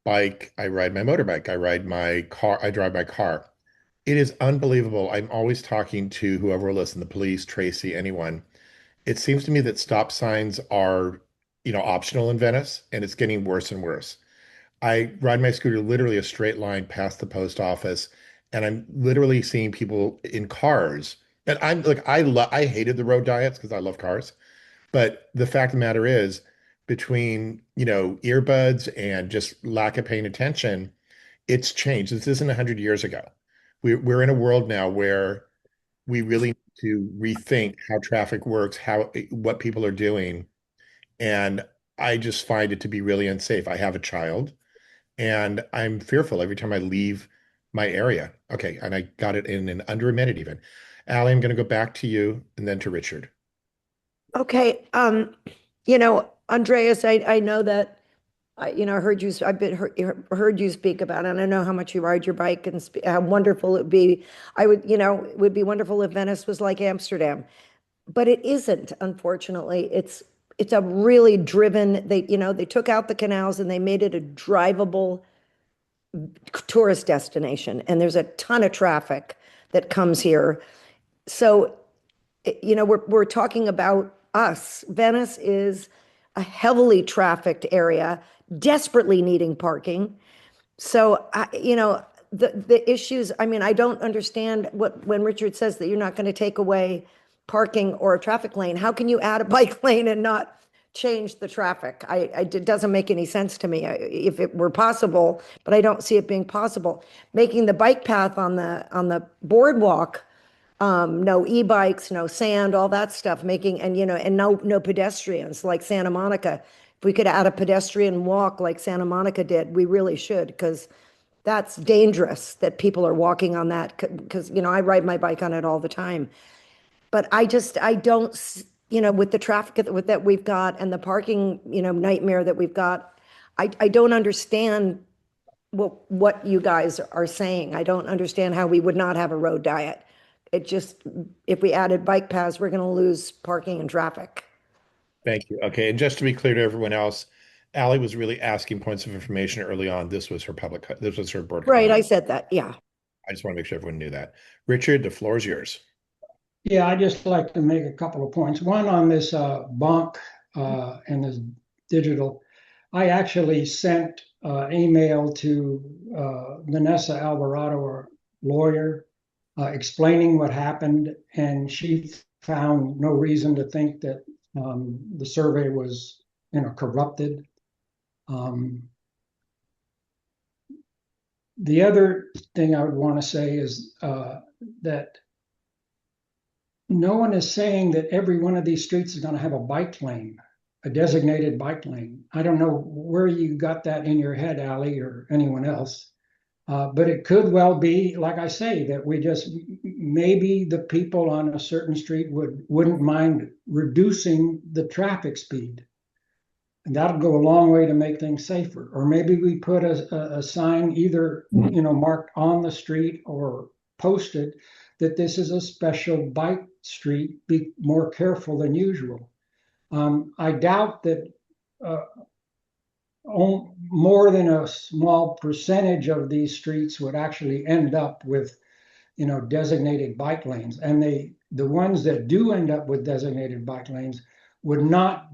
bike, I ride my motorbike, I ride my car, I drive my car. It is unbelievable. I'm always talking to whoever will listen, the police, Tracy, anyone. It seems to me that stop signs are, optional in Venice, and it's getting worse and worse. I ride my scooter literally a straight line past the post office, and I'm literally seeing people in cars. And I'm like, I hated the road diets because I love cars. But the fact of the matter is, between, earbuds and just lack of paying attention, it's changed. This isn't 100 years ago. We're in a world now where we really need to rethink how traffic works, what people are doing. And I just find it to be really unsafe. I have a child, and I'm fearful every time I leave my area. Okay, and I got it in under a minute even. Allie, I'm going to go back to you and then to Richard. Okay, Andreas, I know that I've heard you speak about it, and I know how much you ride your bike and how wonderful it would be. It would be wonderful if Venice was like Amsterdam, but it isn't, unfortunately. It's a really driven, they took out the canals and they made it a drivable tourist destination, and there's a ton of traffic that comes here. So, we're talking about us. Venice is a heavily trafficked area, desperately needing parking. So, the issues, I don't understand when Richard says that you're not going to take away parking or a traffic lane. How can you add a bike lane and not change the traffic? It doesn't make any sense to me if it were possible, but I don't see it being possible. Making the bike path on the boardwalk, no e-bikes, no sand, all that stuff, and no pedestrians like Santa Monica. If we could add a pedestrian walk like Santa Monica did, we really should, because that's dangerous that people are walking on that, because I ride my bike on it all the time. But I don't, you know, with the traffic that we've got and the parking, you know, nightmare that we've got, I don't understand what you guys are saying. I don't understand how we would not have a road diet. It just, if we added bike paths, we're going to lose parking and traffic. Thank you. Okay, and just to be clear to everyone else, Allie was really asking points of information early on. This was her this was her board Right, comment. I said that, yeah. I just want to make sure everyone knew that. Richard, the floor is yours. Yeah, I just like to make a couple of points. One on this bunk and this digital. I actually sent email to Vanessa Alvarado, our lawyer, explaining what happened, and she found no reason to think that the survey was, you know, corrupted. The other thing I would want to say is that no one is saying that every one of these streets is going to have a bike lane, a designated bike lane. I don't know where you got that in your head, Allie, or anyone else. But it could well be, like I say, that we just, maybe the people on a certain street wouldn't mind reducing the traffic speed. And that'll go a long way to make things safer. Or maybe we put a sign either, you know, marked on the street or posted that this is a special bike street, be more careful than usual. I doubt that more than a small percentage of these streets would actually end up with, you know, designated bike lanes. And the ones that do end up with designated bike lanes would not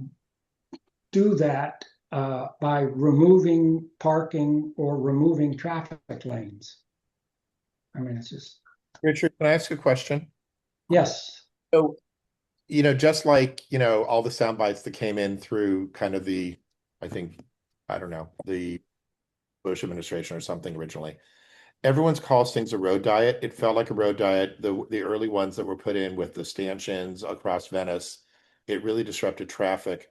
do that by removing parking or removing traffic lanes. I mean, it's just. Richard, can I ask a question? Yes. So, you know, just like, you know, all the sound bites that came in through kind of the, I think, I don't know, the Bush administration or something originally. Everyone's calls things a road diet. It felt like a road diet. The early ones that were put in with the stanchions across Venice, it really disrupted traffic.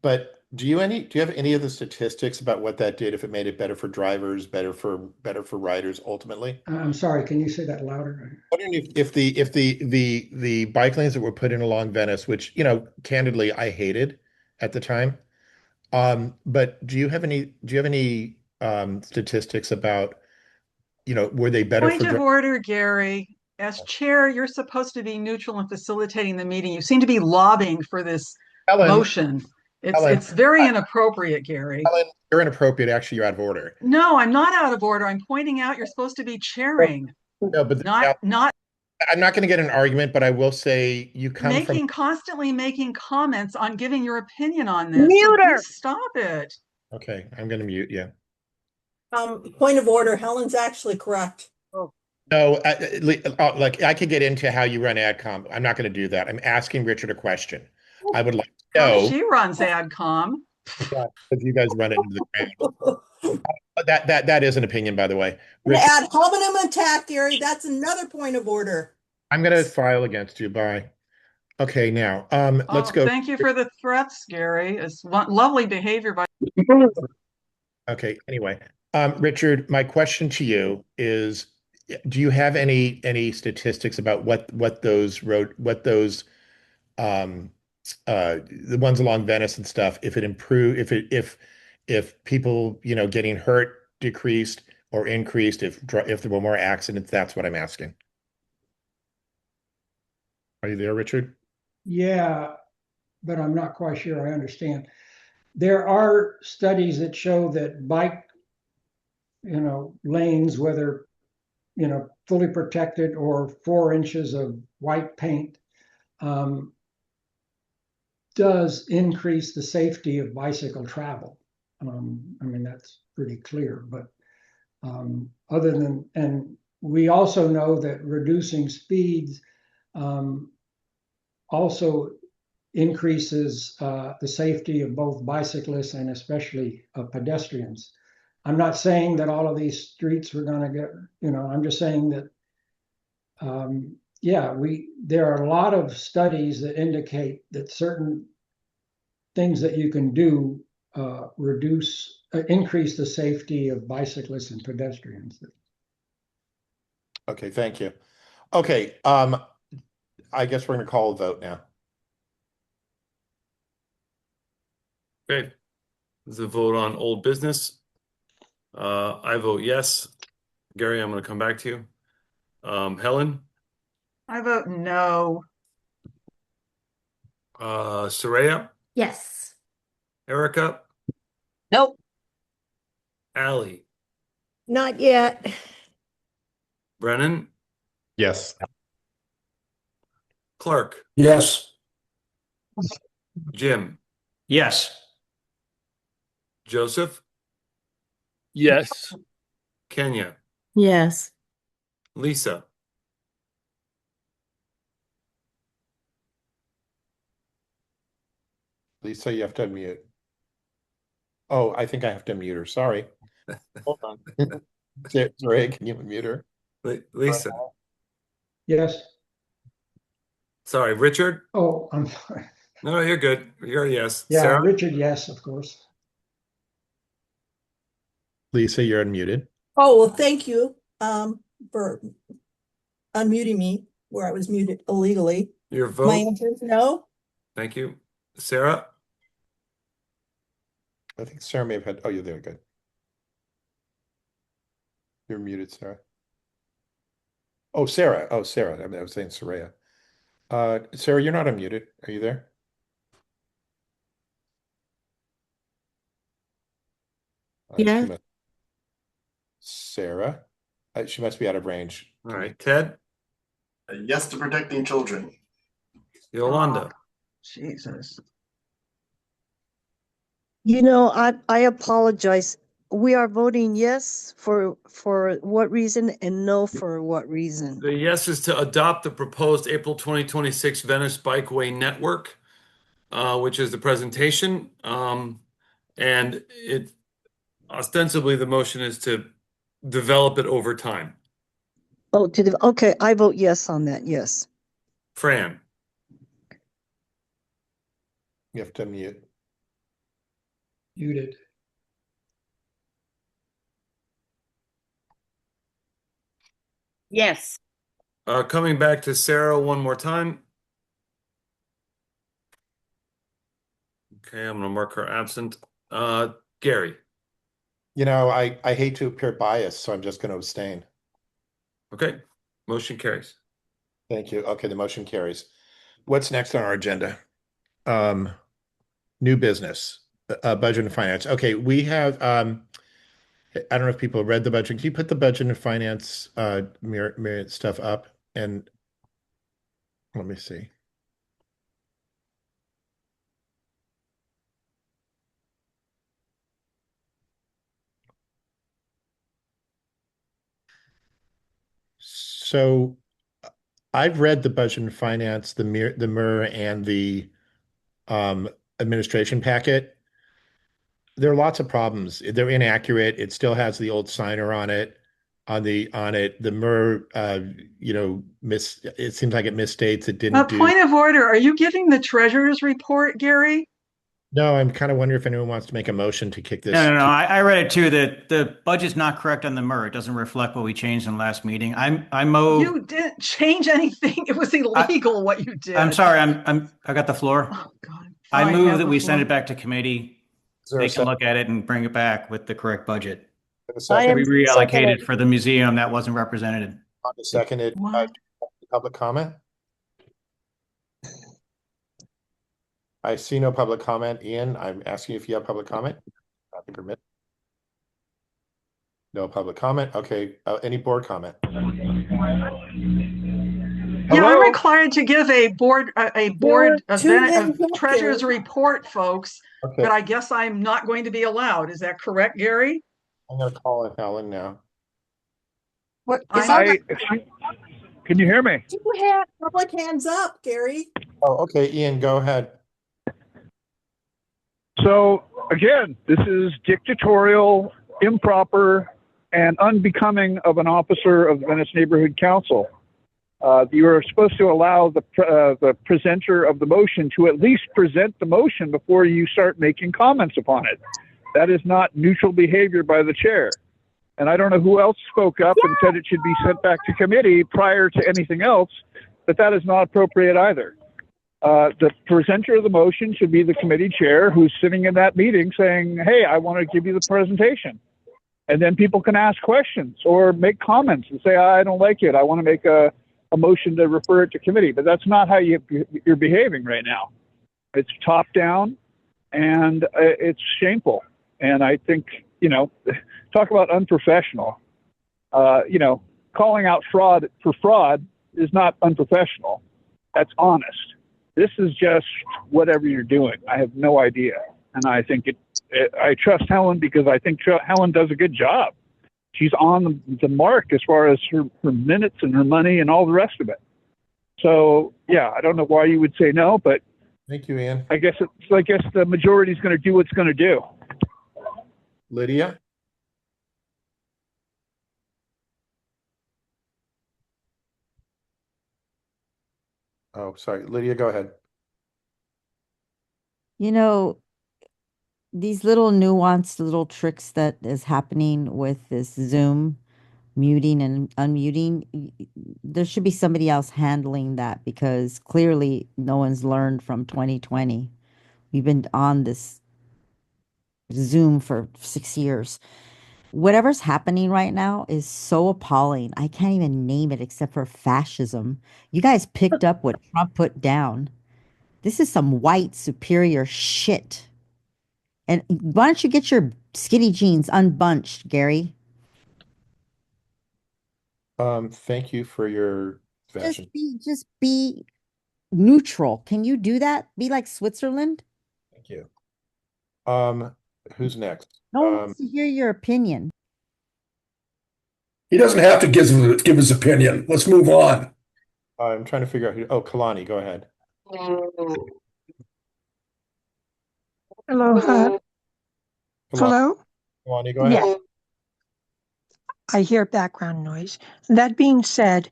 But do you have any of the statistics about what that did, if it made it better for drivers, better for riders ultimately? I'm sorry, can you say that louder? Wondering if the bike lanes that were put in along Venice, which, you know, candidly I hated at the time. But do you have any statistics about, you know, were they better Point for of order, Gary. As chair, you're supposed to be neutral and facilitating the meeting. You seem to be lobbying for this motion. It's very inappropriate, Gary. Ellen, you're inappropriate. Actually, you're out of order. No, I'm not out of order. I'm pointing out you're supposed to be chairing. No, but not. I'm not going to get an argument, but I will say you come from constantly making comments on giving your opinion on this. Mute so her. please stop it. Okay, I'm going to mute you. Point of order, Helen's actually correct. No, like I could get into how you run AdCom. I'm not going to do that. I'm asking Richard a question. I would like to know. She runs AdCom. Because you guys run it into the ground. That is an opinion, by the way. Ad hominem attack, Gary. That's another point of order. I'm going to file against you. Bye. Okay, now let's go. Thank you for the threats, Gary. It's lovely behavior by. Okay. Anyway, Richard, my question to you is: do you have any statistics about what those the ones along Venice and stuff, if it improved, if people, you know, getting hurt decreased or increased, if there were more accidents? That's what I'm asking. Are you there, Richard? Yeah, but I'm not quite sure I understand. There are studies that show that bike, you know, lanes, whether, you know, fully protected or 4 inches of white paint, does increase the safety of bicycle travel. I mean, that's pretty clear, but other than, and we also know that reducing speeds also increases the safety of both bicyclists and especially pedestrians. I'm not saying that all of these streets were going to get, you know, I'm just saying that, yeah, there are a lot of studies that indicate that certain things that you can do increase the safety of bicyclists and pedestrians. Okay, thank you. Okay, I guess we're going to call a vote now. Okay. This is a vote on old business. I vote yes. Gary, I'm going to come back to you. Helen? I vote no. Soraya? Yes. Erica? Nope. Allie? Not yet. Brennan? Yes. Clark? Yes. Jim? Yes. Joseph? Yes. Kenya? Yes. Lisa? Lisa, you have to unmute. Oh, I think I have to unmute her. Sorry. Hold on. Sorry, can you unmute her? Lisa? Yes. Sorry, Richard? Oh, I'm sorry. No, you're good. You're a yes. Yeah, Sarah? Richard, yes, of course. Lisa, you're unmuted. Oh, well, thank you for unmuting me where I was muted illegally. Your vote? My answer is no. Thank you. Sarah? I think Sarah may have had, oh, you're there, good. You're muted, Sarah. Oh, Sarah. Oh, Sarah. I was saying Soraya. Sarah, you're not unmuted. Are you there? Yeah. Sarah? She must be out of range. All right. Ted? Yes to protecting children. Yolanda? Jesus. You know, I apologize. We are voting yes for what reason and no for what reason? The yes is to adopt the proposed April 2026 Venice Bikeway Network, which is the presentation. And it ostensibly the motion is to develop it over time. Oh, okay, I vote yes on that, yes. Fran? You have to unmute. Muted. Yes. Coming back to Sarah one more time. Okay, I'm going to mark her absent. Gary? You know, I hate to appear biased, so I'm just going to abstain. Okay, motion carries. Thank you. Okay, the motion carries. What's next on our agenda? New business, budget and finance. Okay, we have, I don't know if people read the budget. Can you put the budget and finance mirror stuff up? And let me see. So I've read the budget and finance, the mirror and the administration packet. There are lots of problems. They're inaccurate. It still has the old signer on it. The mirror, it seems like it misstates. It didn't do. Point of order. Are you giving the treasurer's report, Gary? No, I'm kind of wondering if anyone wants to make a motion to kick this. No. I read it too. The budget's not correct on the mirror. It doesn't reflect what we changed in the last meeting. I move. You didn't change anything. It was illegal what you did. I'm sorry. I got the floor. Oh God. I move that we send it back to committee. They can second? look at it and bring it back with the correct budget. Second? We reallocated for the museum that wasn't represented. Seconded. Public comment? I see no public comment. Ian, I'm asking if you have public comment. I can permit. No public comment. Okay. Any board comment? Yeah, I'm required to give a board treasurer's report, folks. Okay. But I guess I'm not going to be allowed. Is that correct, Gary? I'm going to call in Helen now. What? Can you hear me? You have public hands up, Gary. Oh, okay. Ian, go ahead. So again, this is dictatorial, improper, and unbecoming of an officer of the Venice Neighborhood Council. You are supposed to allow the presenter of the motion to at least present the motion before you start making comments upon it. That is not neutral behavior by the chair. And I don't know who else spoke up and said it should be sent back to committee prior to anything else, but that is not appropriate either. The presenter of the motion should be the committee chair who's sitting in that meeting saying, hey, I want to give you the presentation. And then people can ask questions or make comments and say, I don't like it. I want to make a motion to refer it to committee. But that's not how you're behaving right now. It's top down, and it's shameful. And I think, talk about unprofessional. Calling out fraud for fraud is not unprofessional. That's honest. This is just whatever you're doing. I have no idea. And I think I trust Helen because I think Helen does a good job. She's on the mark as far as her minutes and her money and all the rest of it. So, yeah, I don't know why you would say no, but thank you, Ian. I guess the majority is going to do what's going to do. Lydia? Oh, sorry. Lydia, go ahead. These little nuanced little tricks that is happening with this Zoom muting and unmuting, there should be somebody else handling that because clearly no one's learned from 2020. We've been on this Zoom for 6 years. Whatever's happening right now is so appalling. I can't even name it except for fascism. You guys picked up what Trump put down. This is some white superior shit. And why don't you get your skinny jeans unbunched, Gary? Thank you for your suggestion. Just be neutral. Can you do that? Be like Switzerland? Thank you. Who's next? No one wants to hear your opinion. He doesn't have to give his opinion. Let's move on. I'm trying to figure out who. Oh, Kalani, go ahead. Hello. Hello. Kalani, go ahead. Yeah. I hear background noise. That being said,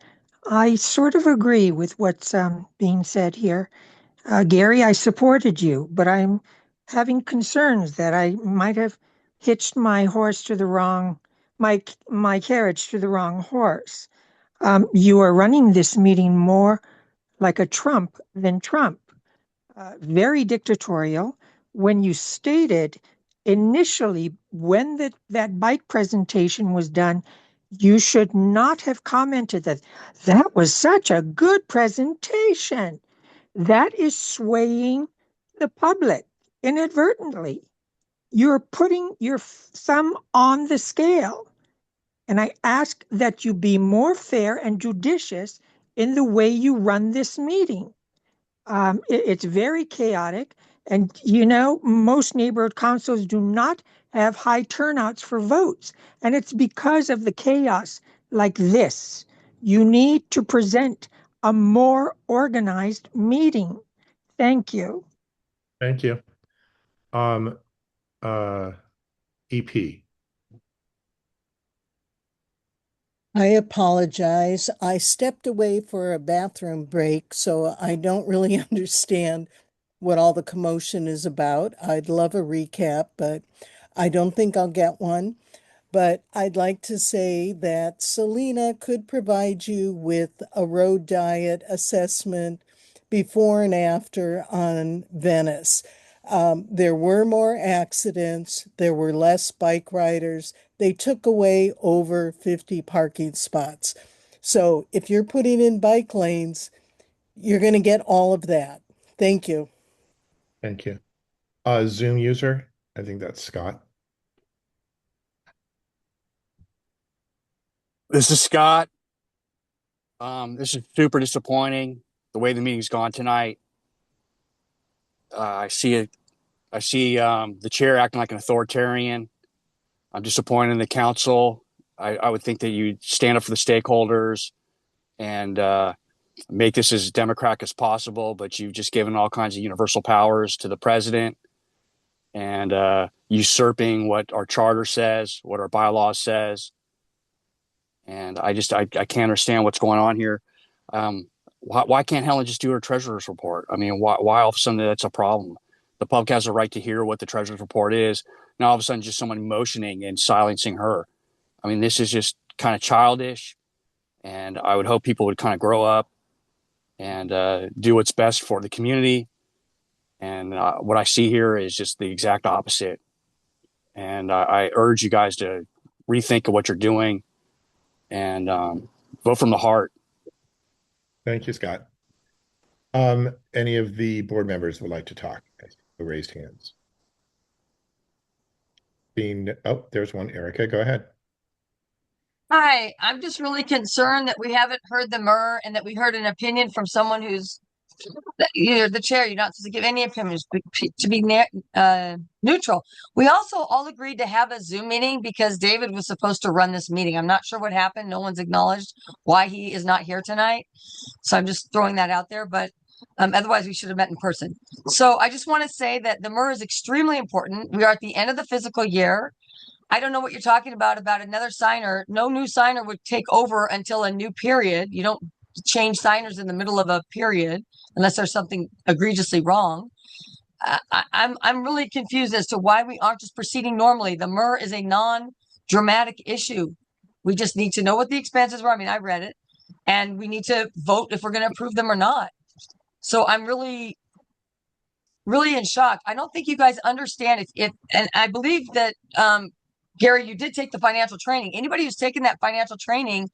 I sort of agree with what's being said here. Gary, I supported you, but I'm having concerns that I might have hitched my horse to the wrong, my carriage to the wrong horse. You are running this meeting more like a Trump than Trump. Very dictatorial. When you stated initially when that bike presentation was done, you should not have commented that was such a good presentation. That is swaying the public inadvertently. You're putting your thumb on the scale. And I ask that you be more fair and judicious in the way you run this meeting. It's very chaotic. And, most neighborhood councils do not have high turnouts for votes. And it's because of the chaos like this. You need to present a more organized meeting. Thank you. Thank you. EP. I apologize. I stepped away for a bathroom break, so I don't really understand what all the commotion is about. I'd love a recap, but I don't think I'll get one. But I'd like to say that Selena could provide you with a road diet assessment before and after on Venice. There were more accidents. There were less bike riders. They took away over 50 parking spots. So if you're putting in bike lanes, you're going to get all of that. Thank you. Thank you. Zoom user, I think that's Scott. This is Scott. This is super disappointing, the way the meeting's gone tonight. I see the chair acting like an authoritarian. I'm disappointed in the council. I would think that you'd stand up for the stakeholders and make this as democratic as possible, but you've just given all kinds of universal powers to the president and usurping what our charter says, what our bylaws says. And I can't understand what's going on here. Why can't Helen just do her treasurer's report? I mean, why all of a sudden that's a problem? The public has a right to hear what the treasurer's report is. Now all of a sudden just someone motioning and silencing her. I mean, this is just kind of childish, and I would hope people would kind of grow up and do what's best for the community. And what I see here is just the exact opposite. And I urge you guys to rethink of what you're doing and vote from the heart. Thank you, Scott. Any of the board members would like to talk? Raised hands. There's one. Erica, go ahead. Hi, I'm just really concerned that we haven't heard the MER and that we heard an opinion from someone who's you're the chair. You're not supposed to give any opinions, to be neutral. We also all agreed to have a Zoom meeting because David was supposed to run this meeting. I'm not sure what happened. No one's acknowledged why he is not here tonight. So I'm just throwing that out there. But otherwise, we should have met in person. So I just want to say that the MER is extremely important. We are at the end of the fiscal year. I don't know what you're talking about another signer. No new signer would take over until a new period. You don't change signers in the middle of a period unless there's something egregiously wrong. I'm really confused as to why we aren't just proceeding normally. The MER is a non-dramatic issue. We just need to know what the expenses were. I mean, I read it, and we need to vote if we're going to approve them or not. So I'm really in shock. I don't think you guys understand if and I believe that Gary, you did take the financial training. Anybody who's taken that financial training,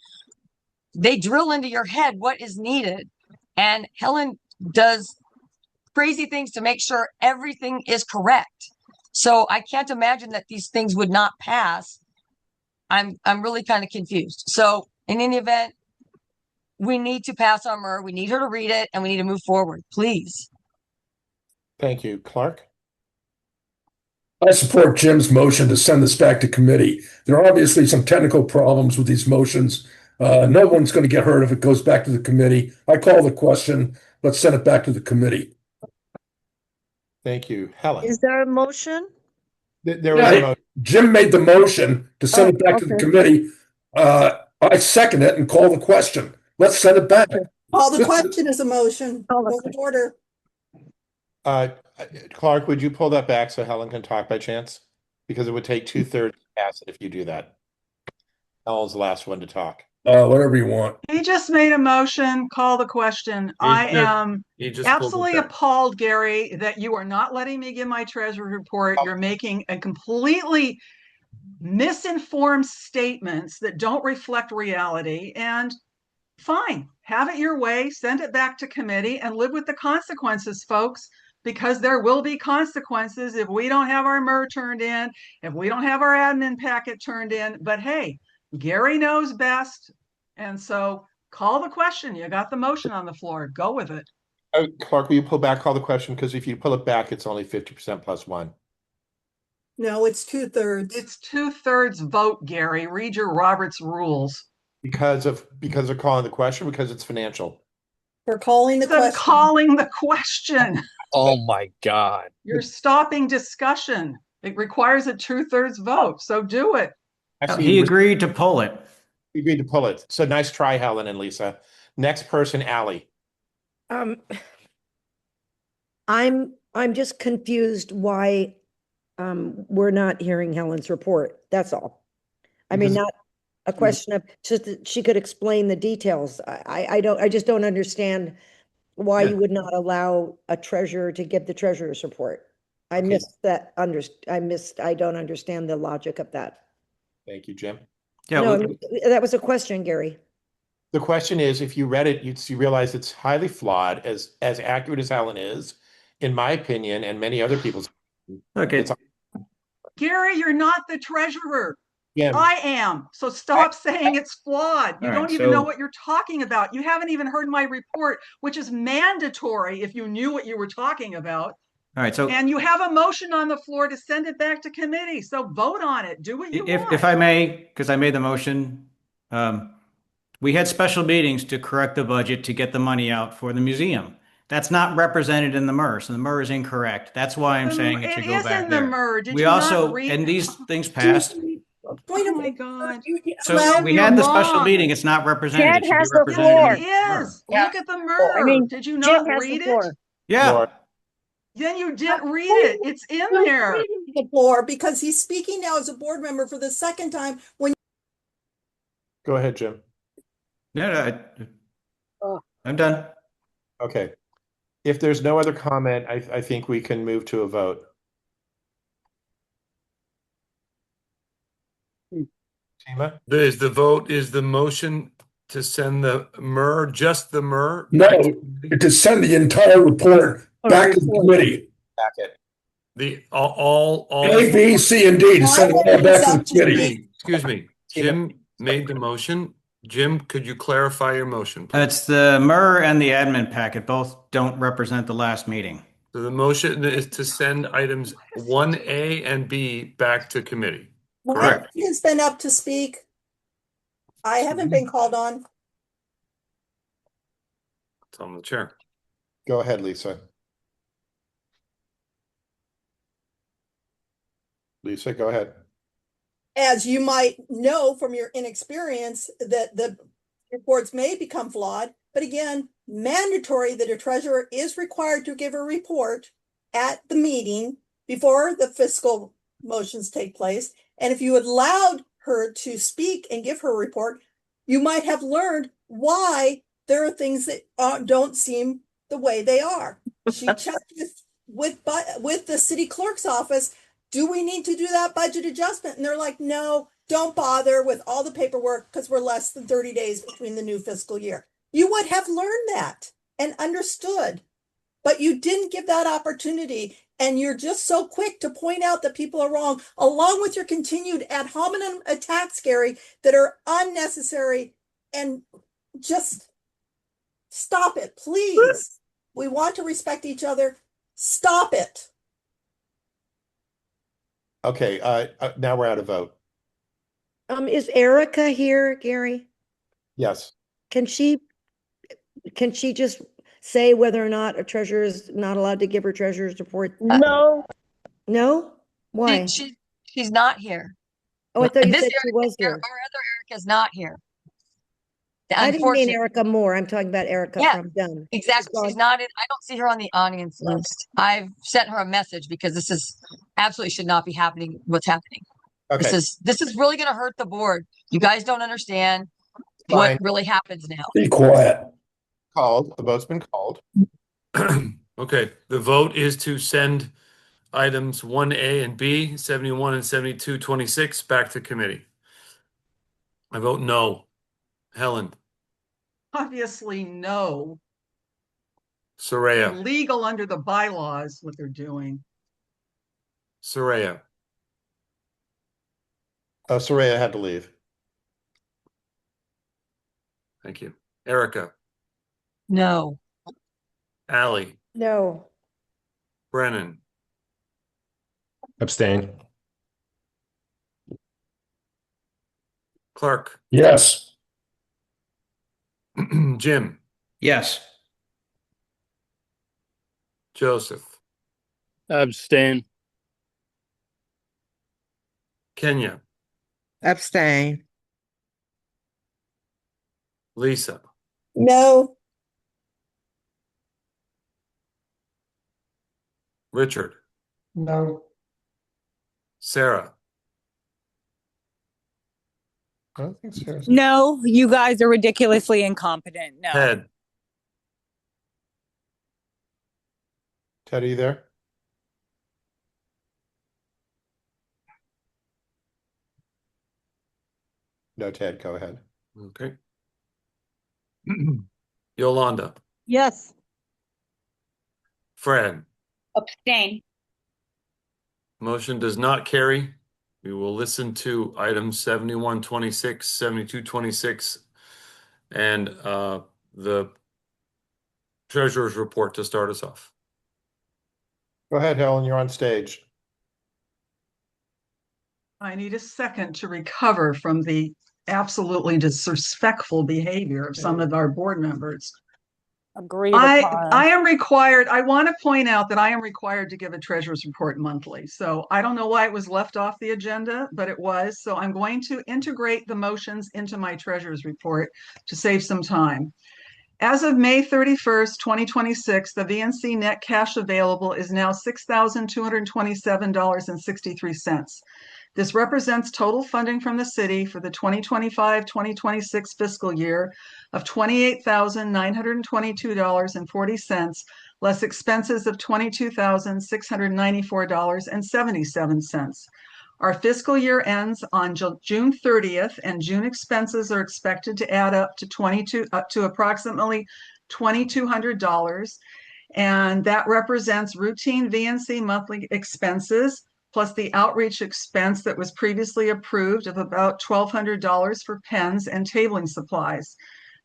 they drill into your head what is needed. And Helen does crazy things to make sure everything is correct. So I can't imagine that these things would not pass. I'm really kind of confused. So in any event, we need to pass on MER. We need her to read it and we need to move forward, please. Thank you. Clark? I support Jim's motion to send this back to committee. There are obviously some technical problems with these motions. No one's going to get hurt if it goes back to the committee. I call the question. Let's send it back to the committee. Thank you. Helen? Is there a motion? There was a motion. Jim made the motion to send it back to the committee. I second it and call the question. Let's send it back. Call the question is a motion. Point of order. Clark, would you pull that back so Helen can talk by chance? Because it would take 2/3 to pass it if you do that. Helen's the last one to talk. Whatever you want. He just made a motion, call the question. I am absolutely appalled, Gary, that you are not letting me give my treasury report. You're making a completely misinformed statements that don't reflect reality. And fine, have it your way, send it back to committee and live with the consequences, folks, because there will be consequences if we don't have our MER turned in, if we don't have our admin packet turned in. But hey, Gary knows best. And so call the question. You got the motion on the floor. Go with it. Clark, will you call the question? Because if you pull it back, it's only 50% plus one. No, it's 2/3. It's 2/3 vote, Gary. Read your Robert's rules. Because of calling the question, because it's financial. For calling the question. Calling the question. Oh my God. You're stopping discussion. It requires a 2/3 vote. So do it. Actually, he agreed to pull it. He agreed to pull it. So nice try, Helen and Lisa. Next person, Allie. I'm just confused why we're not hearing Helen's report. That's all. I mean, not a question of just that she could explain the details. I just don't understand why you would not allow a treasurer to give the treasurer's report. I missed that. I don't understand the logic of that. Thank you, Jim. Yeah, no, that was a question, Gary. The question is, if you read it, you realize it's highly flawed, as accurate as Helen is, in my opinion, and many other people's. Okay. Gary, you're not the treasurer. Yeah. I am. So stop saying it's flawed. You don't even know what you're talking about. You haven't even heard my report, which is mandatory if you knew what you were talking about. All right. So, and you have a motion on the floor to send it back to committee. So vote on it. Do what you want. If I may, because I made the motion, we had special meetings to correct the budget to get the money out for the museum. That's not represented in the MER, so the MER is incorrect. That's why I'm saying it should go back there. The MER. Did we you also, not read and these things passed. Oh my God. So we had the special meeting. It's not represented. Chad it should has be the floor. It is. Look at the MER. I mean, did you not Jim has read the floor. it? Yeah. Then you didn't read it. It's in there. The floor because he's speaking now as a board member for the second time. Go ahead, Jim. No, I'm done. Okay. If there's no other comment, I think we can move to a vote. Tima? Is the motion to send the MER, just the MER? No, back to committee? to send the entire report back to the committee. Packet. The all A, B, C, and D to send it all back to the committee. Excuse me. Jim made the motion. Jim, could you clarify your motion, please? It's the MER and the admin packet. Both don't represent the last meeting. So the motion is to send items 1A and B back to committee. Correct. Has been up to speak. I haven't been called on. Tell the chair. Go ahead, Lisa. Lisa, go ahead. As you might know from your inexperience, that the reports may become flawed, but again, mandatory that a treasurer is required to give a report at the meeting before the fiscal motions take place. And if you allowed her to speak and give her report, you might have learned why there are things that don't seem the way they are. She checked with the city clerk's office. Do we need to do that budget adjustment? And they're like, no, don't bother with all the paperwork because we're less than 30 days between the new fiscal year. You would have learned that and understood, but you didn't give that opportunity. And you're just so quick to point out that people are wrong, along with your continued ad hominem attacks, Gary, that are unnecessary. And just stop it, please. We want to respect each other. Stop it. Okay, now we're out of vote. Is Erica here, Gary? Yes. Can she just say whether or not a treasurer is not allowed to give her treasurer's report? No. No? Why? She's not here. Oh, I thought you This said she Erica, was our here. other Erica's not here. I didn't mean Unfortunately. Erica Moore. I'm talking about Erica Yeah, from Dunn. exactly. She's not in. I don't see her on the audience list. I've sent her a message because this is absolutely should not be happening. What's happening? Okay. This is really going to hurt the board. You guys don't understand Fine. what really happens now. Be quiet. Called. The vote's been called. Okay. The vote is to send items 1A and B, 71 and 7226 back to committee. I vote no. Helen. Obviously, no. Soraya. Illegal under the bylaws, what they're doing. Soraya. Soraya had to leave. Thank you. Erica. No. Allie. No. Brennan. Abstain. Clark. Yes. Jim. Yes. Joseph. Abstain. Kenya. Abstain. Lisa. No. Richard. No. Sarah. I don't think Sarah's. No, you guys are ridiculously incompetent. No. Ted. Ted, are you there? No, Ted, go ahead. Okay. Yolanda. Yes. Fred. Abstain. Motion does not carry. We will listen to items 7126, 7226, and the treasurer's report to start us off. Go ahead, Helen, you're on stage. I need a second to recover from the absolutely disrespectful behavior of some of our board members. Agreed I upon. am required, I want to point out that I am required to give a treasurer's report monthly. So I don't know why it was left off the agenda, but it was. So I'm going to integrate the motions into my treasurer's report to save some time. As of May 31st, 2026, the VNC net cash available is now $6,227.63. This represents total funding from the city for the 2025-2026 fiscal year of $28,922.40, less expenses of $22,694.77. Our fiscal year ends on June 30th, and June expenses are expected to add up to approximately $2,200, and that represents routine VNC monthly expenses plus the outreach expense that was previously approved of about $1,200 for pens and tabling supplies.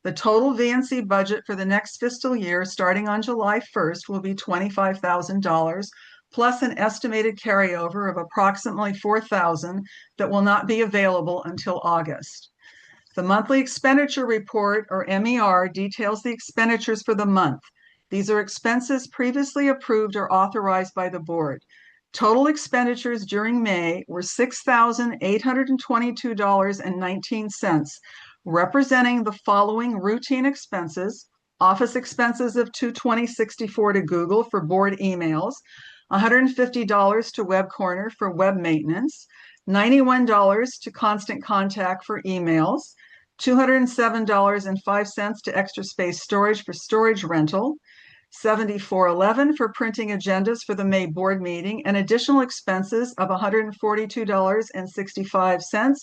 The total VNC budget for the next fiscal year, starting on July 1st, will be $25,000, plus an estimated carryover of approximately $4,000 that will not be available until August. The monthly expenditure report, or MER, details the expenditures for the month. These are expenses previously approved or authorized by the board. Total expenditures during May were $6,822.19, representing the following routine expenses: office expenses of $220.64 to Google for board emails, $150 to Web Corner for web maintenance, $91 to Constant Contact for emails, $207.05 to Extra Space Storage for storage rental, $74.11 for printing agendas for the May board meeting, and additional expenses of $142.65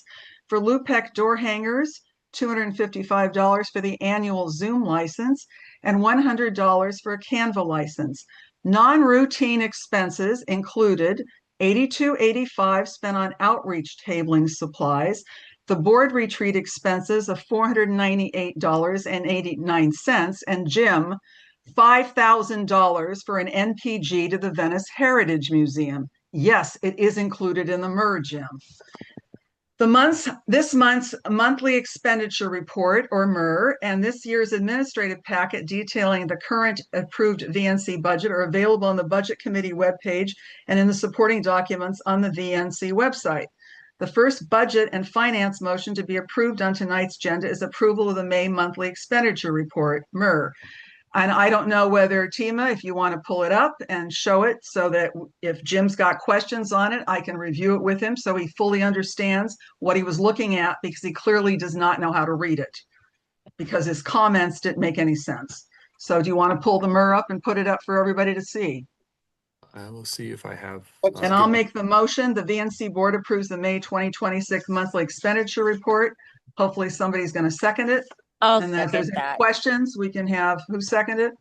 for Lupec door hangers, $255 for the annual Zoom license, and $100 for a Canva license. Non-routine expenses included $82.85 spent on outreach tabling supplies, the board retreat expenses of $498.89, and Jim, $5,000 for an NPG to the Venice Heritage Museum. Yes, it is included in the MER, Jim. This month's monthly expenditure report, or MER, and this year's administrative packet detailing the current approved VNC budget are available on the Budget Committee webpage and in the supporting documents on the VNC website. The first budget and finance motion to be approved on tonight's agenda is approval of the May monthly expenditure report, MER. And I don't know whether, Tima, if you want to pull it up and show it so that if Jim's got questions on it, I can review it with him so he fully understands what he was looking at, because he clearly does not know how to read it because his comments didn't make any sense. So do you want to pull the MER up and put it up for everybody to see? I will see if I have. And I'll make the motion. The VNC board approves the May 2026 monthly expenditure report. Hopefully somebody's going to second it. I'll And then if there's second any that. questions, we can have, who seconded?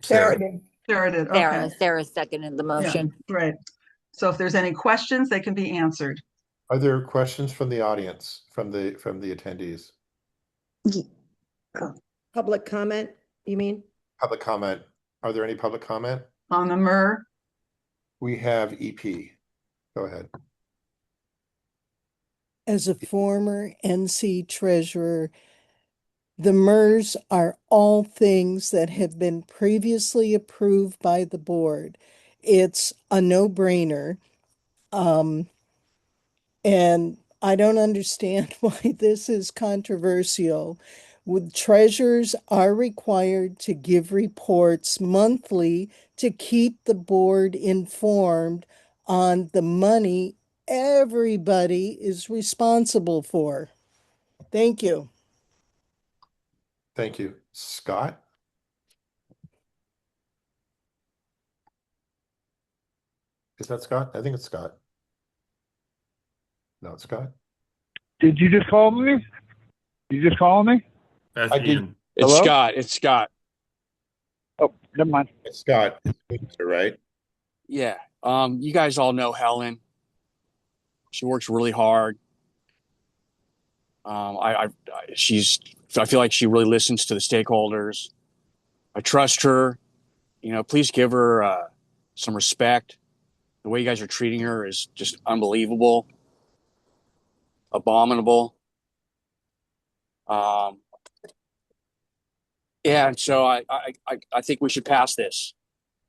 Sarah did. Sarah did, okay. Sarah seconded the motion. Yeah, right. So if there's any questions, they can be answered. Are there questions from the audience, from the attendees? Public comment, you mean? Public comment. Are there any public comment? On the MER? We have EP. Go ahead. As a former NC treasurer, the MERS are all things that have been previously approved by the board. It's a no-brainer. And I don't understand why this is controversial. Treasurers are required to give reports monthly to keep the board informed on the money everybody is responsible for. Thank you. Thank you. Scott? Is that Scott? I think it's Scott. No, it's Scott. Did you just call me? You just call me? That's I did. Ian. It's Hello? Scott. It's Scott. Oh, never mind. It's Scott. It's right? Yeah. You guys all know Helen. She works really hard. I feel like she really listens to the stakeholders. I trust her. You know, please give her some respect. The way you guys are treating her is just unbelievable, abominable. Yeah, and so I think we should pass this.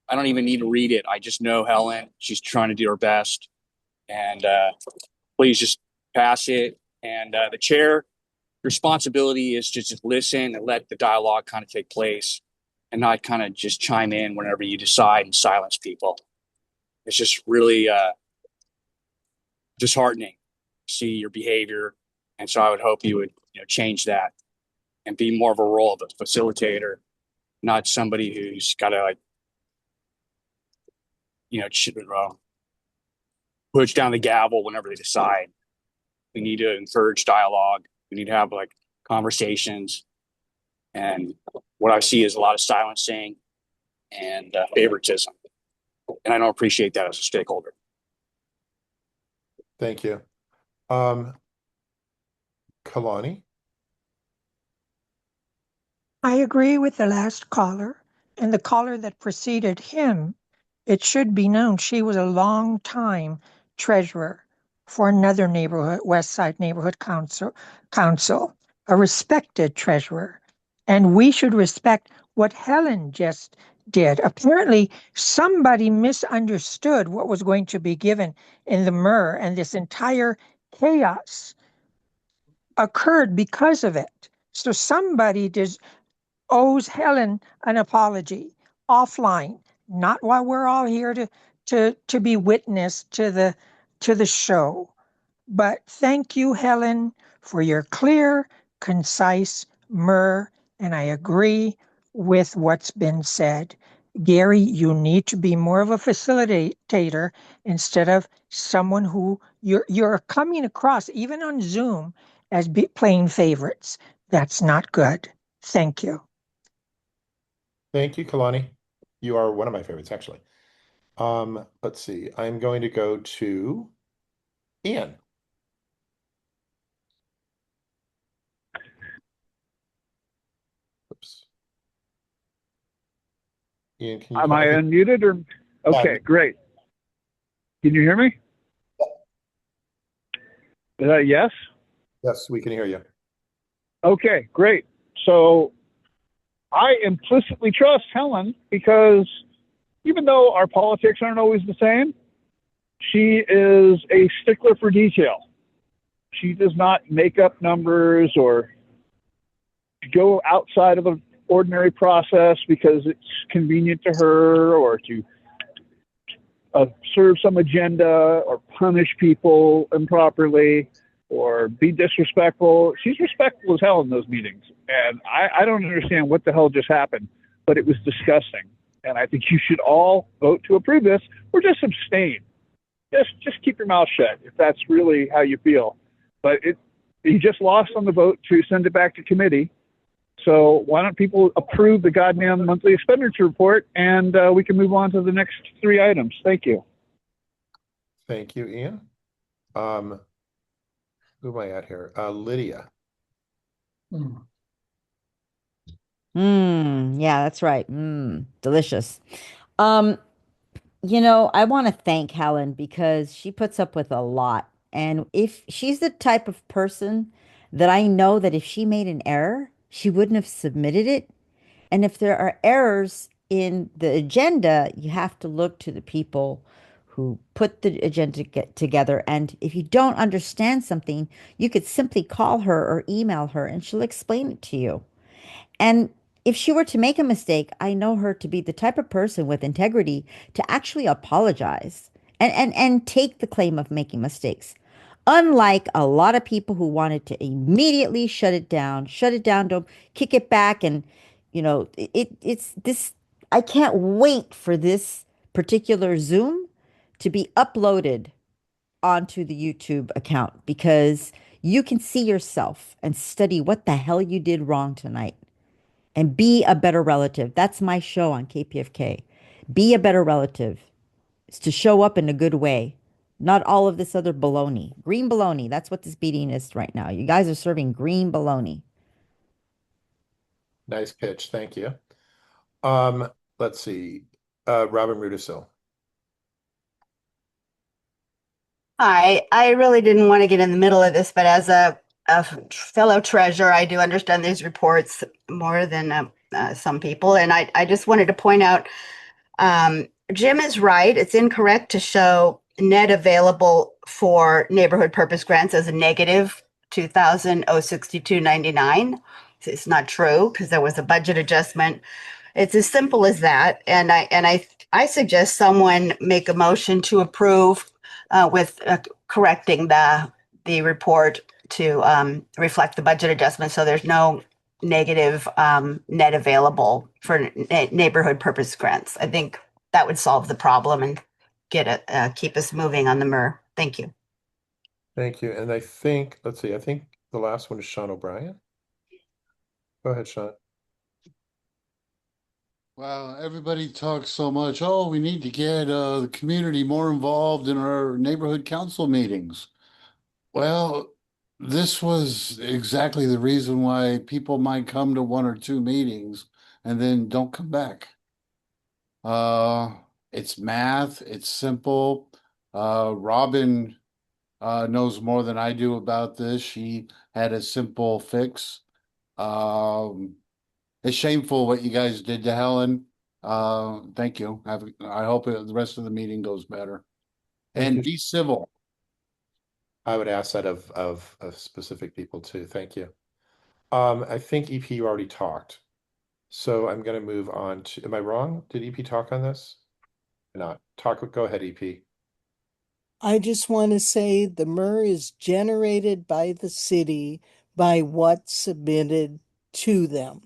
I don't even need to read it. I just know Helen. She's trying to do her best. And please just pass it. And the chair responsibility is to just listen and let the dialogue kind of take place and not kind of just chime in whenever you decide and silence people. It's just really disheartening see your behavior. And so I would hope you would, change that and be more of a role of a facilitator, not somebody who's got to push down the gavel whenever they decide. We need to encourage dialogue. We need to have conversations. And what I see is a lot of silencing and favoritism. And I don't appreciate that as a stakeholder. Thank you. Kalani? I agree with the last caller and the caller that preceded him. It should be known she was a long time treasurer for another neighborhood, West Side Neighborhood Council, a respected treasurer. And we should respect what Helen just did. Apparently, somebody misunderstood what was going to be given in the MRR, and this entire chaos occurred because of it. So somebody owes Helen an apology offline, not while we're all here to be witness to the show. But thank you, Helen, for your clear, concise MRR, and I agree with what's been said. Gary, you need to be more of a facilitator instead of someone who you're coming across, even on Zoom, as playing favorites. That's not good. Thank you. Thank you, Kalani. You are one of my favorites, actually. Let's see. I'm going to go to Ian. Oops. Ian, can you Am I unmuted or? Okay, great. Can you hear me? Yes? Yes, we can hear you. Okay, great. So I implicitly trust Helen because even though our politics aren't always the same, she is a stickler for detail. She does not make up numbers or go outside of an ordinary process because it's convenient to her, or to serve some agenda or punish people improperly or be disrespectful. She's respectful as hell in those meetings. And I don't understand what the hell just happened, but it was disgusting. And I think you should all vote to approve this or just abstain. Just keep your mouth shut if that's really how you feel. But you just lost on the vote to send it back to committee. So why don't people approve the goddamn monthly expenditure report, and we can move on to the next 3 items. Thank you. Thank you, Ian. Who am I at here? Lydia. Yeah, that's right. Delicious. I want to thank Helen because she puts up with a lot. And if she's the type of person that I know that if she made an error, she wouldn't have submitted it. And if there are errors in the agenda, you have to look to the people who put the agenda together. And if you don't understand something, you could simply call her or email her and she'll explain it to you. And if she were to make a mistake, I know her to be the type of person with integrity to actually apologize and take the claim of making mistakes. Unlike a lot of people who wanted to immediately shut it down, don't kick it back. And, it's this, I can't wait for this particular Zoom to be uploaded onto the YouTube account because you can see yourself and study what the hell you did wrong tonight and be a better relative. That's my show on KPFK. Be a better relative. It's to show up in a good way, not all of this other baloney. Green baloney. That's what this meeting is right now. You guys are serving green baloney. Nice pitch. Thank you. Let's see. Robin Rudisil. Hi, I really didn't want to get in the middle of this, but as a fellow treasurer, I do understand these reports more than some people. And I just wanted to point out, Jim is right. It's incorrect to show net available for neighborhood purpose grants as a negative 2,062.99. It's not true because there was a budget adjustment. It's as simple as that. And I suggest someone make a motion to approve with correcting the the report to reflect the budget adjustment, so there's no negative net available for neighborhood purpose grants. I think that would solve the problem and keep us moving on the MER. Thank you. Thank you. And I think, let's see, I think the last one is Sean O'Brien. Go ahead, Sean. Wow, everybody talks so much. Oh, we need to get the community more involved in our neighborhood council meetings. Well, this was exactly the reason why people might come to one or two meetings and then don't come back. It's math, it's simple. Robin knows more than I do about this. She had a simple fix. It's shameful what you guys did to Helen. Thank you. I hope the rest of the meeting goes better. And be civil. I would ask that of specific people too. Thank you. I think EP, you already talked. So I'm going to move on to, am I wrong? Did EP talk on this? Or not. Go ahead, EP. I just want to say the MER is generated by the city by what's submitted to them.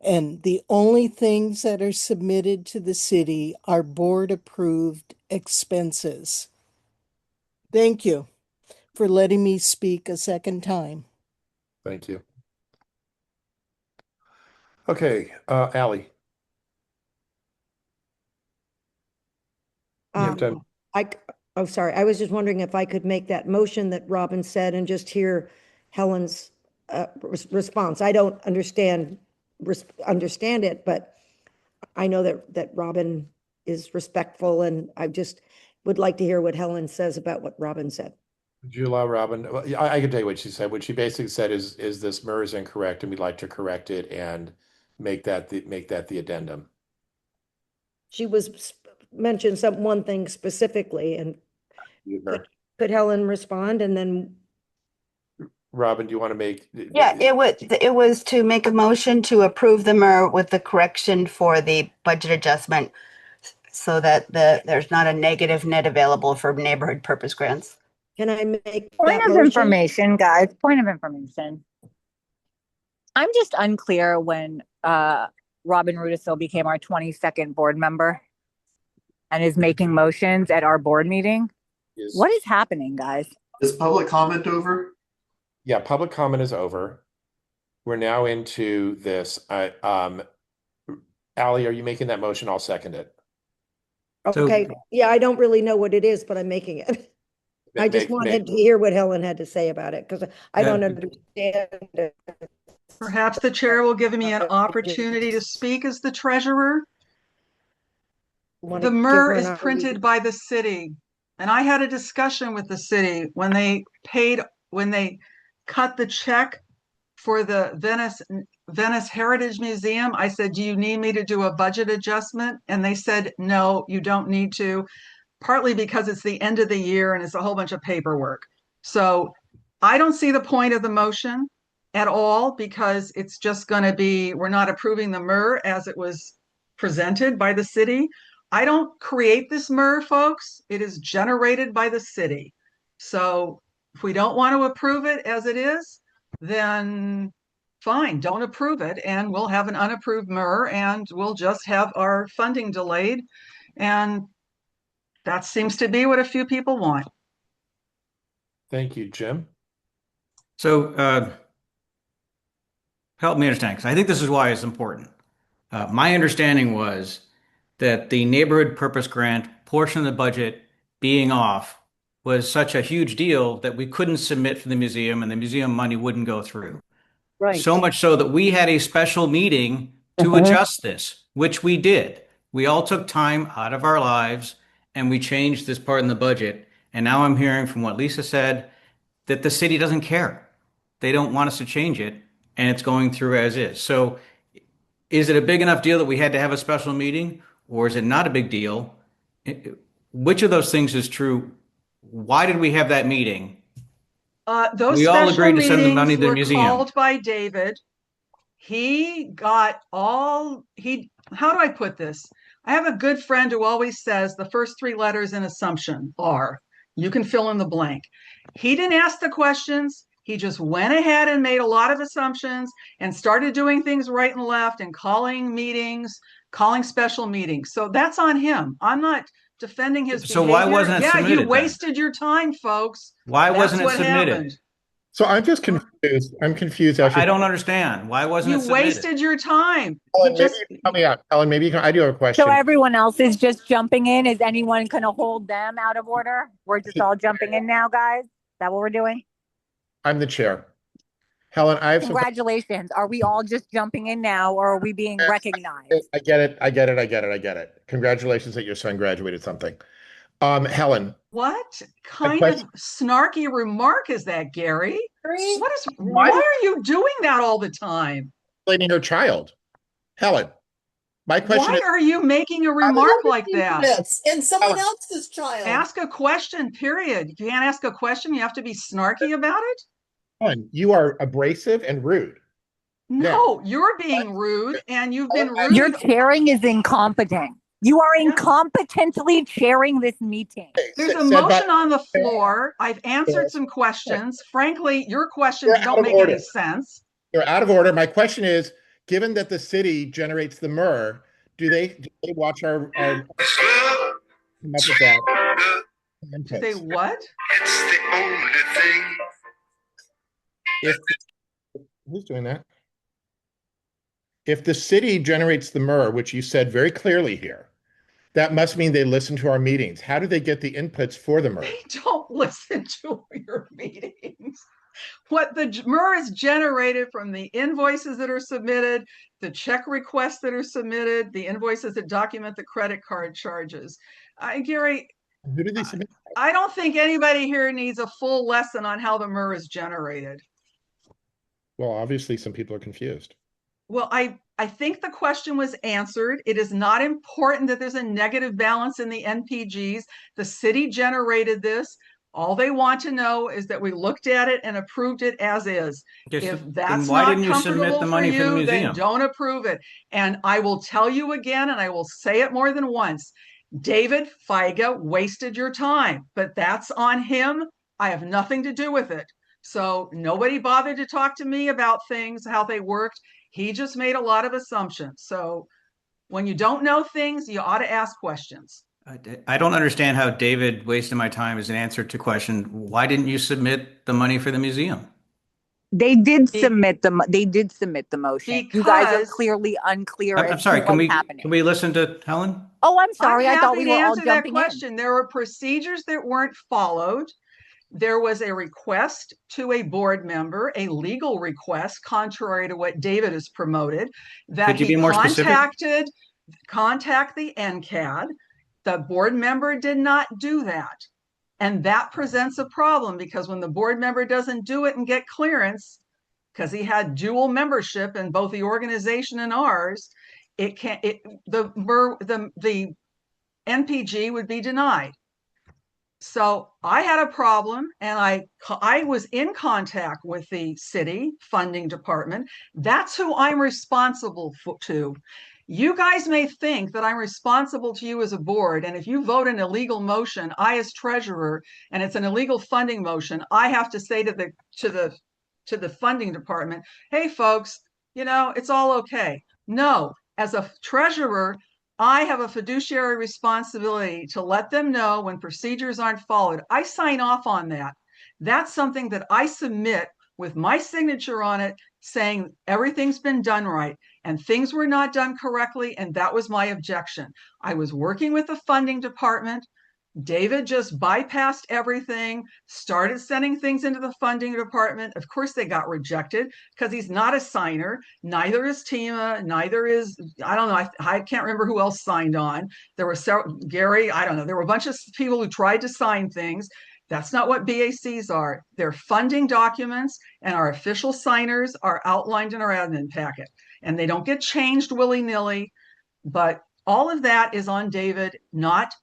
And the only things that are submitted to the city are board approved expenses. Thank you for letting me speak a second time. Thank you. Okay, Allie. You have to. Oh, sorry. I was just wondering if I could make that motion that Robin said and just hear Helen's response. I don't understand it, but I know that Robin is respectful, and I just would like to hear what Helen says about what Robin said. Would you allow Robin? Well, I can tell you what she said. What she basically said is this MER is incorrect, and we'd like to correct it and make that the addendum. She mentioned one thing specifically, and could Helen respond, and then Robin, do you want to make? Yeah, it was to make a motion to approve the MER with the correction for the budget adjustment so that there's not a negative net available for neighborhood purpose grants. Can I make Point of information, guys? Point of information. I'm just unclear when Robin Rudisill became our 22nd board member and is making motions at our board meeting. Yes. What is happening, guys? Is public comment over? Yeah, public comment is over. We're now into this. Allie, are you making that motion? I'll second it. Okay. Yeah, I don't really know what it is, but I'm making it. I just wanted to hear what Helen had to say about it, because I don't understand it. Perhaps the chair will give me an opportunity to speak as the treasurer. The MER is printed by the city, and I had a discussion with the city when they cut the check for the Venice Heritage Museum. I said, do you need me to do a budget adjustment? And they said, no, you don't need to, partly because it's the end of the year and it's a whole bunch of paperwork. So I don't see the point of the motion at all, because it's just going to be, we're not approving the MER as it was presented by the city. I don't create this MER, folks. It is generated by the city. So if we don't want to approve it as it is, then fine, don't approve it, and we'll have an unapproved MER, and we'll just have our funding delayed. And that seems to be what a few people want. Thank you, Jim. So help me understand, because I think this is why it's important. My understanding was that the neighborhood purpose grant portion of the budget being off was such a huge deal that we couldn't submit for the museum, and the museum money wouldn't go through. Right. So much so that we had a special meeting to adjust this, which we did. We all took time out of our lives and we changed this part in the budget. And now I'm hearing from what Lisa said that the city doesn't care. They don't want us to change it, and it's going through as is. So is it a big enough deal that we had to have a special meeting, or is it not a big deal? Which of those things is true? Why did we have that meeting? Those we all special agreed to send the money meetings to the were museum. called by David. He got how do I put this? I have a good friend who always says the first three letters in assumption are. You can fill in the blank. He didn't ask the questions. He just went ahead and made a lot of assumptions and started doing things right and left and calling meetings, calling special meetings. So that's on him. I'm not defending his So behavior. why wasn't it Yeah, submitted you then? wasted your time, folks. Why That's wasn't it what submitted? happened. So I'm just confused. I'm confused. Actually, I don't understand. Why wasn't You it submitted? wasted your time. Ellen, maybe you can help me out. Ellen, maybe you can. I do have a question. So everyone else is just jumping in. Is anyone going to hold them out of order? We're just all jumping in now, guys. Is that what we're doing? I'm the chair. Helen, I have some. Congratulations. Are we all just jumping in now, or are we being recognized? I get it. I get it. I get it. I get it. Congratulations that your son graduated something. Helen. What kind of snarky remark is that, Gary? Why are you doing that all the time? Blaming her child. Helen, my question Why is, are you making a remark like that? And someone else's child. Ask a question, period. You can't ask a question. You have to be snarky about it. Helen, you are abrasive and rude. No, you're being rude, and you've been rude. Your chairing is incompetent. You are incompetently chairing this meeting. There's a motion on the floor. I've answered some questions. Frankly, your questions don't make any sense. You're out of order. My question is, given that the city generates the myrrh, do they watch our come up with that? Do they what? It's the only thing. Who's doing that? If the city generates the myrrh, which you said very clearly here, that must mean they listen to our meetings. How do they get the inputs for the myrrh? They don't listen to your meetings. What the myrrh is generated from the invoices that are submitted, the check requests that are submitted, the invoices that document the credit card charges. Gary, who do they submit? I don't think anybody here needs a full lesson on how the myrrh is generated. Well, obviously some people are confused. Well, I think the question was answered. It is not important that there's a negative balance in the NPGs. The city generated this. All they want to know is that we looked at it and approved it as is. If that's not comfortable for you, then don't approve it. And I will tell you again, and I will say it more than once, David Feiga wasted your time, but that's on him. I have nothing to do with it. So nobody bothered to talk to me about things, how they worked. He just made a lot of assumptions. So when you don't know things, you ought to ask questions. I don't understand how David wasted my time as an answer to question. Why didn't you submit the money for the museum? They did submit the motion. You guys are clearly unclear. I'm sorry. Can we listen to Helen? Oh, I'm sorry. I thought we were all answer that jumping question. in. There were procedures that weren't followed. There was a request to a board member, a legal request, contrary to what David has promoted, that he contact the NCAD. The board member did not do that. And that presents a problem because when the board member doesn't do it and get clearance, because he had dual membership in both the organization and ours, the NPG would be denied. So I had a problem, and I was in contact with the city funding department. That's who I'm responsible to. You guys may think that I'm responsible to you as a board, and if you vote an illegal motion, I as treasurer, and it's an illegal funding motion, I have to say to the funding department, hey folks, it's all okay. No, as a treasurer, I have a fiduciary responsibility to let them know when procedures aren't followed. I sign off on that. That's something that I submit with my signature on it, saying everything's been done right and things were not done correctly. And that was my objection. I was working with the funding department. David just bypassed everything, started sending things into the funding department. Of course, they got rejected because he's not a signer. Neither is Tima. Neither is, I don't know. I can't remember who else signed on. There were several, Gary, I don't know. There were a bunch of people who tried to sign things. That's not what BACs are. They're funding documents, and our official signers are outlined in our admin packet. And they don't get changed willy-nilly. But all of that is on David, not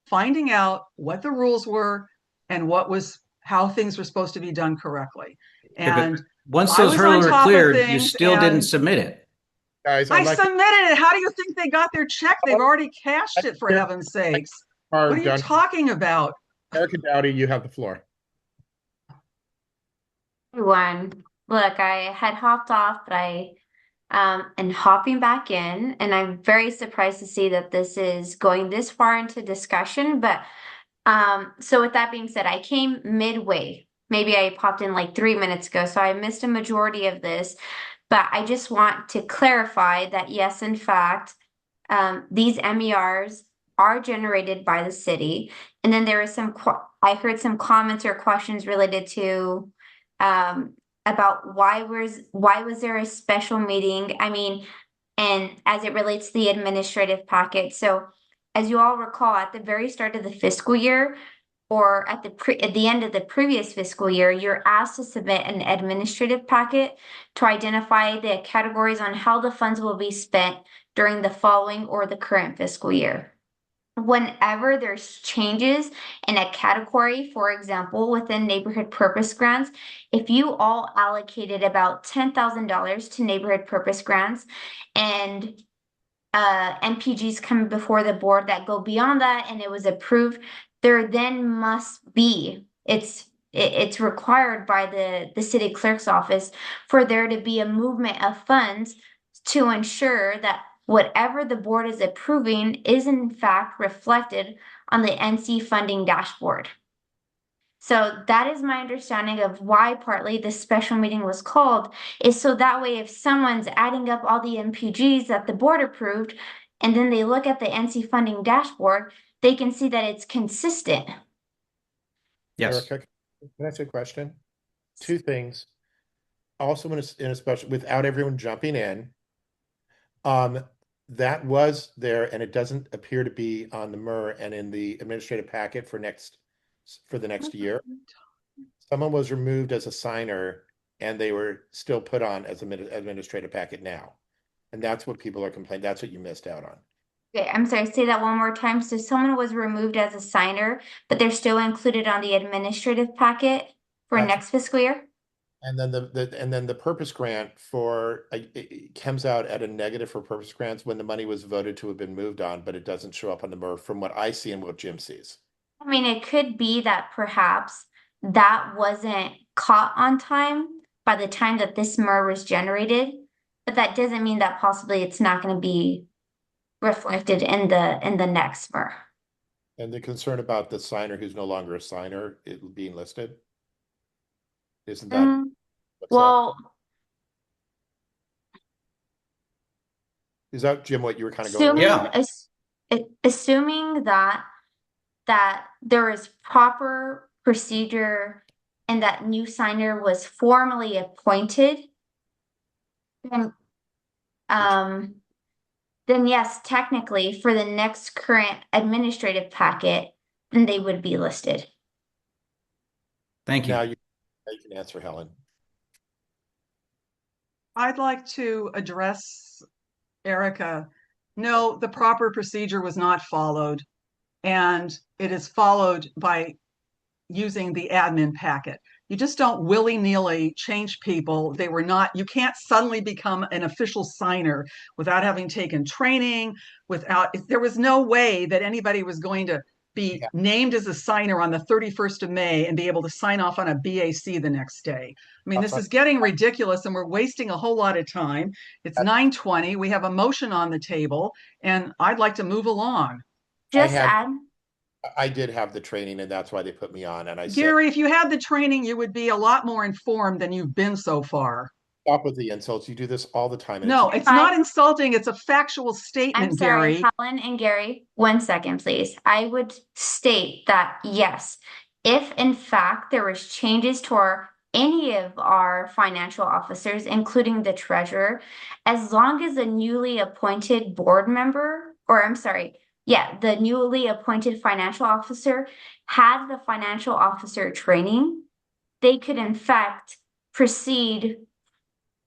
finding out what the rules were and how things were supposed to be done correctly. And once those hurdles were cleared, you still didn't submit it. Guys, I submitted it. How do you think they got their check? They've already cashed it, for heaven's sakes. What are you talking about? Erica Dowdy, you have the floor. Everyone, look, I had hopped off, but I am hopping back in, and I'm very surprised to see that this is going this far into discussion. But so with that being said, I came midway. Maybe I popped in like 3 minutes ago, so I missed a majority of this. But I just want to clarify that yes, in fact, these MERs are generated by the city. And then there is I heard some comments or questions related to about why was there a special meeting? I mean, and as it relates to the administrative packet. So as you all recall, at the very start of the fiscal year, or at the end of the previous fiscal year, you're asked to submit an administrative packet to identify the categories on how the funds will be spent during the following or the current fiscal year. Whenever there's changes in a category, for example, within neighborhood purpose grants, if you all allocated about $10,000 to neighborhood purpose grants and MPGs come before the board that go beyond that and it was approved, there then must be, it's required by the city clerk's office for there to be a movement of funds to ensure that whatever the board is approving is in fact reflected on the NC funding dashboard. So that is my understanding of why partly this special meeting was called, is so that way if someone's adding up all the MPGs that the board approved, and then they look at the NC funding dashboard, they can see that it's consistent. Yes. Erica, can I ask you a question? Two things. Also, in a special, without everyone jumping in, that was there, and it doesn't appear to be on the MER and in the administrative packet for the next year. Someone was removed as a signer, and they were still put on as an administrative packet now, and that's what people are complaining. That's what you missed out on. Okay, I'm sorry, say that one more time. So someone was removed as a signer, but they're still included on the administrative packet for next fiscal year? And then the purpose grant for it comes out at a negative for purpose grants when the money was voted to have been moved on, but it doesn't show up on the MER from what I see and what Jim sees. I mean, it could be that perhaps that wasn't caught on time by the time that this MER was generated, but that doesn't mean that possibly it's not going to be reflected in the next MER. And the concern about the signer who's no longer a signer being listed, isn't that? Well, is that, Jim, what you were kind of going with? assuming that there is proper procedure and that new signer was formally appointed, then yes, technically for the next current administrative packet, then they would be listed. Thank you. Now you can answer, Helen. I'd like to address Erica. No, the proper procedure was not followed, and it is followed by using the admin packet. You just don't willy-nilly change people. They were not, you can't suddenly become an official signer without having taken training, there was no way that anybody was going to be named as a signer on the 31st of May and be able to sign off on a BAC the next day. I mean, this is getting ridiculous and we're wasting a whole lot of time. It's 9:20. We have a motion on the table and I'd like to move along. I did have the training and that's why they put me on. And Gary, if you had the training, you would be a lot more informed than you've been so far. Stop with the insults. You do this all the time. No, it's not insulting. It's a factual statement, I'm sorry, Gary. Helen and Gary, 1 second, please. I would state that, yes, if in fact there was changes to any of our financial officers, including the treasurer, as long as the newly appointed board member, the newly appointed financial officer had the financial officer training, they could in fact proceed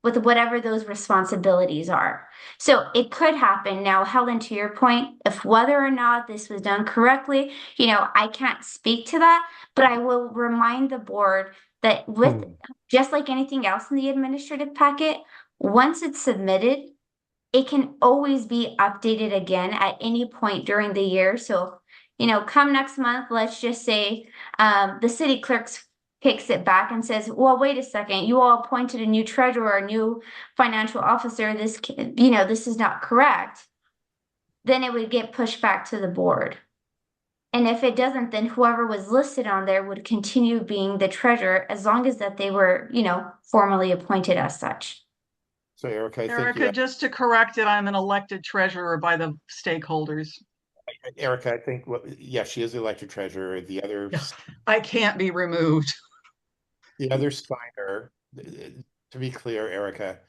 with whatever those responsibilities are. So it could happen. Now, Helen, to your point, if whether or not this was done correctly, I can't speak to that, but I will remind the board that with just like anything else in the administrative packet, once it's submitted, it can always be updated again at any point during the year. So come next month, let's just say the city clerk's kicks it back and says, well, wait a second, you all appointed a new treasurer, a new financial officer. This is not correct. Then it would get pushed back to the board. And if it doesn't, then whoever was listed on there would continue being the treasurer as long as that they were, formally appointed as such. So Erica, I think Erica, just to correct it, I'm an elected treasurer by the stakeholders. Erica, I think, yes, she is the elected treasurer. The other, I can't be removed. the other signer, to be clear, Erica,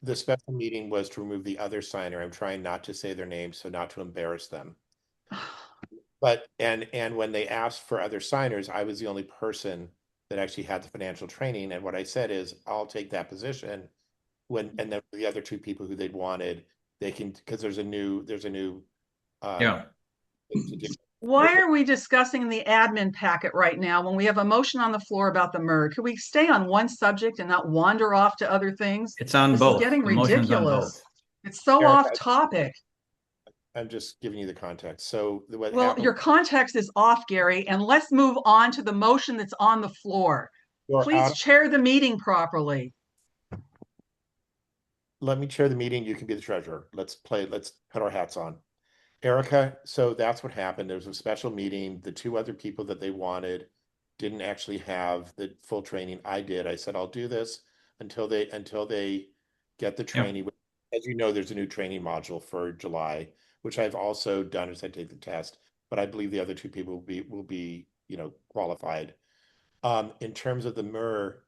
the special meeting was to remove the other signer. I'm trying not to say their names, so not to embarrass them. But and when they asked for other signers, I was the only person that actually had the financial training. And what I said is, I'll take that position and then the other two people who they'd wanted, they can, because there's a new yeah. Why are we discussing the admin packet right now when we have a motion on the floor about the MER? Could we stay on one subject and not wander off to other things? It's on this both. Is getting the motion's on ridiculous. both. It's so Erica, off topic. I'm just giving you the context. So what Well, happened, your context is off, Gary, and let's move on to the motion that's on the floor. Please chair the meeting properly. Let me chair the meeting. You can be the treasurer. Let's put our hats on. Erica, so that's what happened. There was a special meeting. The two other people that they wanted didn't actually have the full training. I did. I said, I'll do this until they get the training. Yep. As you know, there's a new training module for July, which I've also done as I take the test, but I believe the other two people will be qualified. In terms of the MER,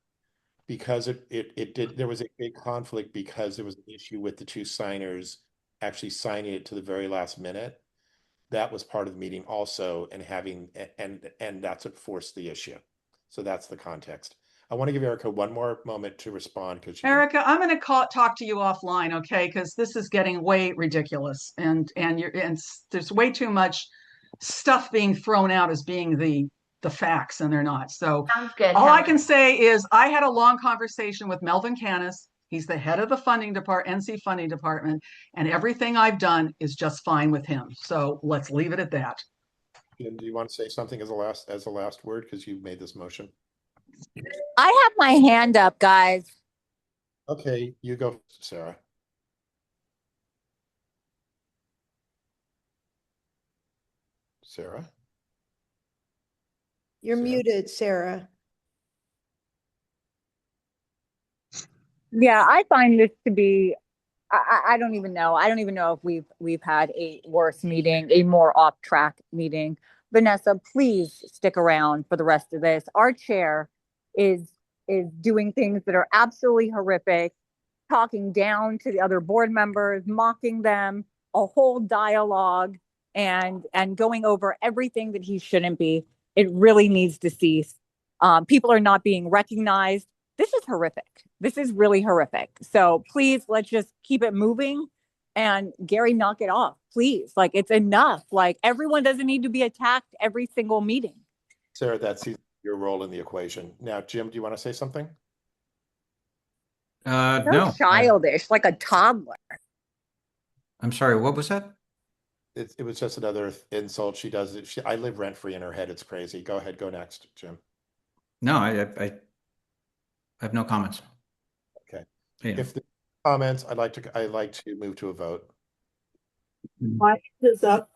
because there was a big conflict because there was an issue with the two signers actually signing it to the very last minute. That was part of the meeting also, and that's what forced the issue. So that's the context. I want to give Erica one more moment to respond because Erica, I'm going to talk to you offline, okay? Because this is getting way ridiculous, and there's way too much stuff being thrown out as being the facts, and they're not. So sounds good. All I can say is I had a long conversation with Melvin Canis. He's the head of the NC funding department, and everything I've done is just fine with him. So let's leave it at that. Jim, do you want to say something as a last word because you made this motion? I have my hand up, guys. Okay, you go, Sarah. Sarah? You're muted, Sarah. Yeah, I find this to be, I don't even know. I don't even know if we've had a worse meeting, a more off track meeting. Vanessa, please stick around for the rest of this. Our chair is doing things that are absolutely horrific, talking down to the other board members, mocking them, a whole dialogue, and going over everything that he shouldn't be. It really needs to cease. People are not being recognized. This is horrific. This is really horrific. So please, let's just keep it moving. And Gary, knock it off, please. Like, it's enough. Like, everyone doesn't need to be attacked every single meeting. Sarah, that's your role in the equation. Now, Jim, do you want to say something? No. Childish, like a toddler. I'm sorry, what was that? It was just another insult. She does it. I live rent free in her head. It's crazy. Go ahead. Go next, Jim. No, I have no comments. Okay. Yeah. If the comments, I'd like to move to a vote. My hand is up.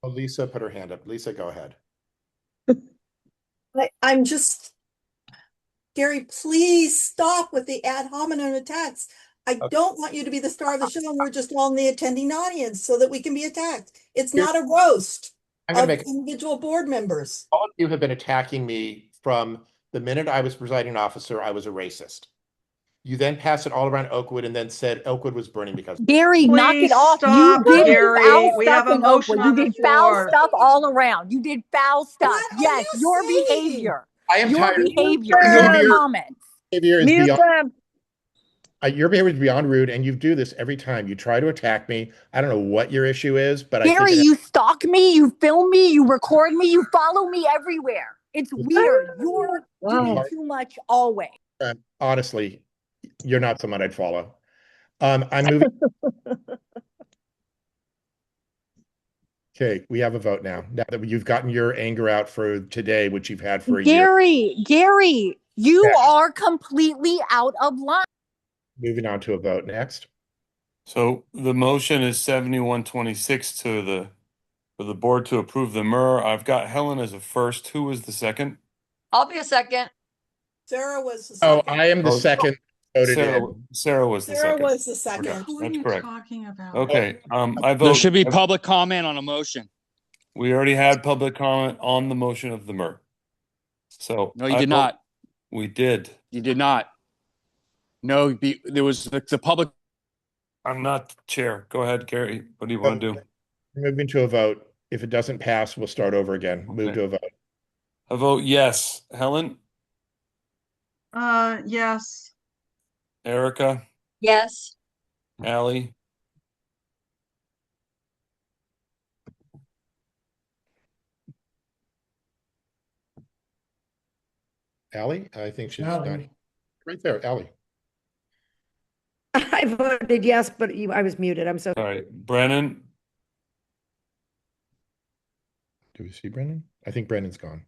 Oh, Lisa put her hand up. Lisa, go ahead. I'm just, Gary, please stop with the ad hominem attacks. I don't want you to be the star of the show and we're just all in the attending audience so that we can be attacked. It's not a roast of individual board members. All of you have been attacking me from the minute I was presiding officer. I was a racist. You then passed it all around Oakwood and then said Oakwood was burning because Gary, knock it off. Stop, You did Gary. foul We stuff have a in motion Oakwood. on You the did foul floor. stuff all around. You did foul stuff. What yes, are you your saying? behavior. I am your tired. behavior. Your Your comments. behavior is Mute beyond. them. Your behavior is beyond rude, and you do this every time. You try to attack me. I don't know what your issue is, but Gary, I think you stalk me, you film me, you record me, you follow me everywhere. It's weird. You're doing too much always. honestly, you're not someone I'd follow. I'm moving. Okay, we have a vote now. Now that you've gotten your anger out for today, which you've had for a year. Gary, you Next. are completely out of line. Moving on to a vote next. So the motion is 7126 for the board to approve the MER. I've got Helen as a first. Who was the second? I'll be a second. Sarah was the Oh, second. I am the second voted Sarah, in. Sarah was the Sarah second. was the second. Who are That's you correct. talking about? Okay, I vote. There should be public comment on a motion. We already had public comment on the motion of the MER. So No, you did not. We did. You did not. No, there was the public. I'm not the chair. Go ahead, Gary. What do you want to do? We're moving to a vote. If it doesn't pass, we'll start over again. Move to a vote. A vote yes. Helen? Yes. Erica? Yes. Allie? Allie? I think she's Allie. not right there. Allie. I voted yes, but I was muted. I'm so All right. Brennan? Do we see Brendan? I think Brendan's gone.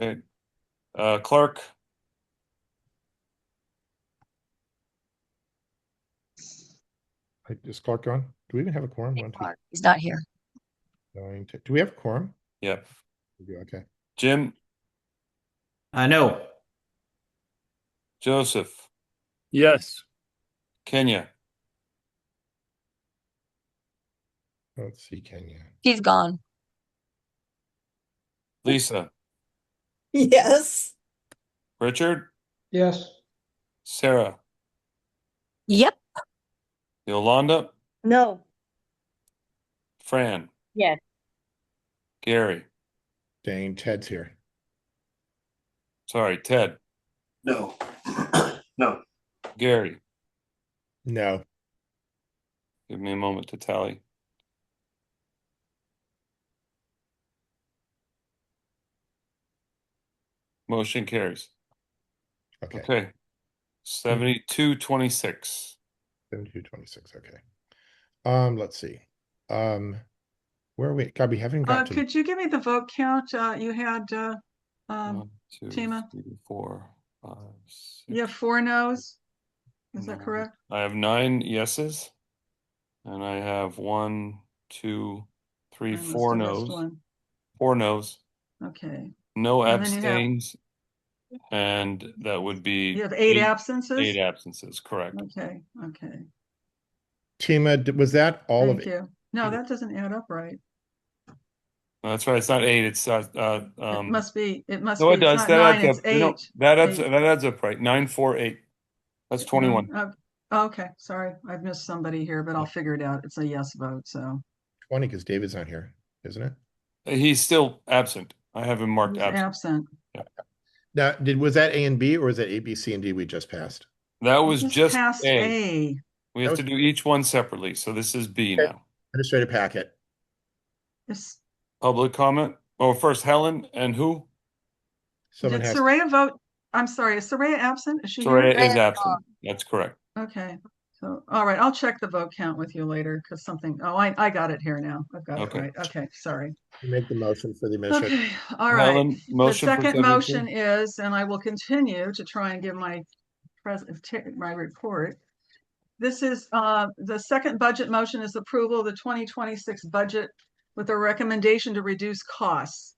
Okay. Clark? Is Clark gone? Do we even have a quorum? He's not here. 9, 10. Do we have a quorum? Yep. Okay. Jim? No. Joseph? Yes. Kenya? Let's see, Kenya. He's gone. Lisa? Yes. Richard? Yes. Sarah? Yep. Yolanda? No. Fran? Yes. Gary? Dane, Ted's here. Sorry, Ted? No. No. Gary? No. Give me a moment to tally. Motion carries. Okay. Okay. 7226. 7226. Okay. Let's see. Where are we? God, we haven't got to. Could you give me the vote count? You had 1, 2, Tima? 3, 4, 5, 6. You have 4 no's? Is that correct? I have 9 yeses. And I have 1, 2, 3, I must 4 have missed no's. one. 4 no's. Okay. No And then you have- abstains. And that would be You have 8 absences? 8 absences, correct. Okay. Okay. Tima, was that all Thank of it? you. No, that doesn't add up right. That's right. It's not 8. It's It must be. It must no, be. it does. It's not That 9. adds It's up. 8. No, that adds 8. that adds up right. 9, 4, 8. That's 21. Okay. Sorry, I've missed somebody here, but I'll figure it out. It's a yes vote. So 20 because David's not here, isn't it? He's still absent. I have him marked he's absent. absent. Yeah. Now, was that A and B or was that A, B, C, and D we just passed? That was just past A. We have to do each one separately. So this is B now. Administrative packet. Yes. Public comment. Oh, first Helen and who? Someone Did has. Soraya vote? I'm sorry. Is Soraya absent? Is she Soraya here? is absent. That's correct. Okay. So, all right. I'll check the vote count with you later because something. Oh, I got it here now. I've got Okay. it right. Okay. Sorry. You make the motion for the administrative. Okay. All right. Helen, The motion for second 72. motion is, and I will continue to try and give my report. This is the second budget motion is approval of the 2026 budget with a recommendation to reduce costs.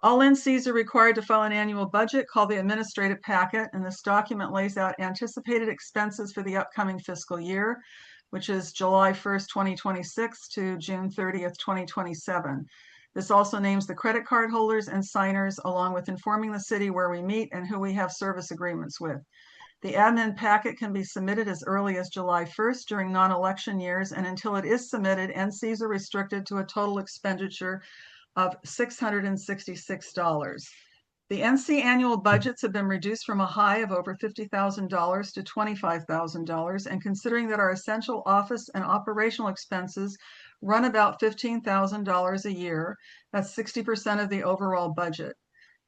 All NCs are required to file an annual budget called the administrative packet, and this document lays out anticipated expenses for the upcoming fiscal year, which is July 1st, 2026 to June 30th, 2027. This also names the credit card holders and signers, along with informing the city where we meet and who we have service agreements with. The admin packet can be submitted as early as July 1st during non-election years, and until it is submitted, NCs are restricted to a total expenditure of $666. The NC annual budgets have been reduced from a high of over $50,000 to $25,000, and considering that our essential office and operational expenses run about $15,000 a year, that's 60% of the overall budget.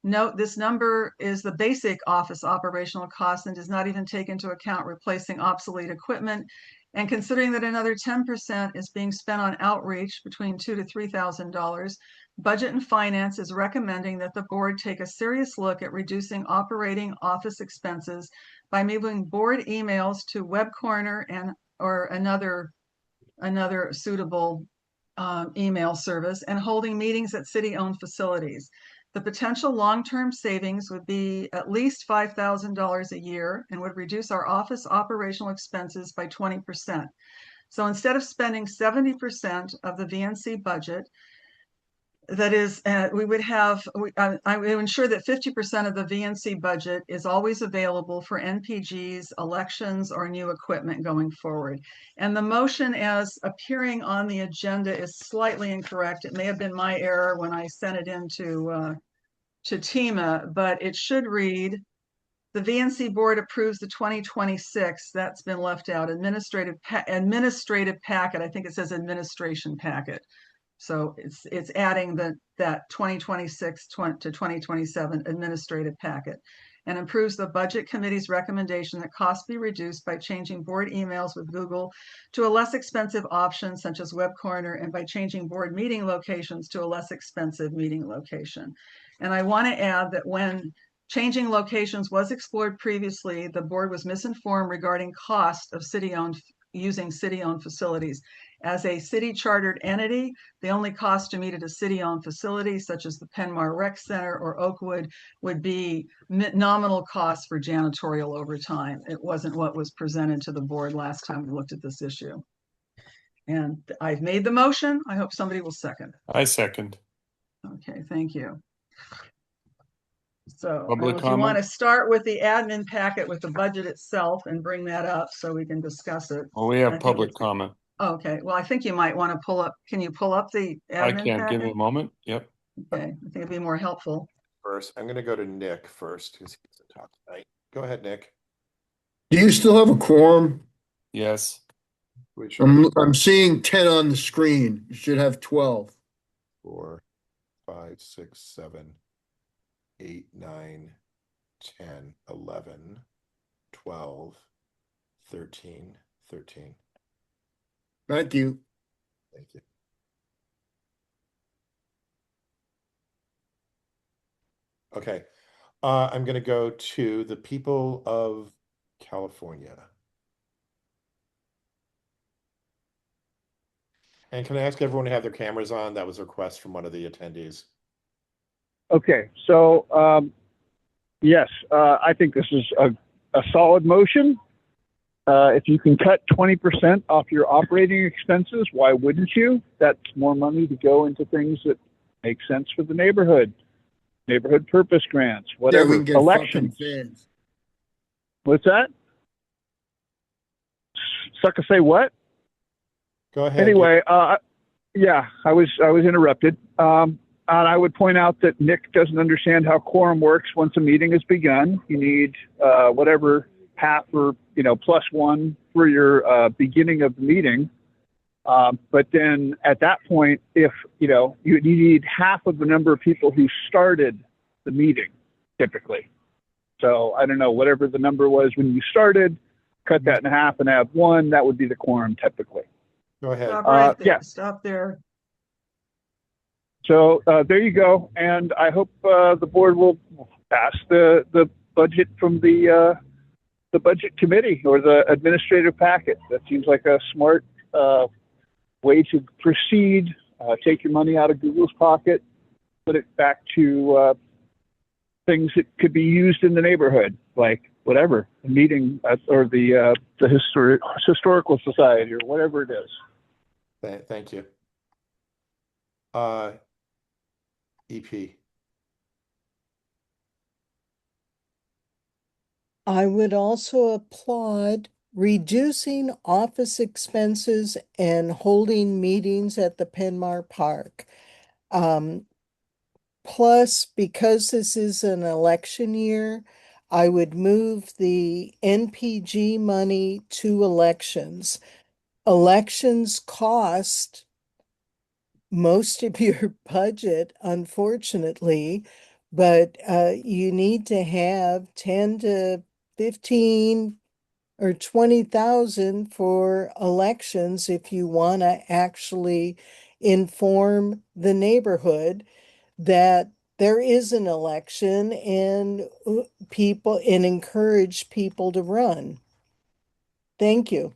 Note this number is the basic office operational cost and does not even take into account replacing obsolete equipment. And considering that another 10% is being spent on outreach between $2,000 to $3,000, Budget and Finance is recommending that the board take a serious look at reducing operating office expenses by moving board emails to Web Corner or another suitable email service and holding meetings at city-owned facilities. The potential long-term savings would be at least $5,000 a year and would reduce our office operational expenses by 20%. So instead of spending 70% of the VNC budget, that is, we would have, I would ensure that 50% of the VNC budget is always available for NPGs, elections, or new equipment going forward. And the motion as appearing on the agenda is slightly incorrect. It may have been my error when I sent it into to TEMA, but it should read, the VNC board approves the 2026, that's been left out, administrative packet. I think it says administration packet. So it's adding that 2026 to 2027 administrative packet and improves the budget committee's recommendation that costs be reduced by changing board emails with Google to a less expensive option such as Web Corner and by changing board meeting locations to a less expensive meeting location. And I want to add that when changing locations was explored previously, the board was misinformed regarding cost of using city-owned facilities. As a city chartered entity, the only cost to meet at a city-owned facility, such as the Penmar Rec Center or Oakwood, would be nominal costs for janitorial overtime. It wasn't what was presented to the board last time we looked at this issue. And I've made the motion. I hope somebody will second. I second. Okay, thank you. So Public do you want comment? to start with the admin packet with the budget itself and bring that up so we can discuss it? Well, we have public comment. Okay, well, I think you might want to pull up. Can you pull up the I admin can. packet? Give me a moment. Yep. Okay, I think it'd be more helpful. First, I'm going to go to Nick first because he's the top tonight. Go ahead, Nick. Do you still have a quorum? Yes. I'm seeing 10 on the screen. You should have 12. 4, 5, 6, 7, 8, 9, 10, 11, 12, 13. Thank you. Thank you. Okay. I'm going to go to the people of California. And can I ask everyone to have their cameras on? That was a request from one of the attendees. Okay, so yes, I think this is a solid motion. If you can cut 20% off your operating expenses, why wouldn't you? That's more money to go into things that make sense for the neighborhood. Neighborhood purpose grants, whatever, elections. What's that? Sucker say what? Go ahead. Anyway, yeah, I was interrupted. And I would point out that Nick doesn't understand how quorum works once a meeting has begun. You need whatever half or +1 for your beginning of the meeting. But then at that point, if you need half of the number of people who started the meeting, typically. So I don't know, whatever the number was when you started, cut that in half and add 1. That would be the quorum typically. Go ahead. Stop right there. Yeah. Stop there. So there you go, and I hope the board will pass the budget from the budget committee or the administrative packet. That seems like a smart way to proceed. Take your money out of Google's pocket, put it back to things that could be used in the neighborhood, like whatever, a meeting or the historical society or whatever it is. Thank you. EP. I would also applaud reducing office expenses and holding meetings at the Penmar Park. Plus, because this is an election year, I would move the NPG money to elections. Elections cost most of your budget, unfortunately, but you need to have 10 to 15 or 20,000 for elections if you want to actually inform the neighborhood that there is an election and people and encourage people to run. Thank you.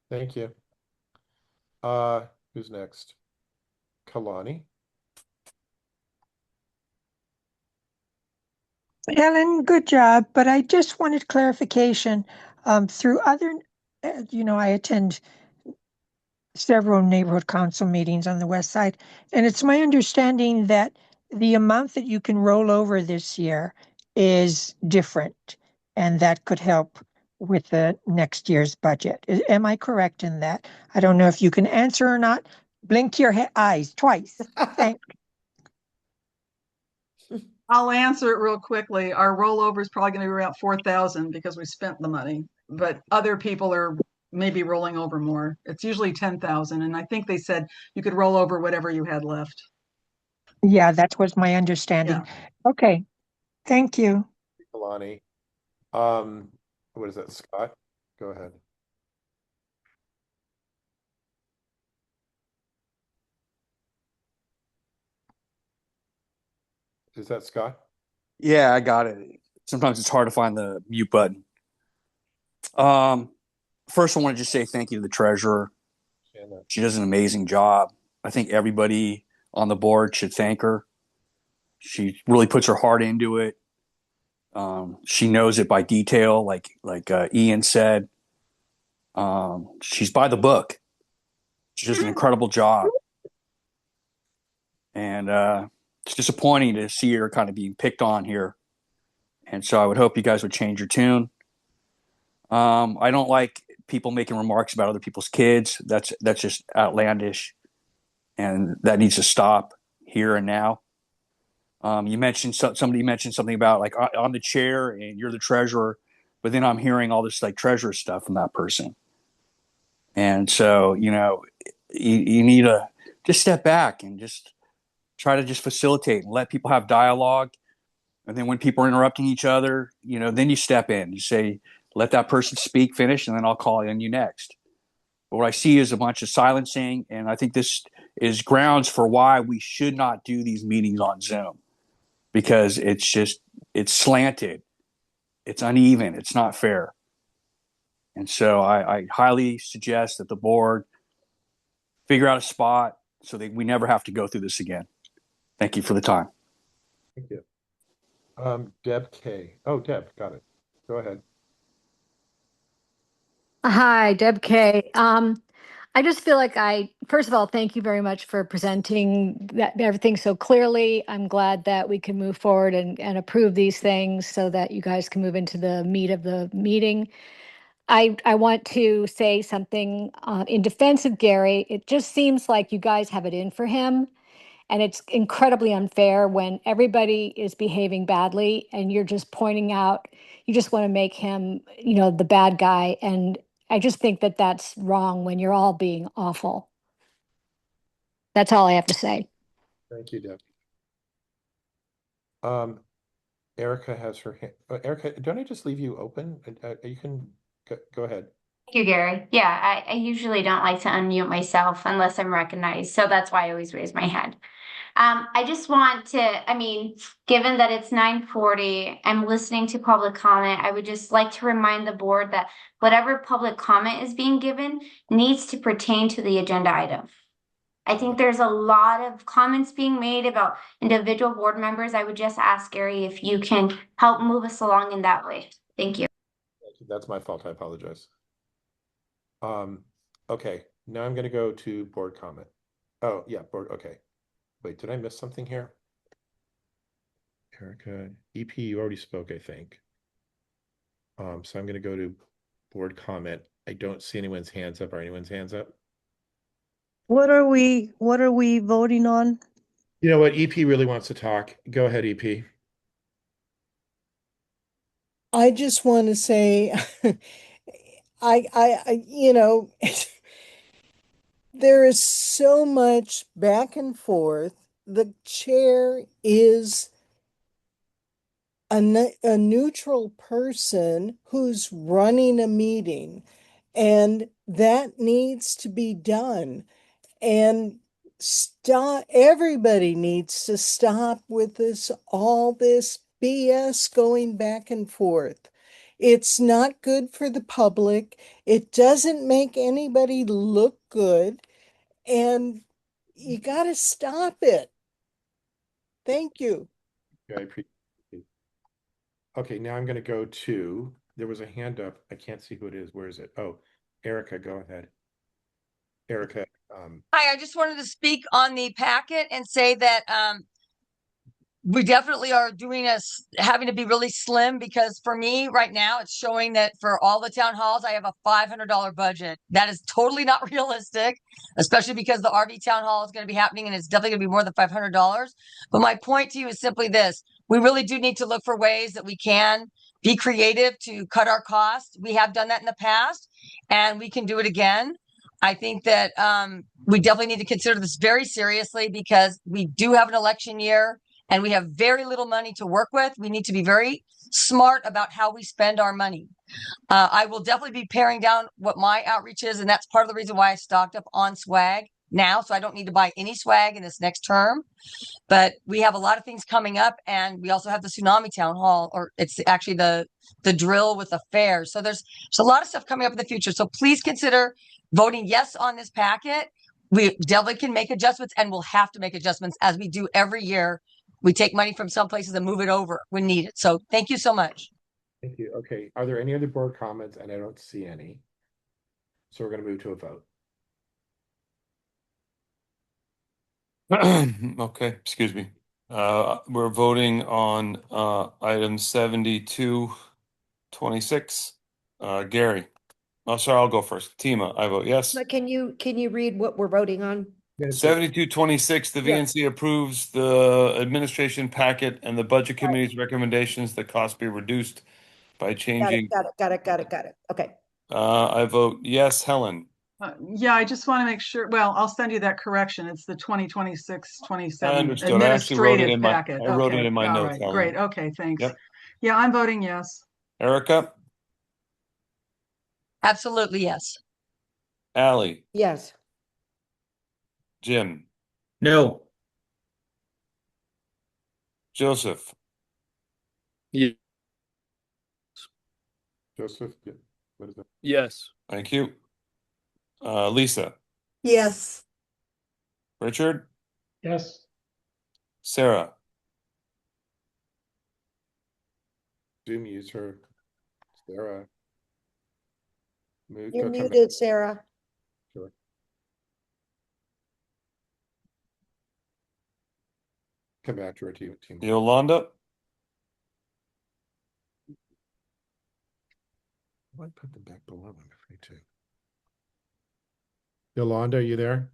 Thank you. Who's next? Kalani? Ellen, good job, but I just wanted clarification. Through other, I attend several neighborhood council meetings on the west side, and it's my understanding that the amount that you can roll over this year is different, and that could help with the next year's budget. Am I correct in that? I don't know if you can answer or not. Blink your eyes twice. Thanks. I'll answer it real quickly. Our rollover is probably going to be around 4,000 because we spent the money, but other people are maybe rolling over more. It's usually 10,000, and I think they said you could roll over whatever you had left. Yeah, that was my understanding. Yeah. Okay, thank you. Kalani. What is that, Scott? Go ahead. Is that Scott? Yeah, I got it. Sometimes it's hard to find the mute button. First, I want to just say thank you to the treasurer. She does an amazing job. I think everybody on the board should thank her. She really puts her heart into it. She knows it by detail, like Ian said. She's by the book. She does an incredible job. And it's disappointing to see her kind of being picked on here. And so I would hope you guys would change your tune. I don't like people making remarks about other people's kids. That's just outlandish, and that needs to stop here and now. You mentioned somebody mentioned something about like on the chair and you're the treasurer, but then I'm hearing all this like treasurer stuff from that person. And so, you need to just step back and just try to just facilitate and let people have dialogue. And then when people are interrupting each other, then you step in. You say, let that person speak, finish, and then I'll call on you next. But what I see is a bunch of silencing, and I think this is grounds for why we should not do these meetings on Zoom, because it's slanted, it's uneven, it's not fair. And so I highly suggest that the board figure out a spot so that we never have to go through this again. Thank you for the time. Thank you. Deb K. Oh, Deb, got it. Go ahead. Hi, Deb K. I just feel like first of all, thank you very much for presenting everything so clearly. I'm glad that we can move forward and approve these things so that you guys can move into the meat of the meeting. I want to say something in defense of Gary. It just seems like you guys have it in for him. And it's incredibly unfair when everybody is behaving badly and you're just pointing out, you just want to make him, the bad guy. And I just think that that's wrong when you're all being awful. That's all I have to say. Thank you, Deb. Erica has her hand. Erica, don't I just leave you open? You can go ahead. Thank you, Gary. Yeah, I usually don't like to unmute myself unless I'm recognized. So that's why I always raise my hand. I just want to, given that it's 9:40, I'm listening to public comment. I would just like to remind the board that whatever public comment is being given needs to pertain to the agenda item. I think there's a lot of comments being made about individual board members. I would just ask Gary if you can help move us along in that way. Thank you. That's my fault. I apologize. Okay, now I'm going to go to board comment. Oh, yeah, board. Okay. Wait, did I miss something here? Erica, EP, you already spoke, I think. So I'm going to go to board comment. I don't see anyone's hands up. Are anyone's hands up? What are we voting on? You know what? EP really wants to talk. Go ahead, EP. I just want to say, there is so much back and forth. The chair is a neutral person who's running a meeting, and that needs to be done. And everybody needs to stop with all this BS going back and forth. It's not good for the public. It doesn't make anybody look good. And you got to stop it. Thank you. Yeah, I appreciate it. Okay, now I'm going to go to, there was a hand up. I can't see who it is. Where is it? Oh, Erica, go ahead. Erica. Hi, I just wanted to speak on the packet and say that we definitely are having to be really slim, because for me right now, it's showing that for all the town halls, I have a $500 budget. That is totally not realistic, especially because the RV town hall is going to be happening and it's definitely going to be more than $500. But my point to you is simply this. We really do need to look for ways that we can be creative to cut our costs. We have done that in the past and we can do it again. I think that we definitely need to consider this very seriously, because we do have an election year and we have very little money to work with. We need to be very smart about how we spend our money. I will definitely be paring down what my outreach is, and that's part of the reason why I stocked up on swag now, so I don't need to buy any swag in this next term. But we have a lot of things coming up, and we also have the tsunami town hall, or it's actually the drill with the fair. So there's a lot of stuff coming up in the future. So please consider voting yes on this packet. We definitely can make adjustments, and we'll have to make adjustments as we do every year. We take money from some places and move it over when needed. So thank you so much. Thank you. Okay. Are there any other board comments? And I don't see any. So we're going to move to a vote. Okay, excuse me. We're voting on item 7226. Gary. Oh, sorry, I'll go first. Tima, I vote yes. But can you read what we're voting on? 7226, the VNC approves the administration packet and the budget committee's recommendations that costs be reduced by changing. Got it. Okay. I vote yes. Helen. Yeah, I just want to make sure. Well, I'll send you that correction. It's the 2026-27 I understood. administrative packet. I wrote it in my all notes. right, Helen. great. Okay, thanks. Yep. Yeah, I'm voting yes. Erica. Absolutely yes. Allie. Yes. Jim. No. Joseph. Yeah. Joseph, what is that? Yes. Thank you. Lisa. Yes. Richard. Yes. Sarah. Zoom user. Sarah. You're muted, Sarah. Sure. Come back to our team. Yolanda. I put them back below. I'm afraid to. Yolanda, are you there?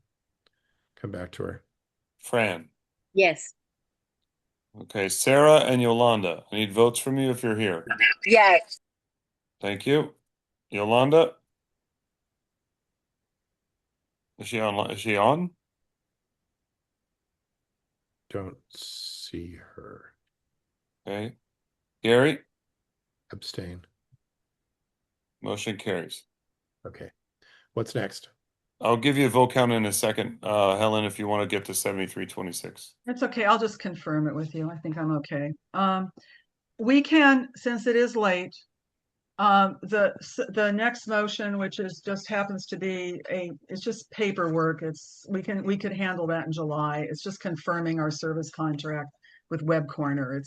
Come back to her. Fran. Yes. Okay, Sarah and Yolanda. I need votes from you if you're here. Yes. Thank you. Yolanda. Is she on? Is she on? Don't see her. Okay. Gary. Abstain. Motion carries. Okay. What's next? I'll give you a vote count in a second, Helen, if you want to get to 7326. That's okay. I'll just confirm it with you. I think I'm okay. We can, since it is late, the next motion, which is just happens to be it's just paperwork. We could handle that in July. It's just confirming our service contract with Web Corner.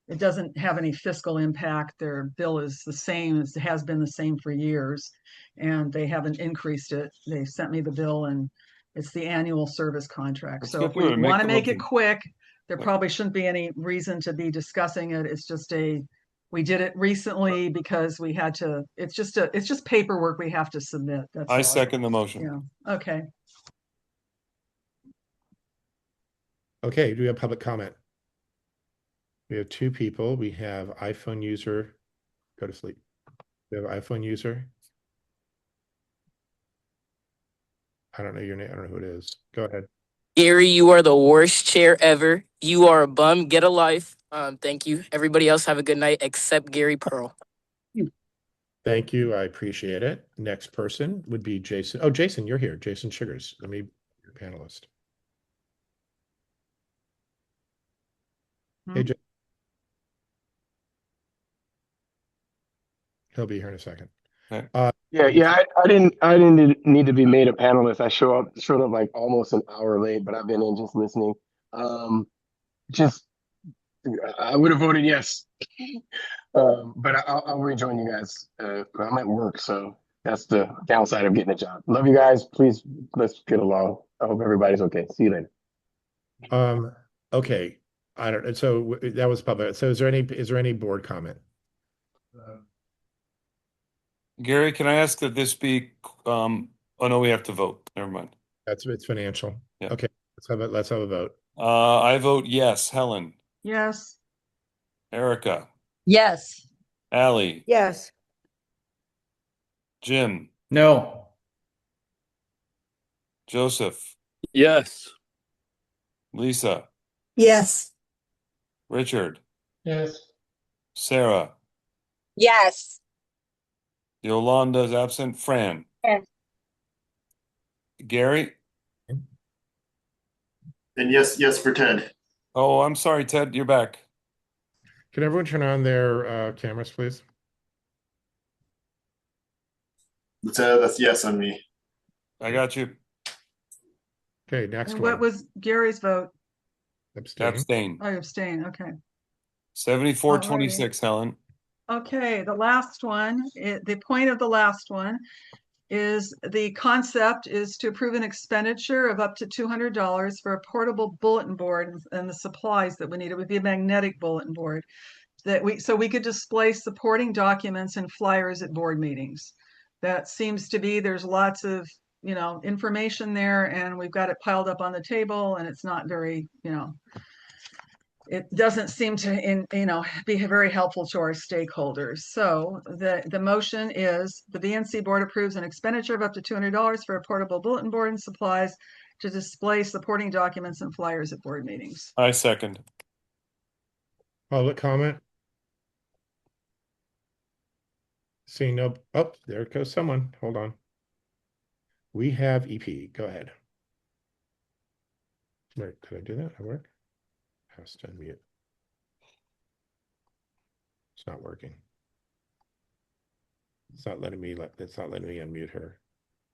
It doesn't have any fiscal impact. Their bill is the same as it has been the same for years, and they haven't increased it. They sent me the bill, and it's the annual service contract. So if we want to make it quick, there probably shouldn't be any reason to be discussing it. It's just we did it recently because we had to. It's just paperwork we have to submit. That's all. I second the motion. Yeah. Okay. Okay. Do we have public comment? We have two people. We have iPhone user. Go to sleep. We have iPhone user. I don't know your name. I don't know who it is. Go ahead. Gary, you are the worst chair ever. You are a bum. Get a life. Thank you. Everybody else have a good night except Gary Pearl. Thank you. I appreciate it. Next person would be Jason. Oh, Jason, you're here. Jason Sugars. Let me, your panelist. Hey, Jason. He'll be here in a second. I didn't need to be made a panelist. I showed up like almost an hour late, but I've been in just listening. Just I would have voted yes, but I'll rejoin you guys. I'm at work, so that's the downside of getting a job. Love you guys. Please let's get along. I hope everybody's okay. See you later. Okay. I don't. So that was public. So is there any board comment? Gary, can I ask that this be, oh no, we have to vote. Never mind. It's financial. Yeah. Okay. Let's have a vote. I vote yes. Helen, Yes. Erica, Yes. Allie, Yes. Jim, No. Joseph, Yes. Lisa, Yes. Richard, Yes. Sarah, Yes. Yolanda's absent. Fran, Yes. Gary. And yes for Ted. Oh, I'm sorry, Ted. You're back. Can everyone turn on their cameras, please? That's yes on me. I got you. Okay, next And one. what was Gary's vote? Abstain. I abstain. Okay. 74-26, Helen. Okay, the last one, the point of the last one is the concept is to approve an expenditure of up to $200 for a portable bulletin board and the supplies that we need. It would be a magnetic bulletin board so we could display supporting documents and flyers at board meetings. That seems to be, there's lots of, information there, and we've got it piled up on the table, and it's not very, it doesn't seem to be very helpful to our stakeholders. So the motion is the BNC board approves an expenditure of up to $200 for a portable bulletin board and supplies to display supporting documents and flyers at board meetings. I second. Public comment? Seeing no, oh, there goes someone. Hold on. We have EP. Go ahead. Wait, could I do that? I work? Has to unmute. It's not working. It's not letting me unmute her.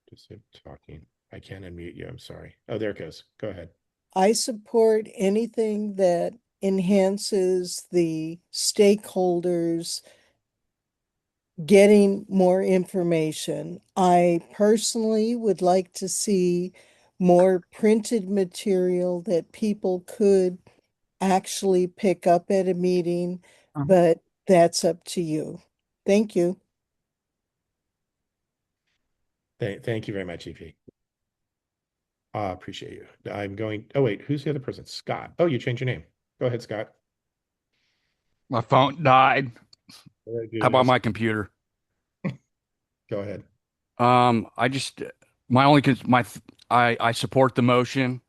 Just talking. I can't unmute you. I'm sorry. Oh, there it goes. Go ahead. I support anything that enhances the stakeholders getting more information. I personally would like to see more printed material that people could actually pick up at a meeting, but that's up to you. Thank you. Thank you very much, EP. Appreciate you. Oh, wait, who's the other person? Scott. Oh, you changed your name. Go ahead, Scott. My phone died. How How about my computer? Go ahead. I support the motion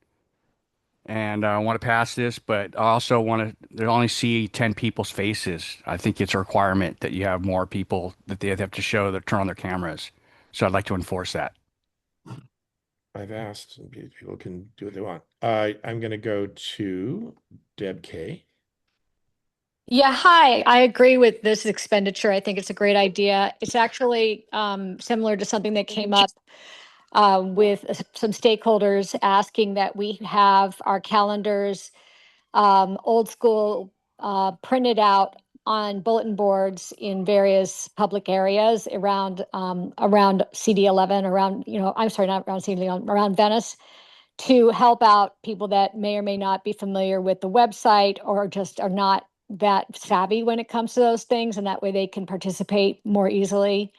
and I want to pass this, but I also want to only see 10 people's faces. I think it's a requirement that you have more people that they have to show that turn on their cameras. So I'd like to enforce that. I've asked, and people can do what they want. I'm going to go to Deb K. Yeah, hi. I agree with this expenditure. I think it's a great idea. It's actually similar to something that came up with some stakeholders asking that we have our calendars old school printed out on bulletin boards in various public areas around CD11, around Venice, to help out people that may or may not be familiar with the website or just are not that savvy when it comes to those things, and that way they can participate more easily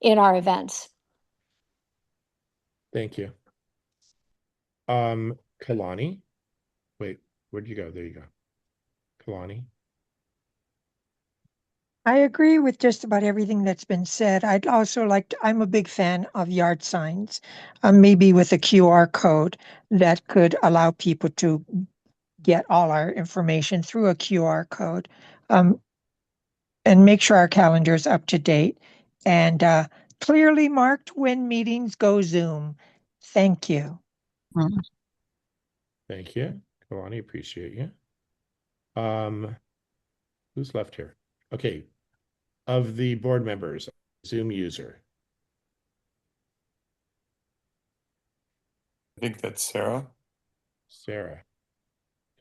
in our events. Thank you. Kalani. Wait, where'd you go? There you go. Kalani. I agree with just about everything that's been said. I'd also like to, I'm a big fan of yard signs, maybe with a QR code that could allow people to get all our information through a QR code, and make sure our calendar is up to date and clearly marked when meetings go Zoom. Thank you. Thank you. Kalani, appreciate you. Who's left here? Okay. Of the board members, Zoom user. I think that's Sarah. Sarah.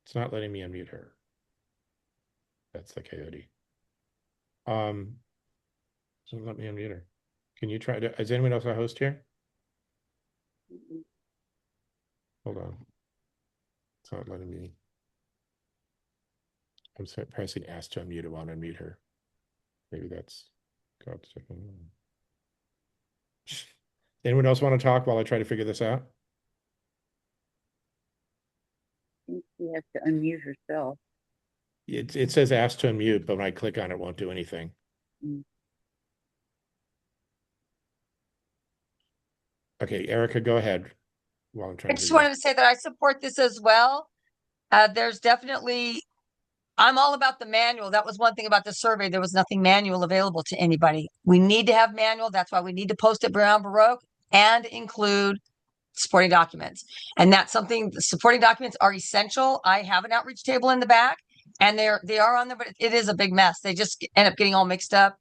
It's not letting me unmute her. That's the coyote. Doesn't let me unmute her. Can you try to, is anyone else a host here? Hold on. It's not letting me. I'm pressing ask to unmute. I want to unmute her. Maybe that's God's second. Anyone else want to talk while I try to figure this out? She has to unmute herself. It says ask to unmute, but when I click on it, it won't do anything. Okay, Erica, go ahead. While I'm trying I just wanted to say that I support this as well. There's definitely, I'm all about the manual. That was one thing about the survey. There was nothing manual available to anybody. We need to have manual. That's why we need to post it around Baroque and include supporting documents. And that's something, the supporting documents are essential. I have an outreach table in the back and they are on there, but it is a big mess. They just end up getting all mixed up.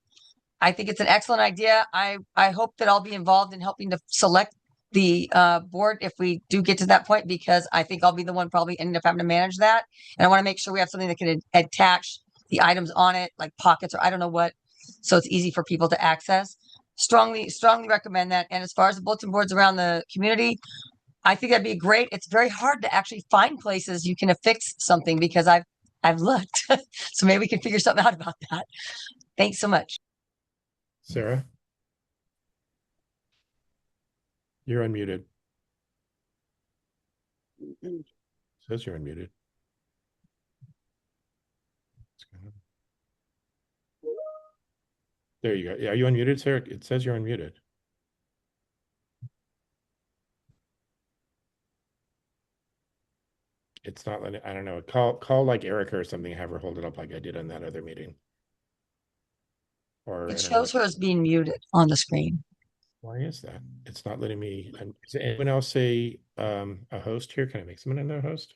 I think it's an excellent idea. I hope that I'll be involved in helping to select the board if we do get to that point, because I think I'll be the one probably ending up having to manage that. And I want to make sure we have something that can attach the items on it, like pockets or I don't know what, so it's easy for people to access. Strongly recommend that. And as far as the bulletin boards around the community, I think that'd be great. It's very hard to actually find places you can affix something because I've looked. So maybe we can figure something out about that. Thanks so much. Sarah? You're unmuted. Says you're unmuted. There you go. Yeah, are you unmuted, Sarah? It says you're unmuted. It's not letting, I don't know. Call like Erica or something, have her hold it up like I did on that other meeting. Or it shows her as being muted on the screen. Why is that? It's not letting me. Is anyone else a host here? Can I make someone another host?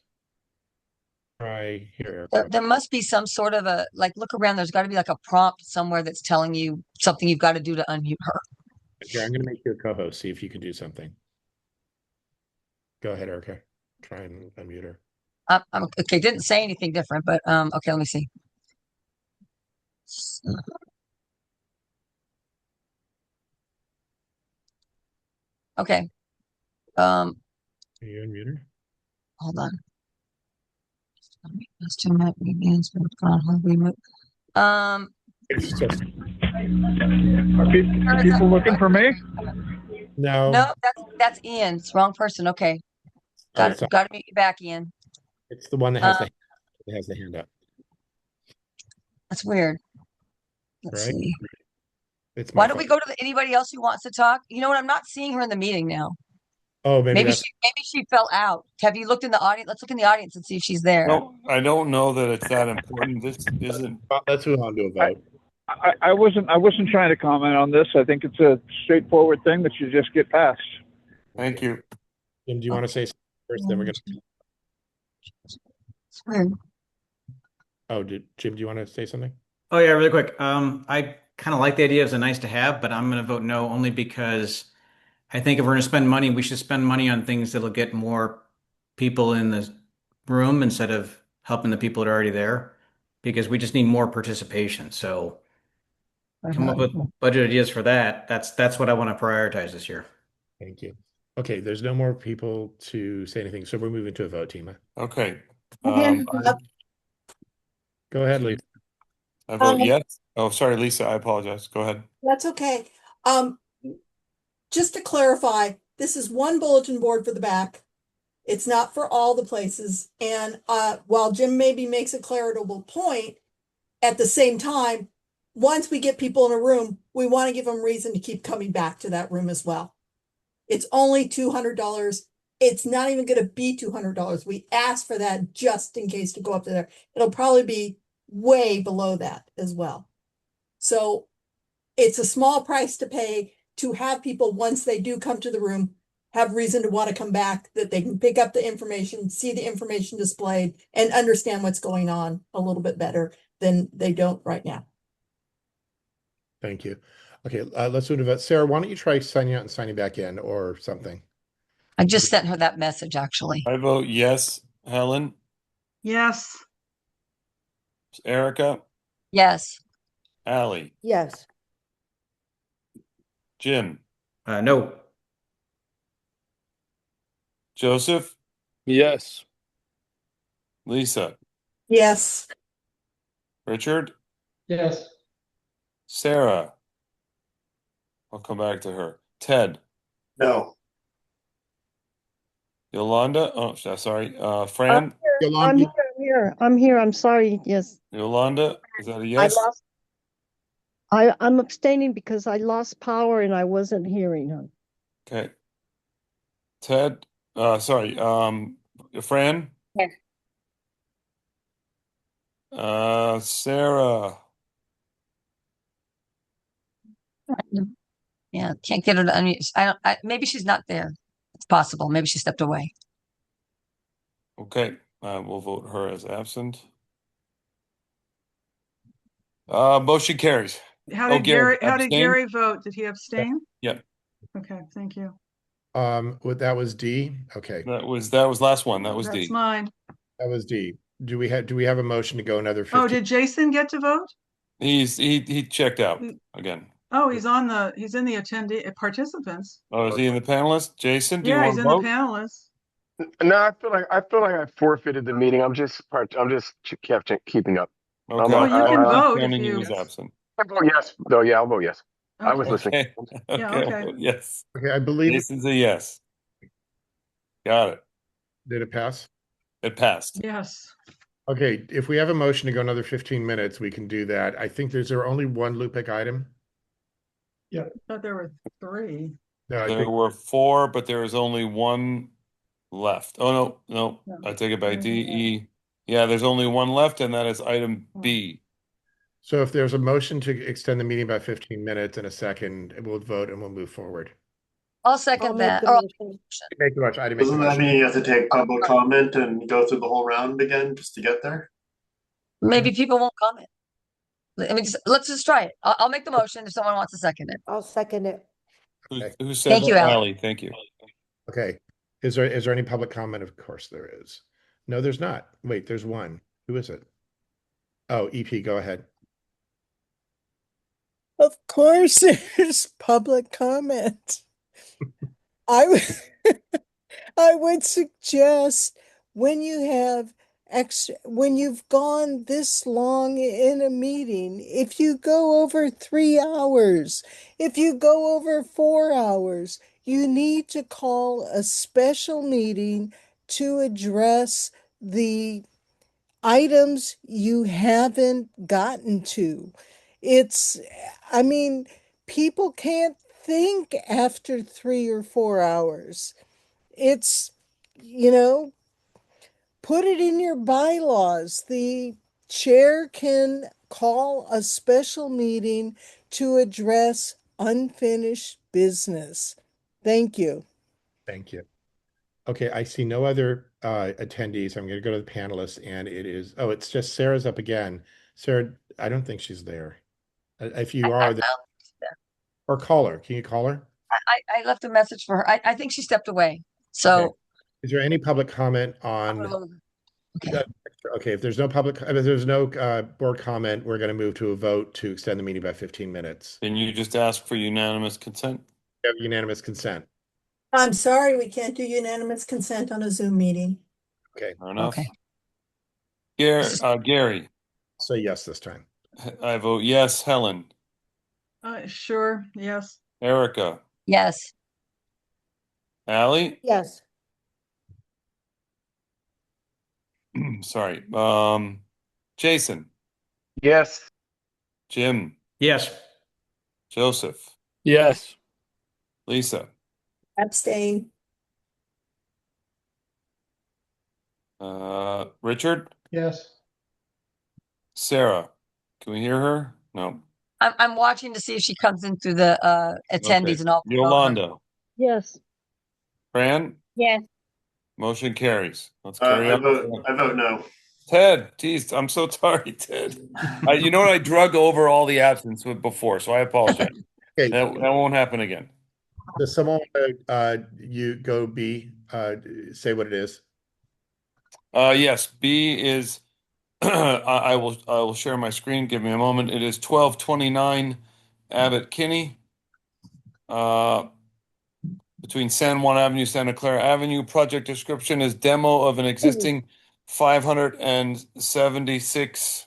Try here. There must be some sort of a, like, look around. There's got to be like a prompt somewhere that's telling you something you've got to do to unmute her. Here, I'm going to make you a co-host. See if you can do something. Go ahead, Erica. Try and unmute her. Okay, didn't say anything different, but okay, let me see. Okay. Are you unmute her? Hold on. Are people looking for me? No. That's Ian. It's the wrong person. Okay. Got to meet you back, Ian. It's the one that has the hand up. That's weird. Let's right? see. Why don't we go to anybody else who wants to talk? You know what? I'm not seeing her in the meeting now. Oh, maybe she fell out. Have you looked in the audience? Let's look in the audience and see if she's there. No, I don't know that it's that important. This isn't. Let's move on to a vote. I wasn't trying to comment on this. I think it's a straightforward thing that you just get past. Thank you. Jim, do you want to say something first? Then we're going to. Oh, Jim, do you want to say something? Oh yeah, really quick. I kind of like the idea as a nice to have, but I'm going to vote no only because I think if we're going to spend money, we should spend money on things that'll get more people in the room instead of helping the people that are already there, because we just need more participation. So come up with budget ideas for that. That's what I want to prioritize this year. Thank you. Okay, there's no more people to say anything, so we're moving to a vote, Tima. Okay. Go ahead, Lisa. I vote yes. Oh, sorry, Lisa. I apologize. Go ahead. That's okay. Just to clarify, this is one bulletin board for the back. It's not for all the places. And while Jim maybe makes a creditable point, at the same time, once we get people in a room, we want to give them reason to keep coming back to that room as well. It's only $200. It's not even going to be $200. We asked for that just in case to go up to there. It'll probably be way below that as well. So it's a small price to pay to have people, once they do come to the room, have reason to want to come back, that they can pick up the information, see the information displayed, and understand what's going on a little bit better than they don't right now. Thank you. Okay, let's move to that. Sarah, why don't you try signing out and signing back in or something? I just sent her that message, actually. I vote yes. Helen? Yes. Erica? Yes. Allie? Yes. Jim? No. Joseph? Yes. Lisa? Yes. Richard? Yes. Sarah? I'll come back to her. Ted? No. Yolanda? Oh, sorry. Fran? Yolanda? I'm here. I'm sorry. Yes. Yolanda? Is that a I yes? lost. I'm abstaining because I lost power and I wasn't hearing her. Okay. Ted? Sorry. Fran? Yes. Sarah? Yeah, can't get her to unmute. Maybe she's not there. It's possible. Maybe she stepped away. Okay. We'll vote her as absent. Motion carries. How Oh, did Gary abstain? vote? Did he abstain? Yep. Okay, thank you. That was D. Okay, That was last one. That was That's D. mine. that was D. Do we have a motion to go another Oh, 15? did Jason get to vote? He checked out again. Oh, he's in the attendee participants. Oh, is he in the panelist? Jason, do you Yeah, want he's to in the vote? panelists. No, I feel like I forfeited the meeting. I'm just kept keeping up. Okay, Well, you can vote if counting you you. as absent. I vote yes. No, yeah, I'll vote yes. I was Okay. listening. Okay. Yeah, Okay. okay. Yes. Okay, I believe Jason's a yes. Got it. did it pass? It passed. Yes. Okay, if we have a motion to go another 15 minutes, we can do that. I think there only one looping item. I thought there were 3. No, I There think were 4, but there is only one left. Oh, no. I take it back. D, E. Yeah, there's only one left, and that is item B. so. If there's a motion to extend the meeting by 15 minutes in a second, we'll vote and we'll move forward. I'll second make that. the Or motion. Make the motion. I didn't make the Doesn't that motion. mean you have to take public comment and go through the whole round again just to get there? maybe people won't comment. I mean, let's just try it. I'll make the motion if someone wants to second it. I'll second it. Who said Thank you, Allie. Allie? Thank you. Okay. Is there any public comment? Of course there is. No, there's not. Wait, there's one. Who is it? Oh, EP, go ahead. Of course, there's public comment. I would suggest when you've gone this long in a meeting, if you go over 3 hours, if you go over 4 hours, you need to call a special meeting to address the items you haven't gotten to. I mean, people can't think after 3 or 4 hours. It's, put it in your bylaws. The chair can call a special meeting to address unfinished business. Thank you. Thank you. Okay, I see no other attendees. I'm going to go to the panelists, and it's just Sarah's up again. Sarah, I don't think she's there. If you are, or call her. Can you call her? I left a message for her. I think she stepped away. So, okay. Is there any public comment on? Okay, if there's no board comment, we're going to move to a vote to extend the meeting by 15 minutes. Can you just ask for unanimous consent? We have unanimous consent. I'm sorry, we can't do unanimous consent on a Zoom meeting. Okay. Fair enough. Okay. Gary. Say yes this time. I vote yes. Helen. Sure. Yes. Erica. Yes. Allie. Yes. Sorry. Jason. Yes. Jim. Yes. Joseph, Yes. Lisa, Abstain. Richard, Yes. Sarah. Can we hear her? No. I'm watching to see if she comes in through the attendees Okay. and all. Yolanda, Yes. Fran, Yes. motion carries. Let's carry I on. vote no. Ted, geez, I'm so sorry, Ted. You know what? I drug over all the absence with before, so I apologize. Okay, That won't happen again. does someone you go B, say what it is? Yes, B is I will share my screen. Give me a moment. It is 1229 Abbott Kinney. Between San Juan Avenue, Santa Clara Avenue. Project description is demo of an existing 576.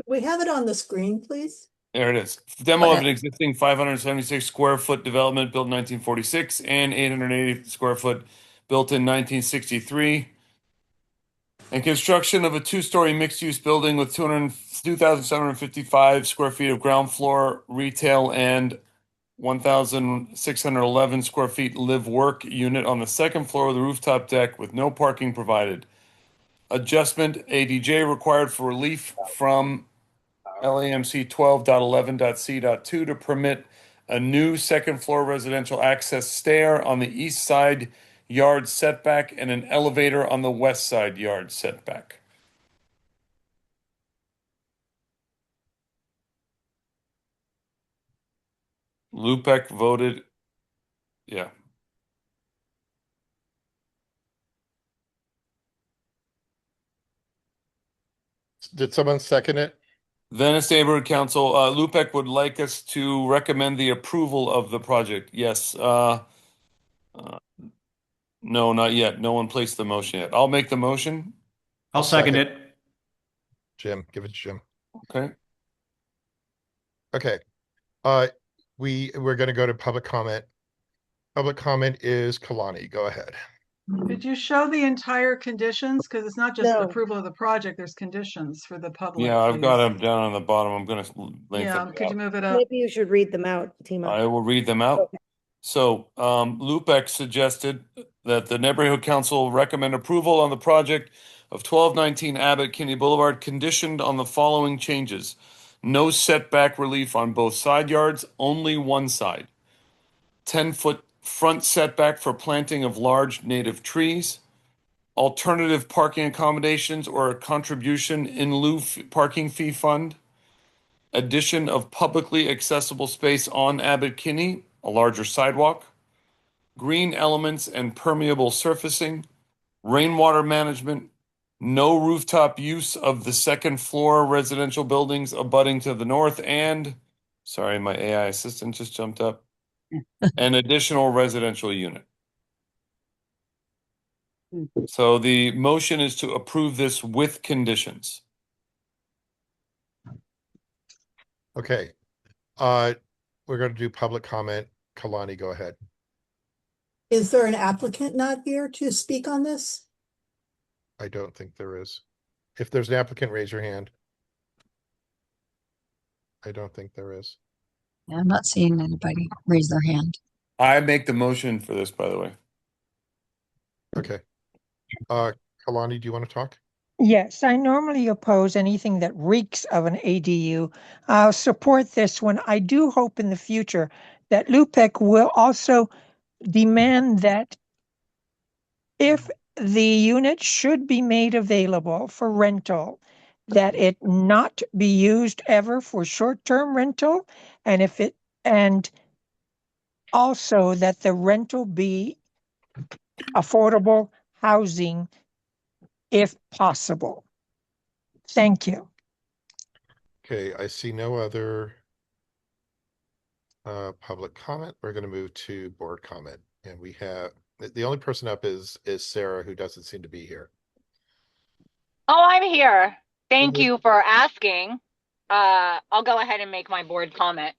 We have it on the screen, please. There it is. Demo of an existing 576 square foot development built in 1946 and 880 square foot built in 1963. And construction of a two-story mixed-use building with 2,755 square feet of ground floor retail and 1,611 square feet live-work unit on the second floor of the rooftop deck with no parking provided. Adjustment ADJ required for relief from LAMC 12.11.c.2 to permit a new second floor residential access stair on the east side yard setback and an elevator on the west side yard setback. Lupeck voted, yeah. Did someone second it? Venice Neighborhood Council, Lupeck would like us to recommend the approval of the project. Yes. No, not yet. No one placed the motion yet. I'll make the motion. I'll second it. Jim, give it to Jim. Okay. Okay. We're going to go to public comment. Public comment is Kalani. Go ahead. Could you show the entire conditions? Because it's not just No. approval of the project, there's conditions for the public. Yeah, I've got please. them down on the bottom. I'm going to lengthen Yeah, them could you out. move it up? Maybe you should read them out, Tima. I will read them out. So, Lupeck suggested that the Neighborhood Council recommend approval on the project of 1219 Abbott Kinney Boulevard, conditioned on the following changes. No setback relief on both side yards, only one side. 10-foot front setback for planting of large native trees. Alternative parking accommodations or a contribution in lieu parking fee fund. Addition of publicly accessible space on Abbott Kinney, a larger sidewalk. Green elements and permeable surfacing. Rainwater management. No rooftop use of the second floor residential buildings abutting to the north and, sorry, my AI assistant just jumped up, an additional residential unit. So the motion is to approve this with conditions. Okay. We're going to do public comment. Kalani, go ahead. Is there an applicant not here to speak on this? I don't think there is. If there's an applicant, raise your hand. I don't think there is. Yeah, I'm not seeing anybody raise their hand. I make the motion for this, by the way. Okay. Kalani, do you want to talk? Yes, I normally oppose anything that reeks of an ADU. I'll support this one. I do hope in the future that Lupeck will also demand that if the unit should be made available for rental, that it not be used ever for short-term rental, and also that the rental be affordable housing if possible. Thank you. Okay, I see no other public comment. We're going to move to board comment, and we have the only person up is Sarah, who doesn't seem to be here. Oh, I'm here. Thank you for asking. I'll go ahead and make my board comment.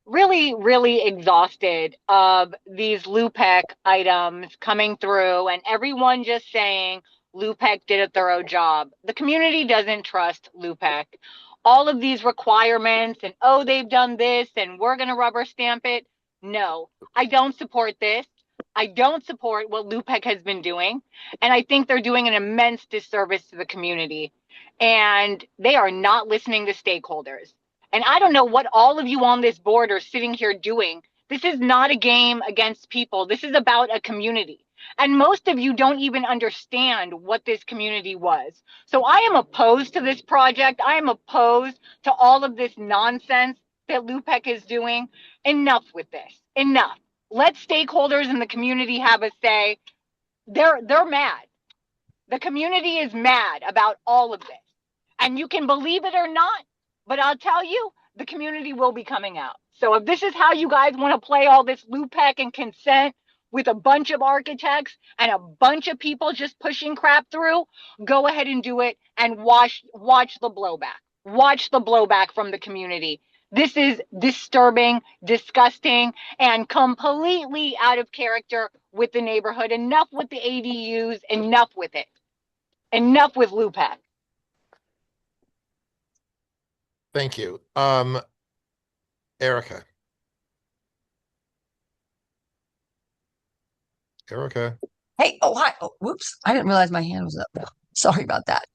Really, really exhausted of these Lupeck items coming through and everyone just saying, LUPEC did a thorough job. The community doesn't trust LUPEC. All of these requirements and, oh, they've done this and we're going to rubber stamp it. No, I don't support this. I don't support what LUPEC has been doing. And I think they're doing an immense disservice to the community. And they are not listening to stakeholders. And I don't know what all of you on this board are sitting here doing. This is not a game against people. This is about a community. And most of you don't even understand what this community was. So I am opposed to this project. I am opposed to all of this nonsense that LUPEC is doing. Enough with this. Enough. Let stakeholders in the community have a say. They're mad. The community is mad about all of this. And you can believe it or not, but I'll tell you, the community will be coming out. So if this is how you guys want to play all this LUPEC and consent with a bunch of architects and a bunch of people just pushing crap through, go ahead and do it and watch the blowback. Watch the blowback from the community. This is disturbing, disgusting, and completely out of character with the neighborhood. Enough with the ADUs, enough with it. Enough with LUPEC. Thank you. Erica. Erica, Hey, oh, hi. Oh, whoops. I didn't realize my hand was up. Sorry about that.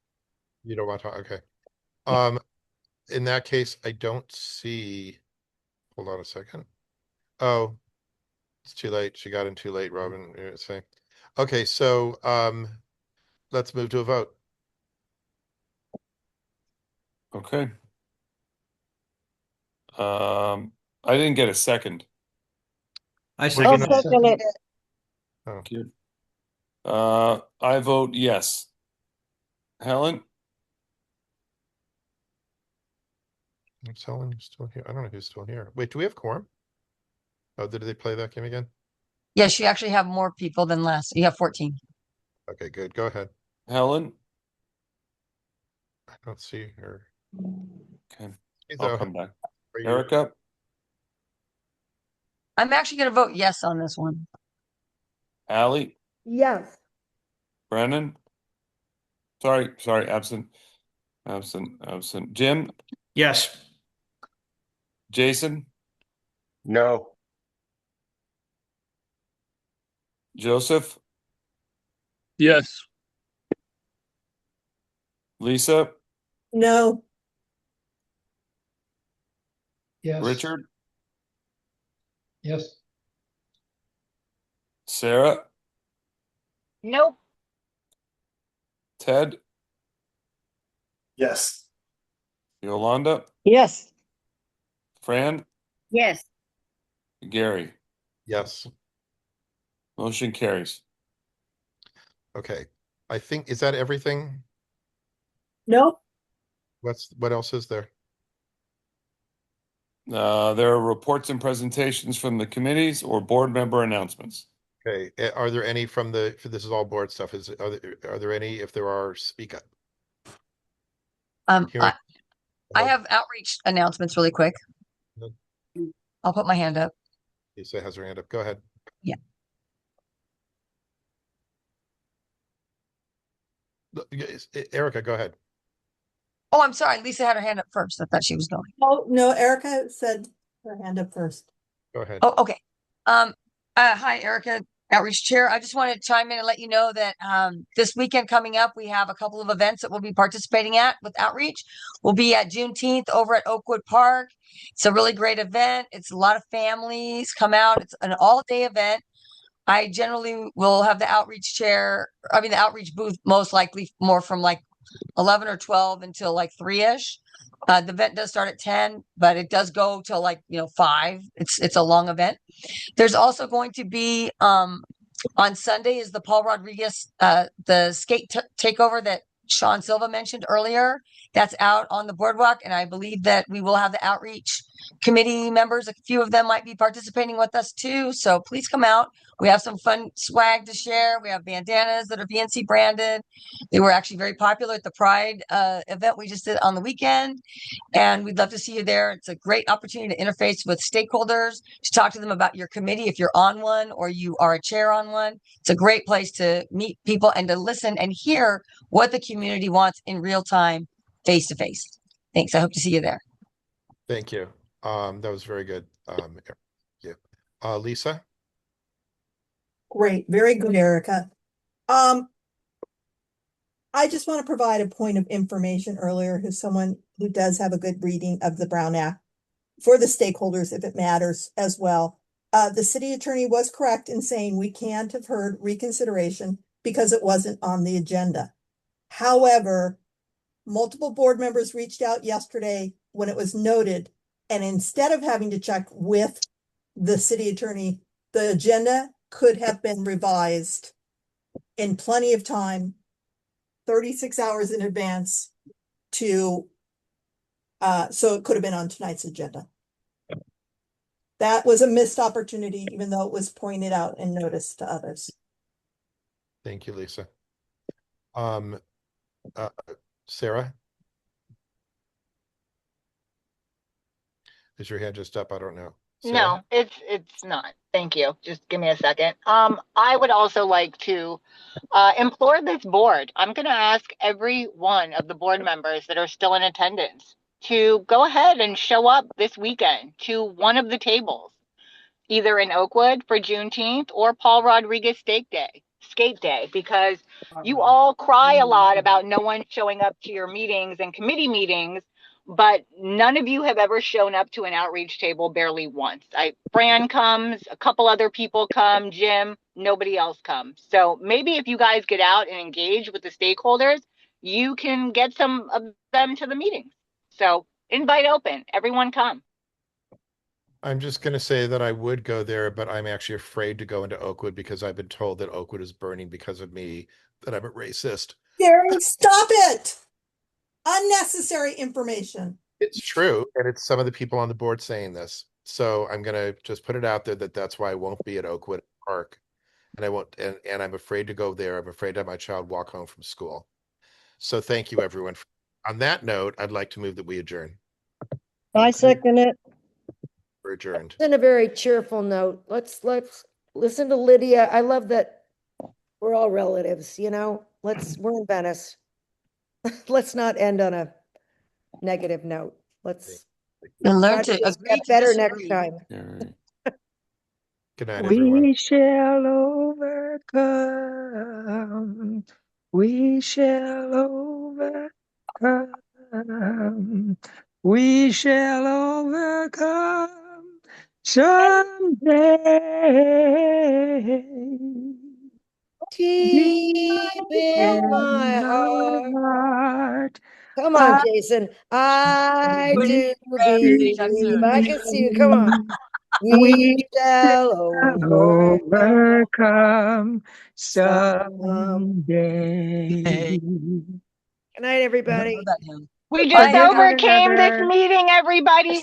you don't want to talk? Okay. In that case, I don't see. Hold on a second. Oh, it's too late. She got in too late, Robin. You're saying. Okay, so let's move to a vote. Okay. I didn't get a second. I I'll second it. second it. Oh, Cute. I vote yes. Helen? is Helen still here? I don't know who's still here. Wait, do we have quorum? Oh, did they play that game again? Yes, you actually have more people than last. You have 14. Okay, good. Go ahead. Helen? I don't see her. Okay. She's I'll out. come back. Are you- Erica? I'm actually going to vote yes on this one. Allie? Yes. Brennan? Sorry, absent. Jim? Yes. Jason? No. Joseph? Yes. Lisa? No. Yes. Richard? Yes. Sarah? Nope. Ted? Yes. Yolanda? Yes. Fran? Yes. Gary? Yes. Motion carries. Okay. I think, is that everything? No. What else is there? There are reports and presentations from the committees or board member announcements. Okay. Are there any from this is all board stuff. Are there any? If there are, speak up. I have outreach announcements really quick. I'll put my hand up. Lisa has her hand up. Go ahead. Yeah. Erica, go ahead. Oh, I'm sorry. Lisa had her hand up first. I thought she was going. Oh, no, Erica said her hand up first. Go ahead. Oh, okay. Hi, Erica, Outreach Chair. I just wanted to chime in and let you know that this weekend coming up, we have a couple of events that we'll be participating at with Outreach. We'll be at Juneteenth over at Oakwood Park. It's a really great event. It's a lot of families come out. It's an all-day event. I generally will have the outreach the outreach booth most likely more from like 11 or 12 until like 3-ish. The event does start at 10, but it does go till like 5. It's a long event. There's also going to be on Sunday is the Paul Rodriguez the skate takeover that Sean Silva mentioned earlier. That's out on the boardwalk, and I believe that we will have the outreach committee members, a few of them might be participating with us too. So please come out. We have some fun swag to share. We have bandanas that are VNC branded. They were actually very popular at the Pride event we just did on the weekend. And we'd love to see you there. It's a great opportunity to interface with stakeholders, to talk to them about your committee if you're on one or you are a chair on one. It's a great place to meet people and to listen and hear what the community wants in real time, face to face. Thanks. I hope to see you there. Thank you. That was very good. Yeah. Lisa? Great. Very good, Erica. I just want to provide a point of information earlier who's someone who does have a good reading of the Brown Act for the stakeholders, if it matters as well. The city attorney was correct in saying we can't have heard reconsideration because it wasn't on the agenda. However, multiple board members reached out yesterday when it was noted, and instead of having to check with the city attorney, the agenda could have been revised in plenty of time, 36 hours in advance to, so it could have been on tonight's agenda. That was a missed opportunity, even though it was pointed out and noticed to others. Thank you, Lisa. Sarah? Is your hand just up? I don't know. Sarah? No, it's not. Thank you. Just give me a second. I would also like to implore this board. I'm going to ask every one of the board members that are still in attendance to go ahead and show up this weekend to one of the tables, either in Oakwood for Juneteenth or Paul Rodriguez Skate Day, because you all cry a lot about no one showing up to your meetings and committee meetings, but none of you have ever shown up to an outreach table barely once. Fran comes, a couple other people come, Jim, nobody else comes. So maybe if you guys get out and engage with the stakeholders, you can get some of them to the meetings. So invite open, everyone come. I'm just going to say that I would go there, but I'm actually afraid to go into Oakwood because I've been told that Oakwood is burning because of me, that I'm a racist. Gary, stop it! Unnecessary information. It's true, and it's some of the people on the board saying this. So I'm going to just put it out there that that's why I won't be at Oakwood Park, and I won't. And I'm afraid to go there. I'm afraid to have my child walk home from school. So thank you, everyone. On that note, I'd like to move that we adjourn. I second it. We're adjourned. In a very cheerful note, let's listen to Lydia. I love that we're all relatives, you know. We're in Venice. Let's not end on a negative note. Let's learn to get agree to better disagree. next time. Good night, everyone. We shall overcome. We shall overcome. We shall overcome someday. Deep in my heart. Come on, Jason. I do believe. I can see you. Come on. We shall overcome someday. Good night, everybody. We just Bye. overcame this meeting, everybody.